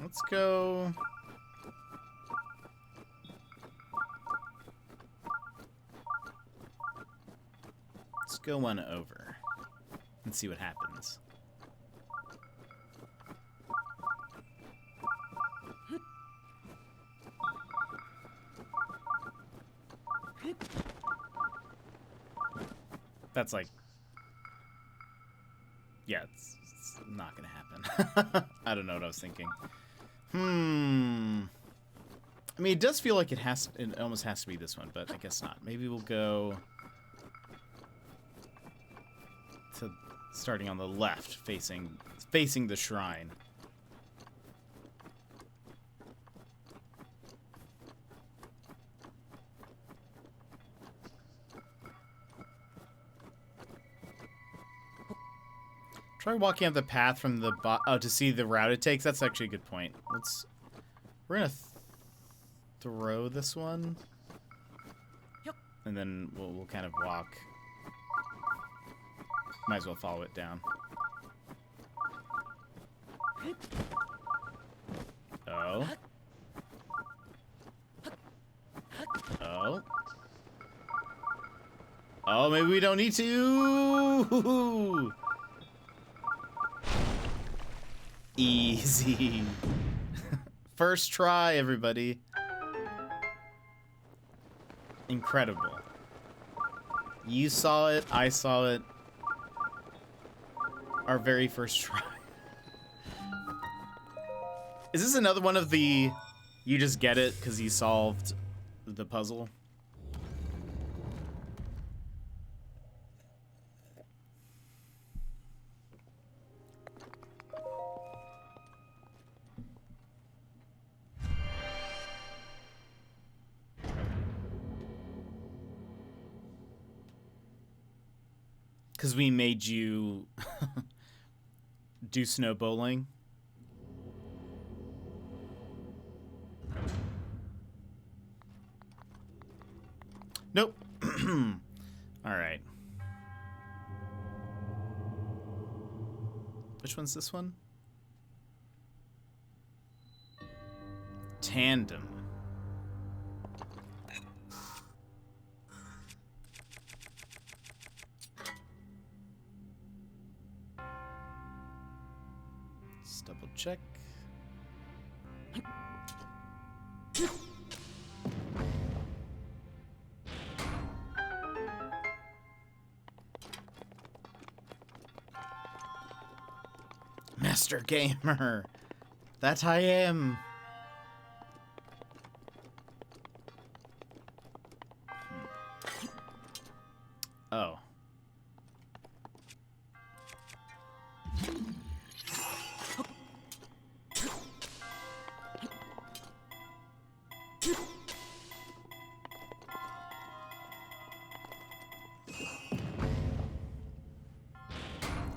Let's go... Let's go one over and see what happens. That's like... Yeah, it's not gonna happen. I don't know what I was thinking. I mean, it does feel like it almost has to be this one, but I guess not. Maybe we'll go to starting on the left, facing the shrine. Try walking up the path from the to see the route it takes. That's actually a good point. We're gonna throw this one, and then we'll kind of walk. Might as well follow it down. Oh. Oh. Oh, maybe we don't need to. Easy. First try, everybody. Incredible. You saw it, I saw it. Our very first try. Is this another one of the you just get it because you solved the puzzle? Because we made you do snow bowling. Nope. All right. Which one's this one? Tandem. double check. Master Gamer. That I am. Oh.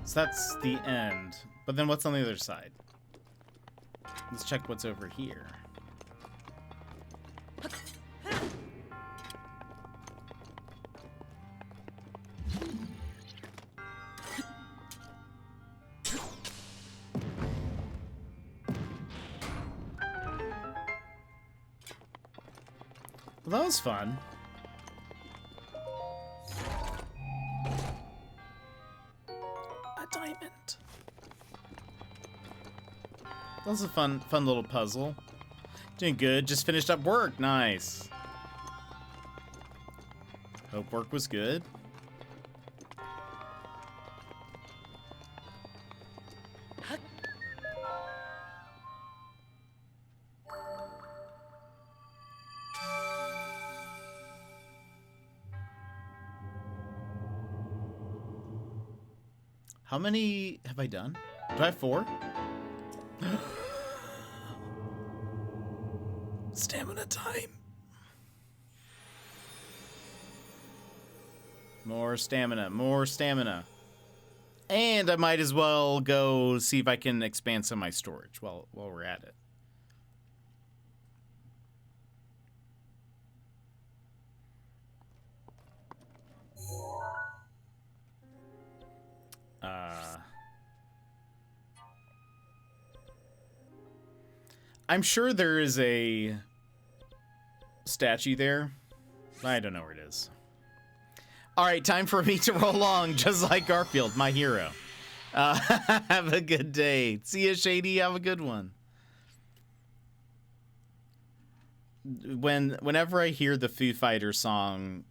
So that's the end. But then what's on the other side? Let's check what's over here. Well, that was fun. A diamond. That was a fun little puzzle. Doing good. Just finished up work. Nice. Hope work was good. How many have I done? Do I have 4? Stamina time. More stamina, more stamina. And I might as well go see if I can expand some of my storage while we're at it. I'm sure there is a statue there. I don't know where it is. All right, time for me to roll along, just like Garfield, my hero. Have a good day. See ya, Shady. Have a good one. Whenever I hear the Foo Fighters song,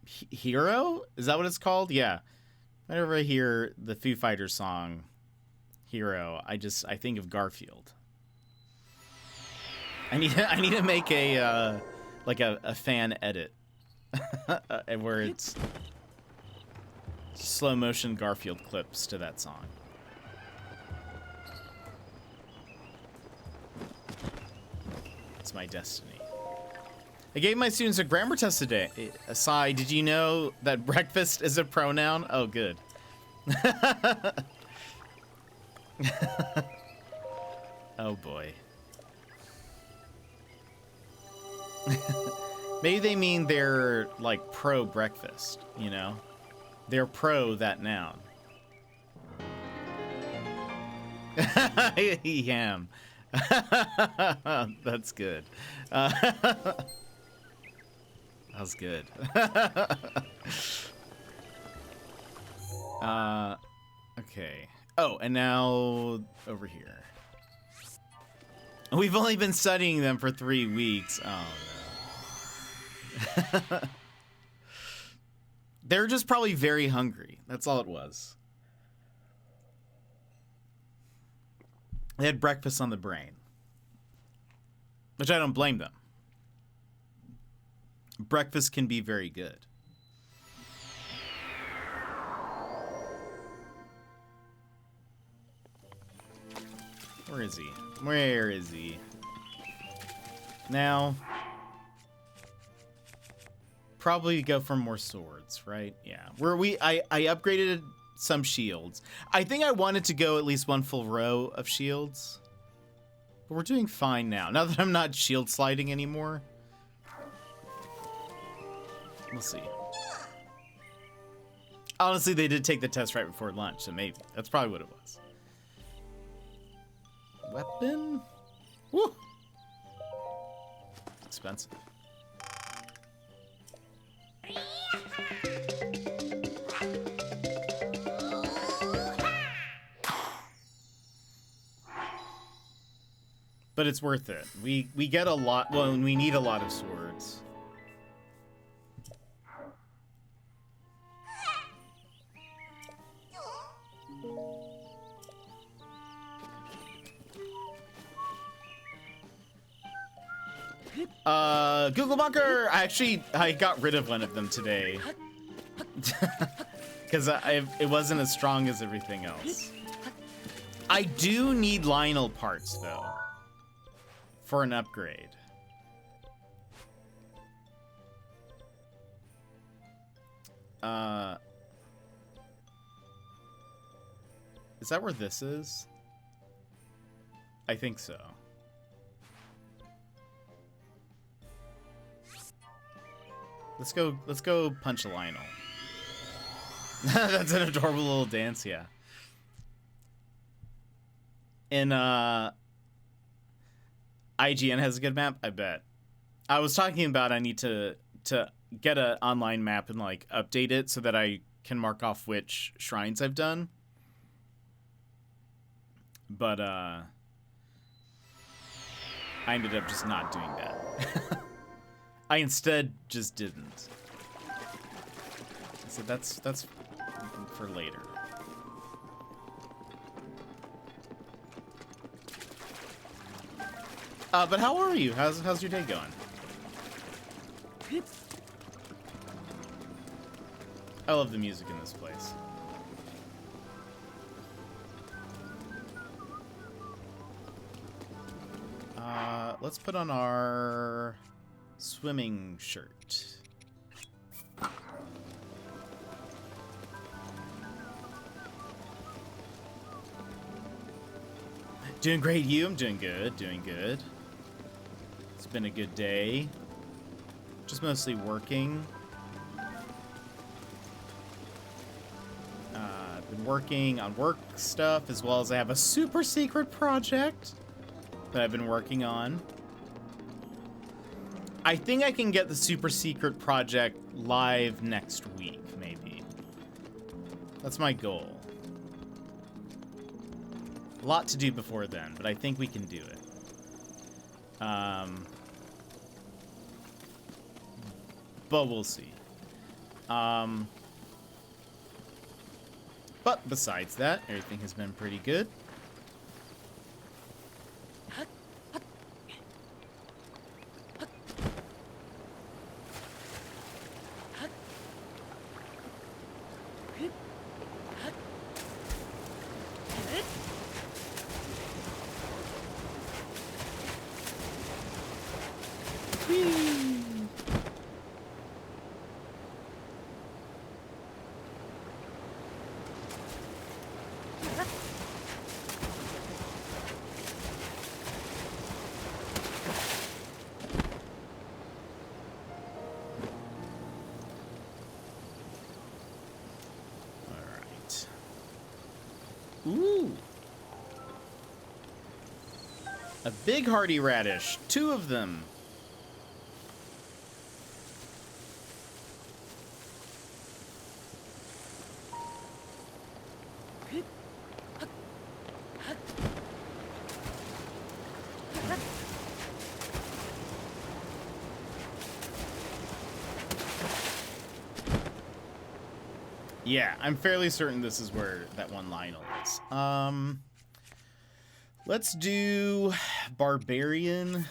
Hero? Is that what it's called? Yeah. Whenever I hear the Foo Fighters song, Hero, I think of Garfield. I need to make a like a fan edit where it's slow motion Garfield clips to that song. It's my destiny. I gave my students a grammar test today. Aside, did you know that breakfast is a pronoun? Oh, good. Oh boy. Maybe they mean they're like pro breakfast, you know? They're pro that noun. I am. That's good. That was good. Okay. Oh, and now over here. We've only been studying them for 3 weeks. Oh, no. They're just probably very hungry. That's all it was. They had breakfast on the brain. Which I don't blame them. Breakfast can be very good. Where is he? Where is he? Now, probably go for more swords, right? Yeah. I upgraded some shields. I think I wanted to go at least one full row of shields. But we're doing fine now. Now that I'm not shield sliding anymore. We'll see. Honestly, they did take the test right before lunch, so maybe. That's probably what it was. Weapon? Woo! Expensive. but it's worth it. We get a lot. Well, we need a lot of swords. Google Bunker! I got rid of one of them today. Because it wasn't as strong as everything else. I do need Lionel parts, though. For an upgrade. Is that where this is? I think so. Let's go punch a Lionel. That's an adorable little dance, yeah. And IGN has a good map, I bet. I was talking about I need to get an online map and like update it so that I can mark off which shrines I've done. But I ended up just not doing that. I instead just didn't. So that's for later. But how are you? How's your day going? I love the music in this place. Let's put on our swimming shirt. Doing great, you? I'm doing good, doing good. It's been a good day. Just mostly working. I've been working on work stuff, as well as I have a super secret project that I've been working on. I think I can get the super secret project live next week, maybe. That's my goal. A lot to do before then, but I think we can do it. But we'll see. But besides that, everything has been pretty good. Ooh. A big hardy radish. 2 of them. Yeah, I'm fairly certain this is where that one Lionel is. Let's do Barbarian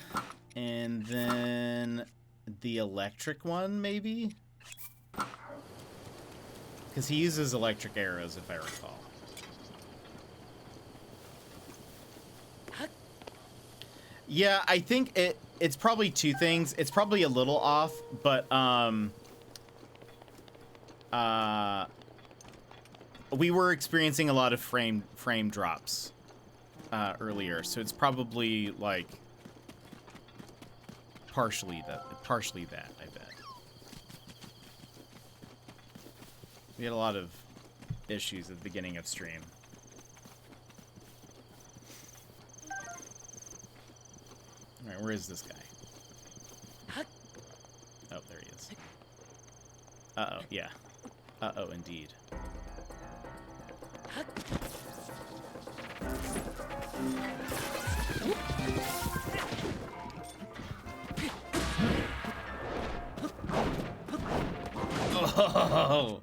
and then the electric one, maybe? Because he uses electric arrows, if I recall. Yeah, I think it's probably 2 things. It's probably a little off, but we were experiencing a lot of frame drops earlier, so it's probably like partially that, I bet. We had a lot of issues at the beginning of stream. All right, where is this guy? Oh, there he is. Uh-oh, yeah. Uh-oh, indeed. Oh.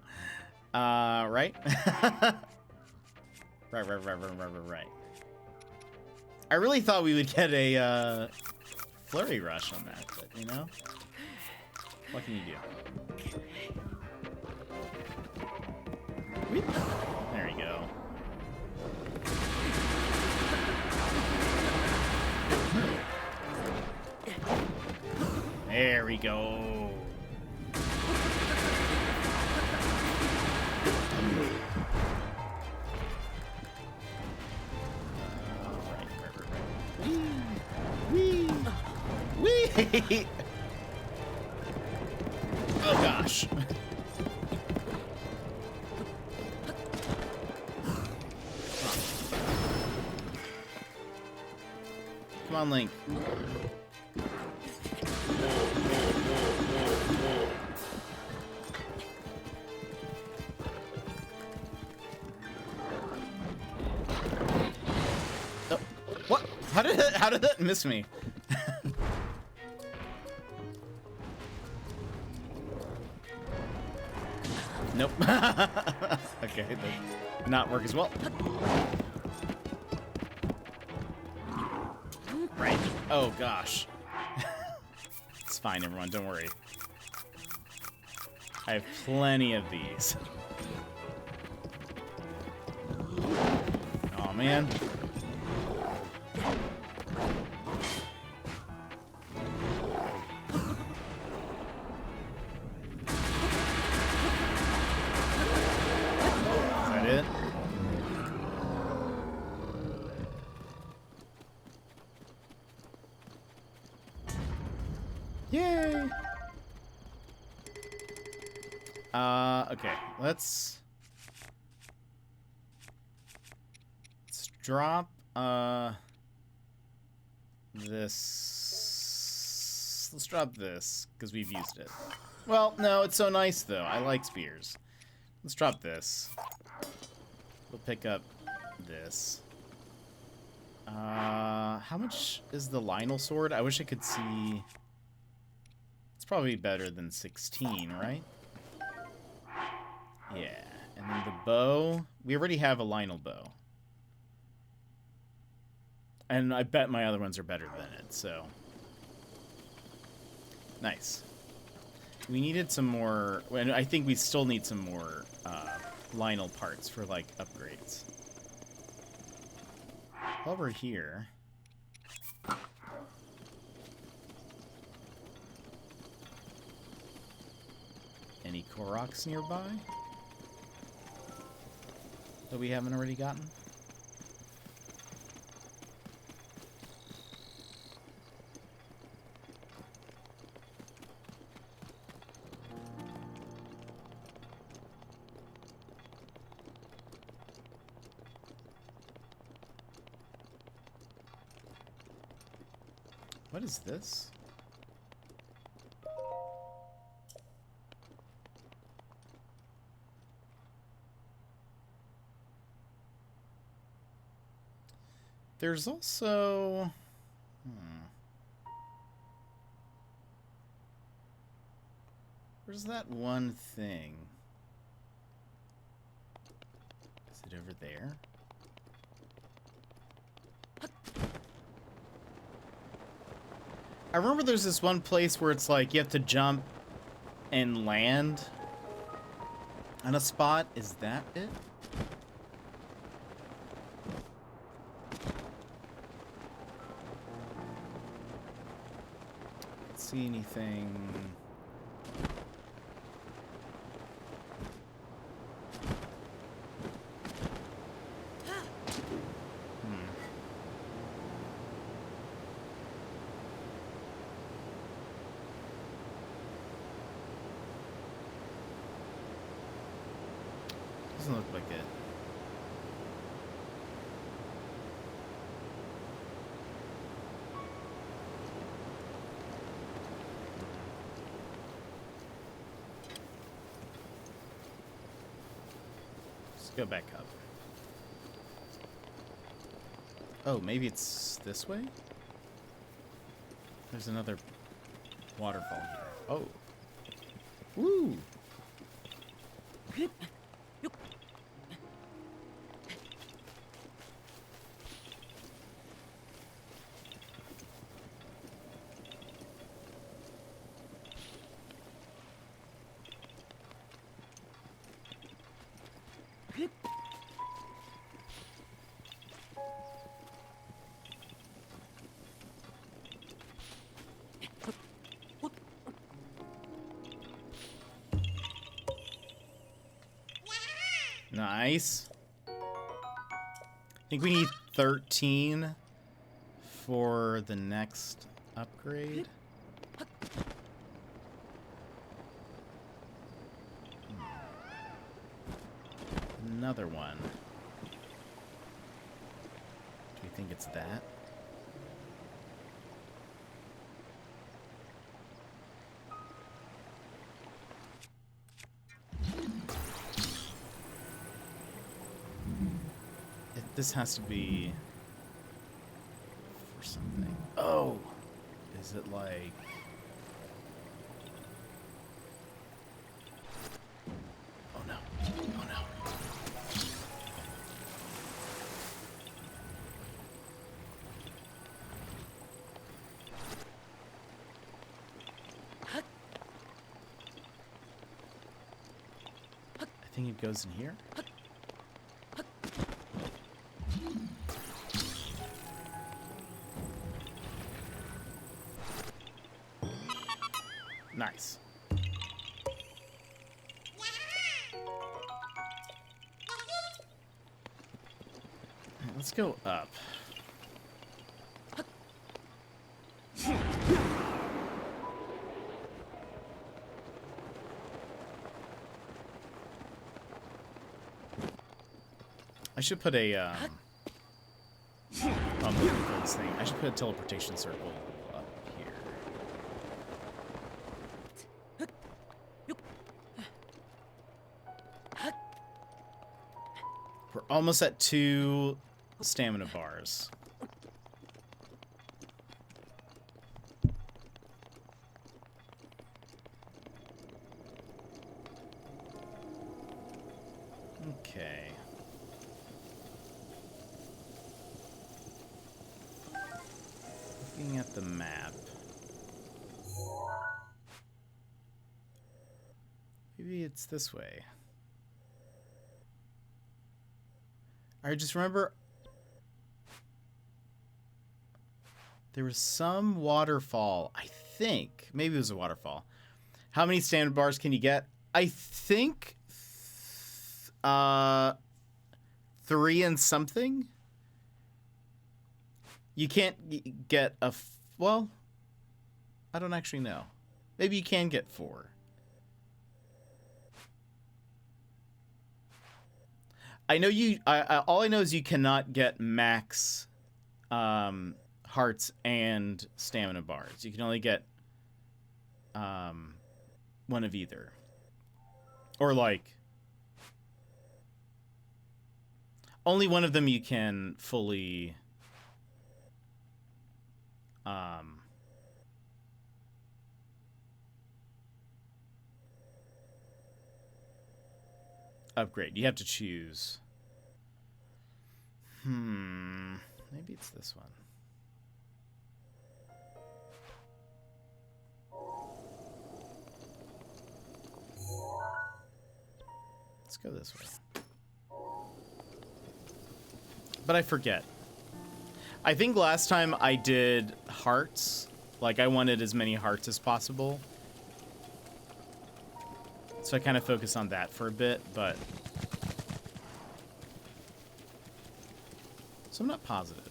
Right? Right. I really thought we would get a flurry rush on that, but you know, what can you do? Whoop. There you go. There we go. Right. Wee! Wee! Oh gosh. Come on, Link. Oh, what? How did that miss me? Nope. Okay, that did not work as well. Right. Oh gosh. It's fine, everyone. Don't worry. I have plenty of these. Oh man. Is that it? Yay! Okay, let's drop, this. Let's drop this, because we've used it. Well, no, it's so nice, though. I like spears. Let's drop this. We'll pick up this. How much is the Lionel sword? I wish I could see. It's probably better than 16, right? Yeah. And then the bow. We already have a Lionel bow. And I bet my other ones are better than it, so. Nice. We needed some more. And I think we still need some more Lionel parts for, like, upgrades. While we're here. Any Koroks nearby that we haven't already gotten? What is this? There's also... Where's that one thing? Is it over there? I remember there's this one place where it's like you have to jump and land on a spot. Is that it? See anything? Doesn't look like it. Go back up. Oh, maybe it's this way? There's another waterfall here. Oh. Woo! Nice. I think we need 13 for the next upgrade. Another one. Do you think it's that? This has to be for something. Oh! Is it like... Oh no. Oh no. I think it goes in here. Nice. Let's go up. I should put a I'm looking for this thing. I should put a teleportation circle up here. We're almost at 2 stamina bars. Okay. Looking at the map. Maybe it's this way. I just remember there was some waterfall. I think maybe it was a waterfall. How many stamina bars can you get? I think 3 and something. You can't get a well, I don't actually know. Maybe you can get 4. I know you. All I know is you cannot get max hearts and stamina bars. You can only get one of either, or like only one of them you can fully upgrade. You have to choose. Maybe it's this one. Let's go this way. But I forget. I think last time I did hearts. Like, I wanted as many hearts as possible. So I kind of focus on that for a bit, but... So I'm not positive.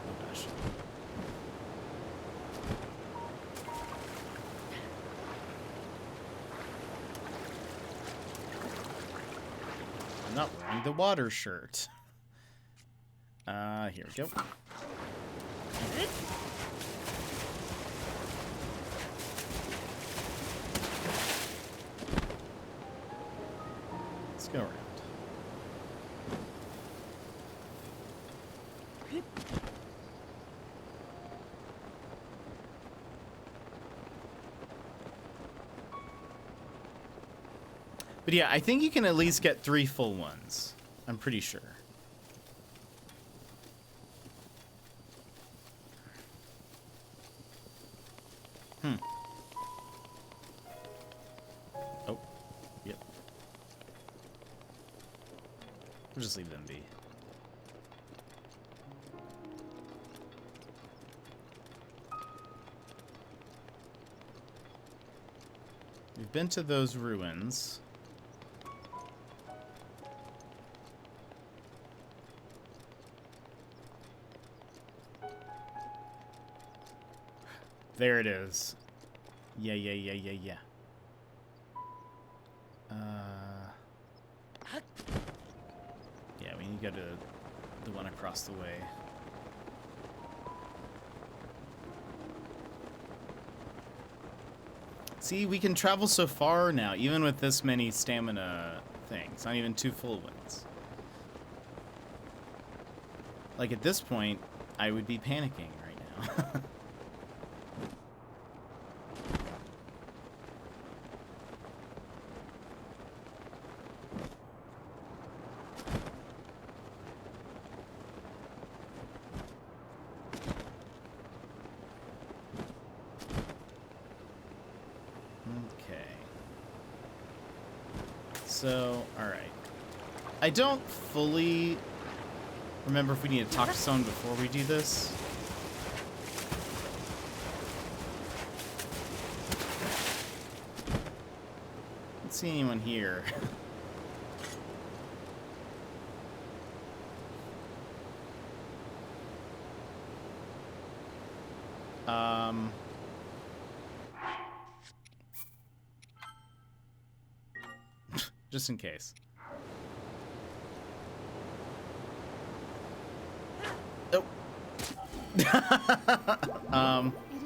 Oh gosh. I'm not wearing the water shirt. Here we go. go around. But yeah, I think you can at least get 3 full ones. I'm pretty sure. Oh, yep. We'll just leave them be. We've been to those ruins. There it is. Yeah. Yeah, we need to go to the one across the way. See, we can travel so far now, even with this many stamina things. Not even 2 full ones. Like, at this point, I would be panicking right now. So, alright. I don't fully remember if we need to talk to someone before we do this. I don't see anyone here. Just in case. Oh. It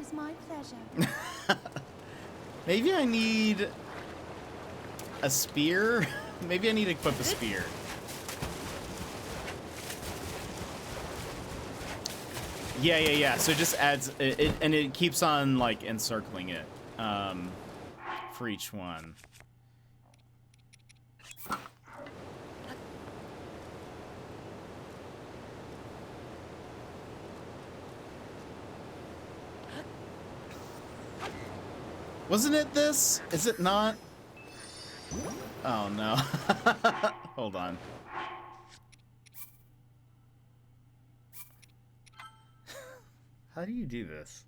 is my pleasure. Maybe I need a spear? Maybe I need to equip a spear. Yeah. So it just adds it, and it keeps on like encircling it for each one. Wasn't it this? Is it not? Oh no. Hold on. How do you do this?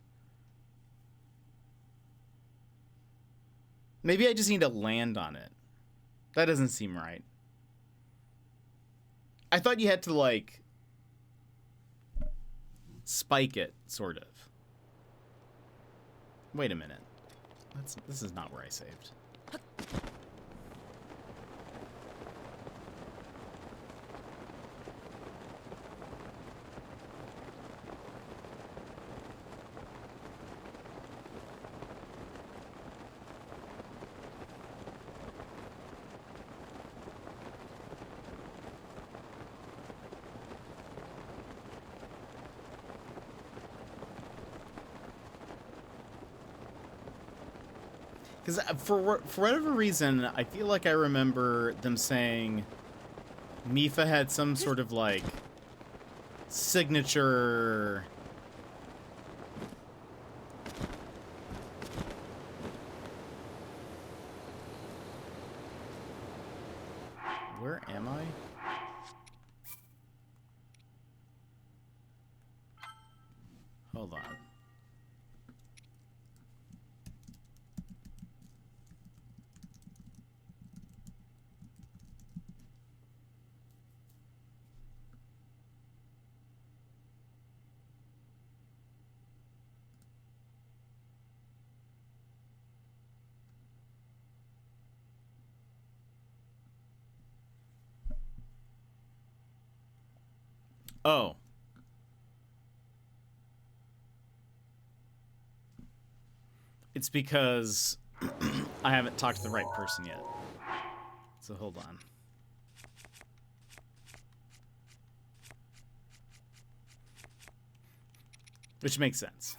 Maybe I just need to land on it. That doesn't seem right. I thought you had to, like, spike it, sort of. Wait a minute. This is not where I saved. Because for whatever reason, I feel like I remember them saying Mipha had some sort of, like, signature... Where am I? Hold on. Oh. It's because I haven't talked to the right person yet. So hold on. Which makes sense.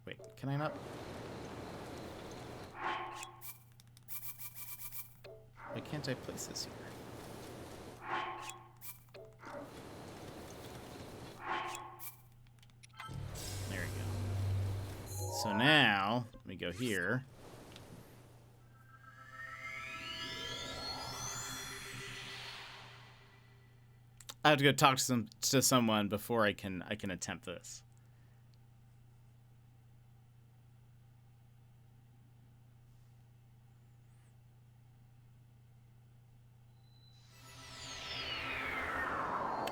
Wait, can I not? Why can't I place this here? There we go. So now, let me go here. I have to go talk to someone before I can attempt this.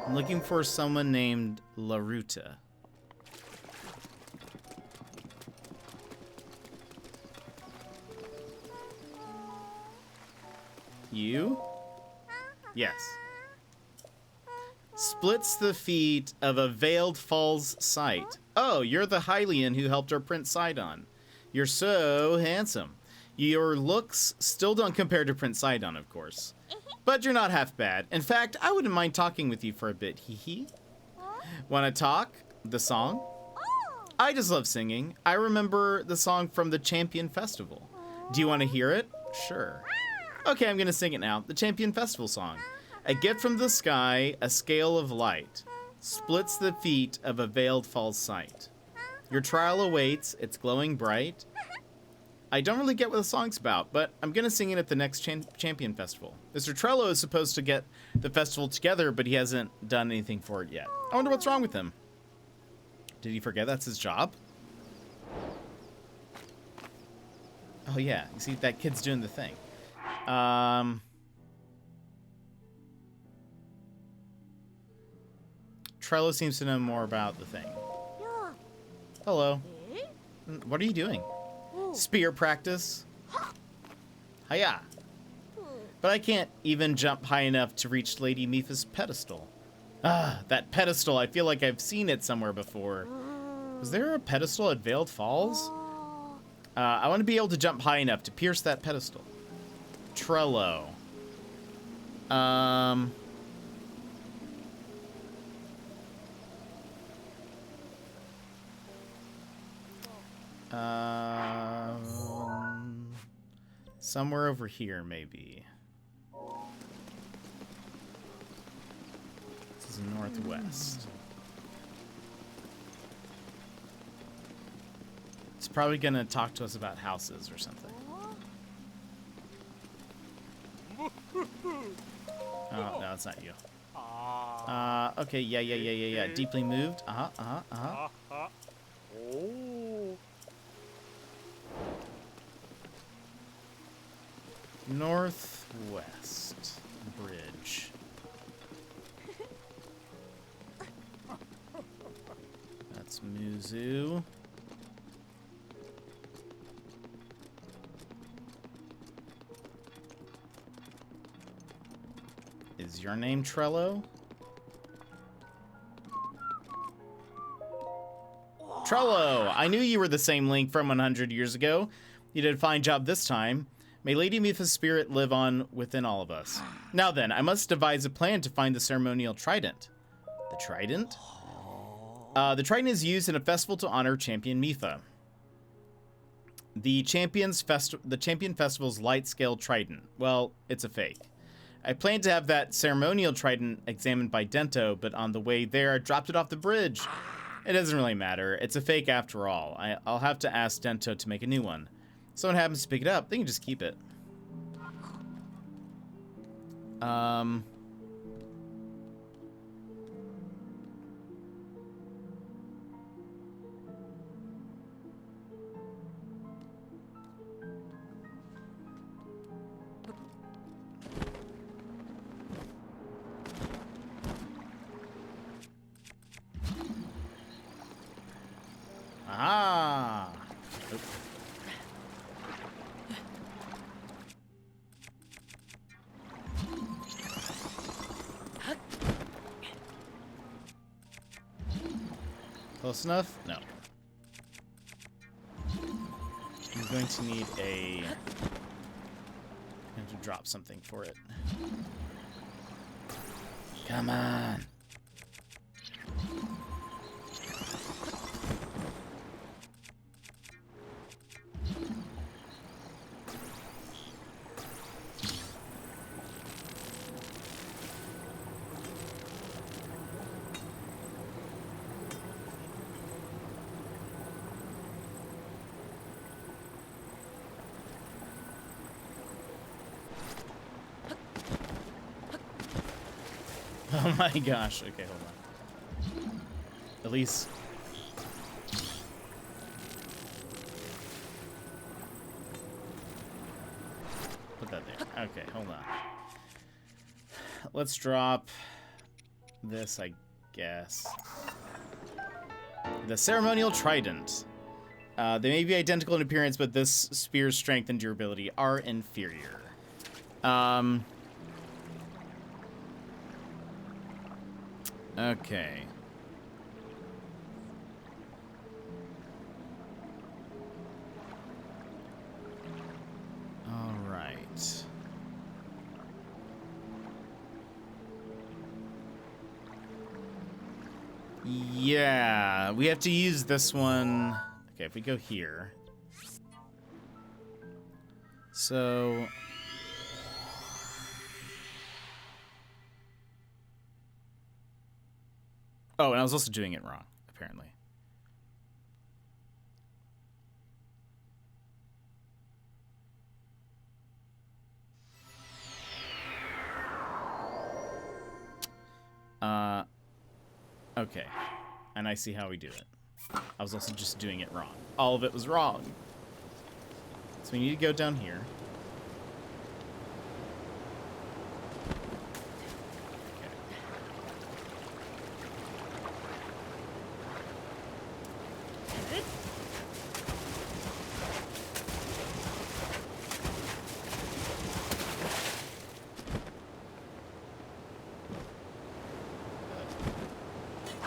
I'm looking for someone named Laruta. You? Yes. Splits the feet of a veiled falls sight. Oh, you're the Hylian who helped our Prince Sidon. You're so handsome. Your looks still don't compare to Prince Sidon, of course. But you're not half bad. In fact, I wouldn't mind talking with you for a bit, hee. Wanna talk? The song? I just love singing. I remember the song from the Champion Festival. Do you want to hear it? Sure. Okay, I'm gonna sing it now. The Champion Festival song. A gift from the sky, a scale of light, splits the feet of a veiled false sight. Your trial awaits, it's glowing bright. I don't really get what the song's about, but I'm gonna sing it at the next Champion Festival. Mr. Trello is supposed to get the festival together, but he hasn't done anything for it yet. I wonder what's wrong with him. Did he forget that's his job? Oh yeah, you see, that kid's doing the thing. Trello seems to know more about the thing. Hello. What are you doing? Spear practice? Hiya. But I can't even jump high enough to reach Lady Mipha's pedestal. Ah, that pedestal. I feel like I've seen it somewhere before. Was there a pedestal at Veiled Falls? I want to be able to jump high enough to pierce that pedestal. Trello. Somewhere over here, maybe. This is northwest. It's probably gonna talk to us about houses or something. Oh, no, it's not you. Okay, yeah. Deeply moved. Oh. Northwest bridge. That's Muzu. Is your name Trello? Trello! I knew you were the same Link from 100 years ago. You did a fine job this time. May Lady Mipha's spirit live on within all of us. Now then, I must devise a plan to find the ceremonial trident. The trident? The trident is used in a festival to honor Champion Mipha. The Champion Festival's light scale trident. Well, it's a fake. I planned to have that ceremonial trident examined by Dento, but on the way there, I dropped it off the bridge. It doesn't really matter. It's a fake after all. I'll have to ask Dento to make a new one. If someone happens to pick it up, they can just keep it. Ah. Oop. Close enough? No. I'm going to need a... I'm going to drop something for it. Come on. Oh my gosh. Okay, hold on. At least. Put that there. Okay, hold on. Let's drop this, I guess. The ceremonial trident. They may be identical in appearance, but this spear's strength and durability are inferior. Okay. All right. Yeah, we have to use this one. Okay, if we go here. So... Oh, and I was also doing it wrong, apparently. Okay. And I see how we do it. I was also just doing it wrong. All of it was wrong. So we need to go down here.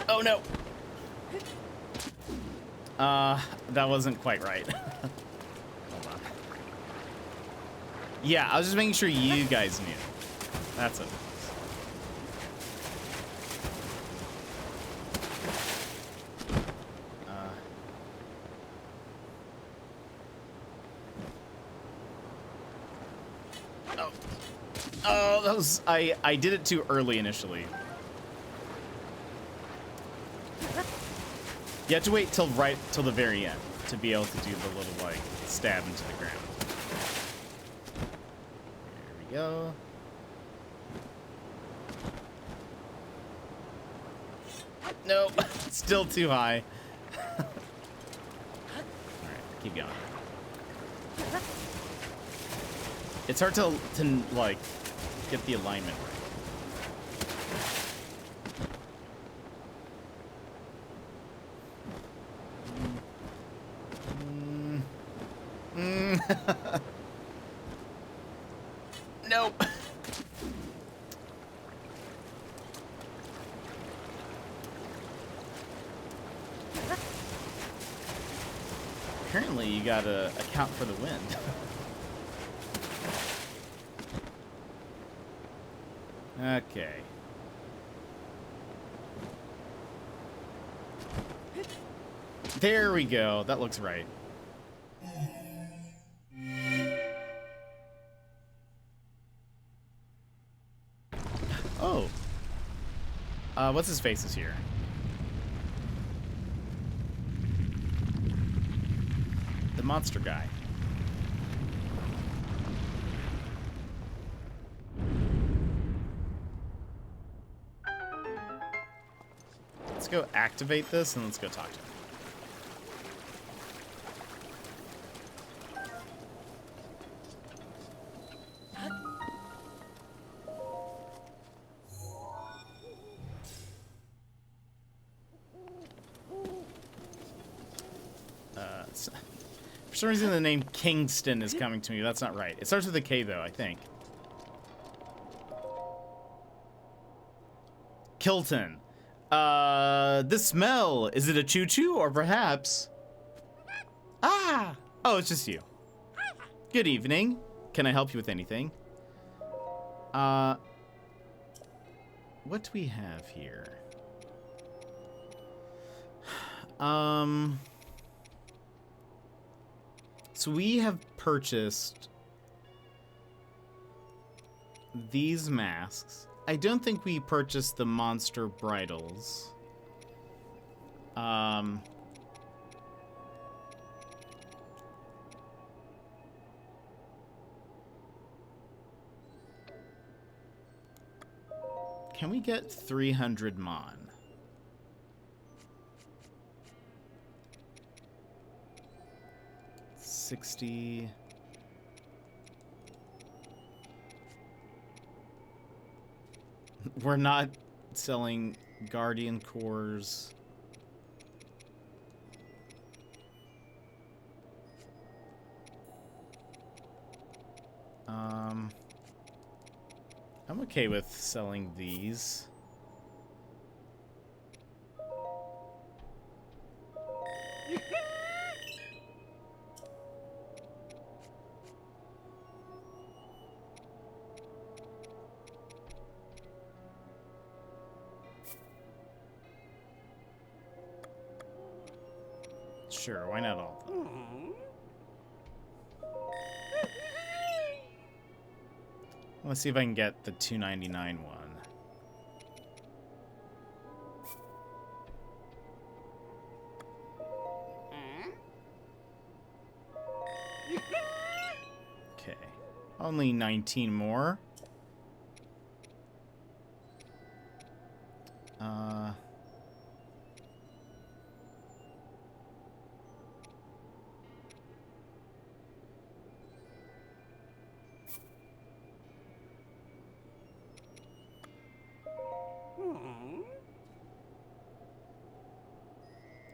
Oh no! That wasn't quite right. Hold on. Yeah, I was just making sure you guys knew. That's it. Oh. Oh, that was... I did it too early initially. You have to wait till the very end to be able to do the little, like, stab into the ground. There we go. Nope, still too high. Alright, keep going. It's hard to like, get the alignment right. Nope. Apparently, you gotta account for the wind. Okay. There we go. That looks right. Oh. What's his face is here? The monster guy. Let's go activate this and let's go talk to him. For some reason, the name Kingston is coming to me. That's not right. It starts with a K, though, I think. Kilton. The smell. Is it a choo-choo or perhaps... Ah! Oh, it's just you. Good evening. Can I help you with anything? What do we have here? So we have purchased these masks. I don't think we purchased the monster bridles. can we get 300 Mon? $60. We're not selling Guardian cores. I'm okay with selling these. Sure, why not all of them? Let's see if I can get the $2.99 one. Okay. Only 19 more.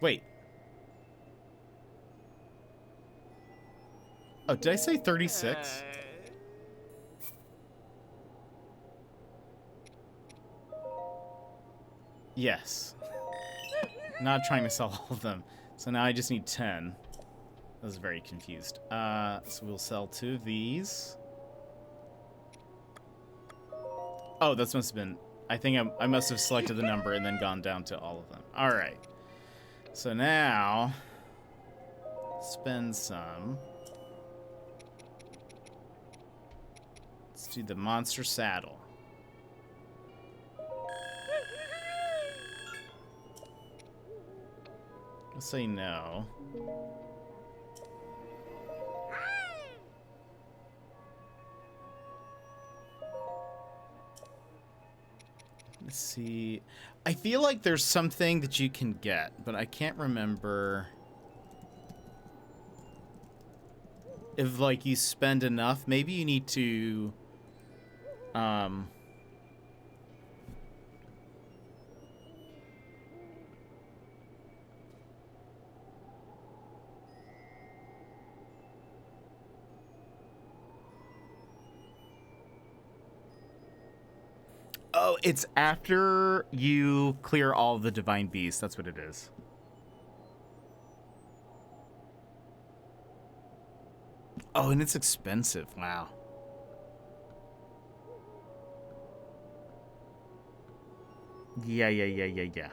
Wait. Oh, did I say 36? Yes. Not trying to sell all of them. So now I just need 10. I was very confused. So we'll sell 2 of these. Oh, that must have been... I think I must have selected the number and then gone down to all of them. Alright. So now... spend some. Let's do the monster saddle. Let's say no. Let's see. I feel like there's something that you can get, but I can't remember if, like, you spend enough. Maybe you need to, Oh, it's after you clear all the divine beasts. That's what it is. Oh, and it's expensive. Wow. Yeah.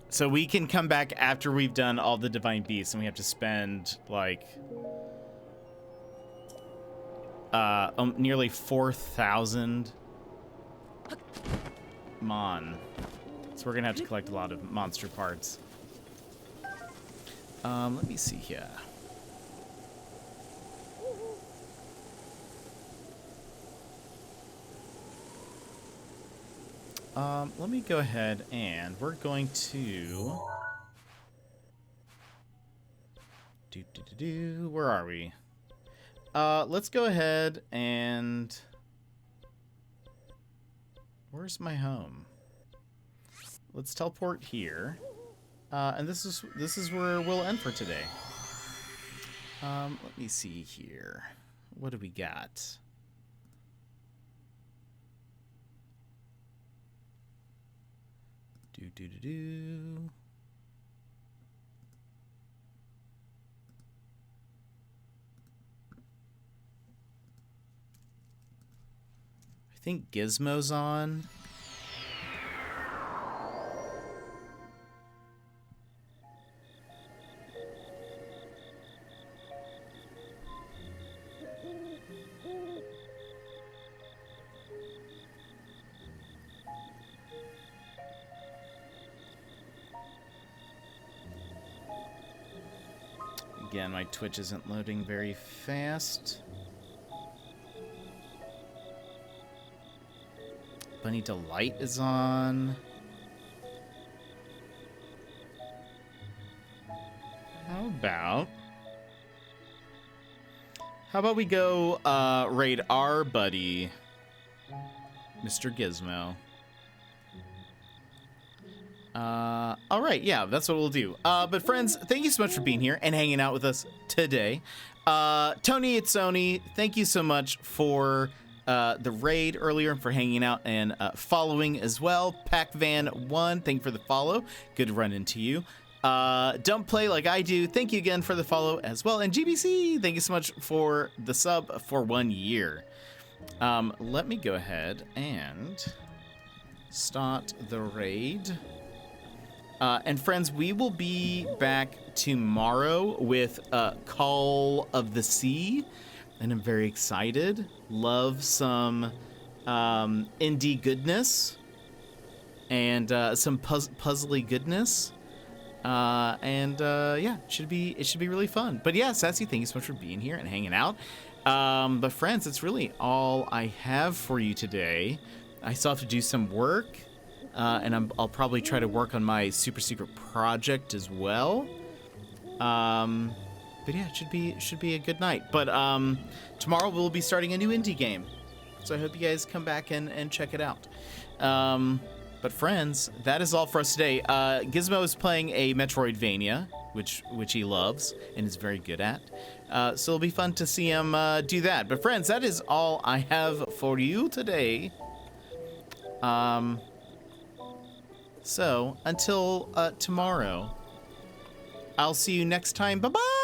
So we can come back after we've done all the divine beasts, and we have to spend, like, nearly 4,000 Mon. So we're gonna have to collect a lot of monster parts. Let me see here. Let me go ahead and we're going to where are we? Let's go ahead and where's my home? Let's teleport here. And this is where we'll end for today. Let me see here. What do we got? I think Gizmo's on. Again, my Twitch isn't loading very fast. Bunny Delight is on. How about we go raid our buddy, Mr. Gizmo. All right, yeah, that's what we'll do. But friends, thank you so much for being here and hanging out with us today. Tony, it's Sony. Thank you so much for the raid earlier and for hanging out and following as well. PacVan1, thank you for the follow. Good to run into you. Don't play like I do. Thank you again for the follow as well. And GBC, thank you so much for the sub for 1 year. Let me go ahead and start the raid. And friends, we will be back tomorrow with Call of the Sea, and I'm very excited. Love some indie goodness and some puzzly goodness. Yeah, it should be really fun. But yeah, Sassy, thank you so much for being here and hanging out. But friends, that's really all I have for you today. I still have to do some work. And I'll probably try to work on my super secret project as well. But yeah, it should be a good night. But tomorrow we'll be starting a new indie game, so I hope you guys come back and check it out. But friends, that is all for us today. Gizmo is playing a Metroidvania, which he loves and is very good at. So it'll be fun to see him do that. But friends, that is all I have for you today. So, until tomorrow, I'll see you next time. Bye-bye!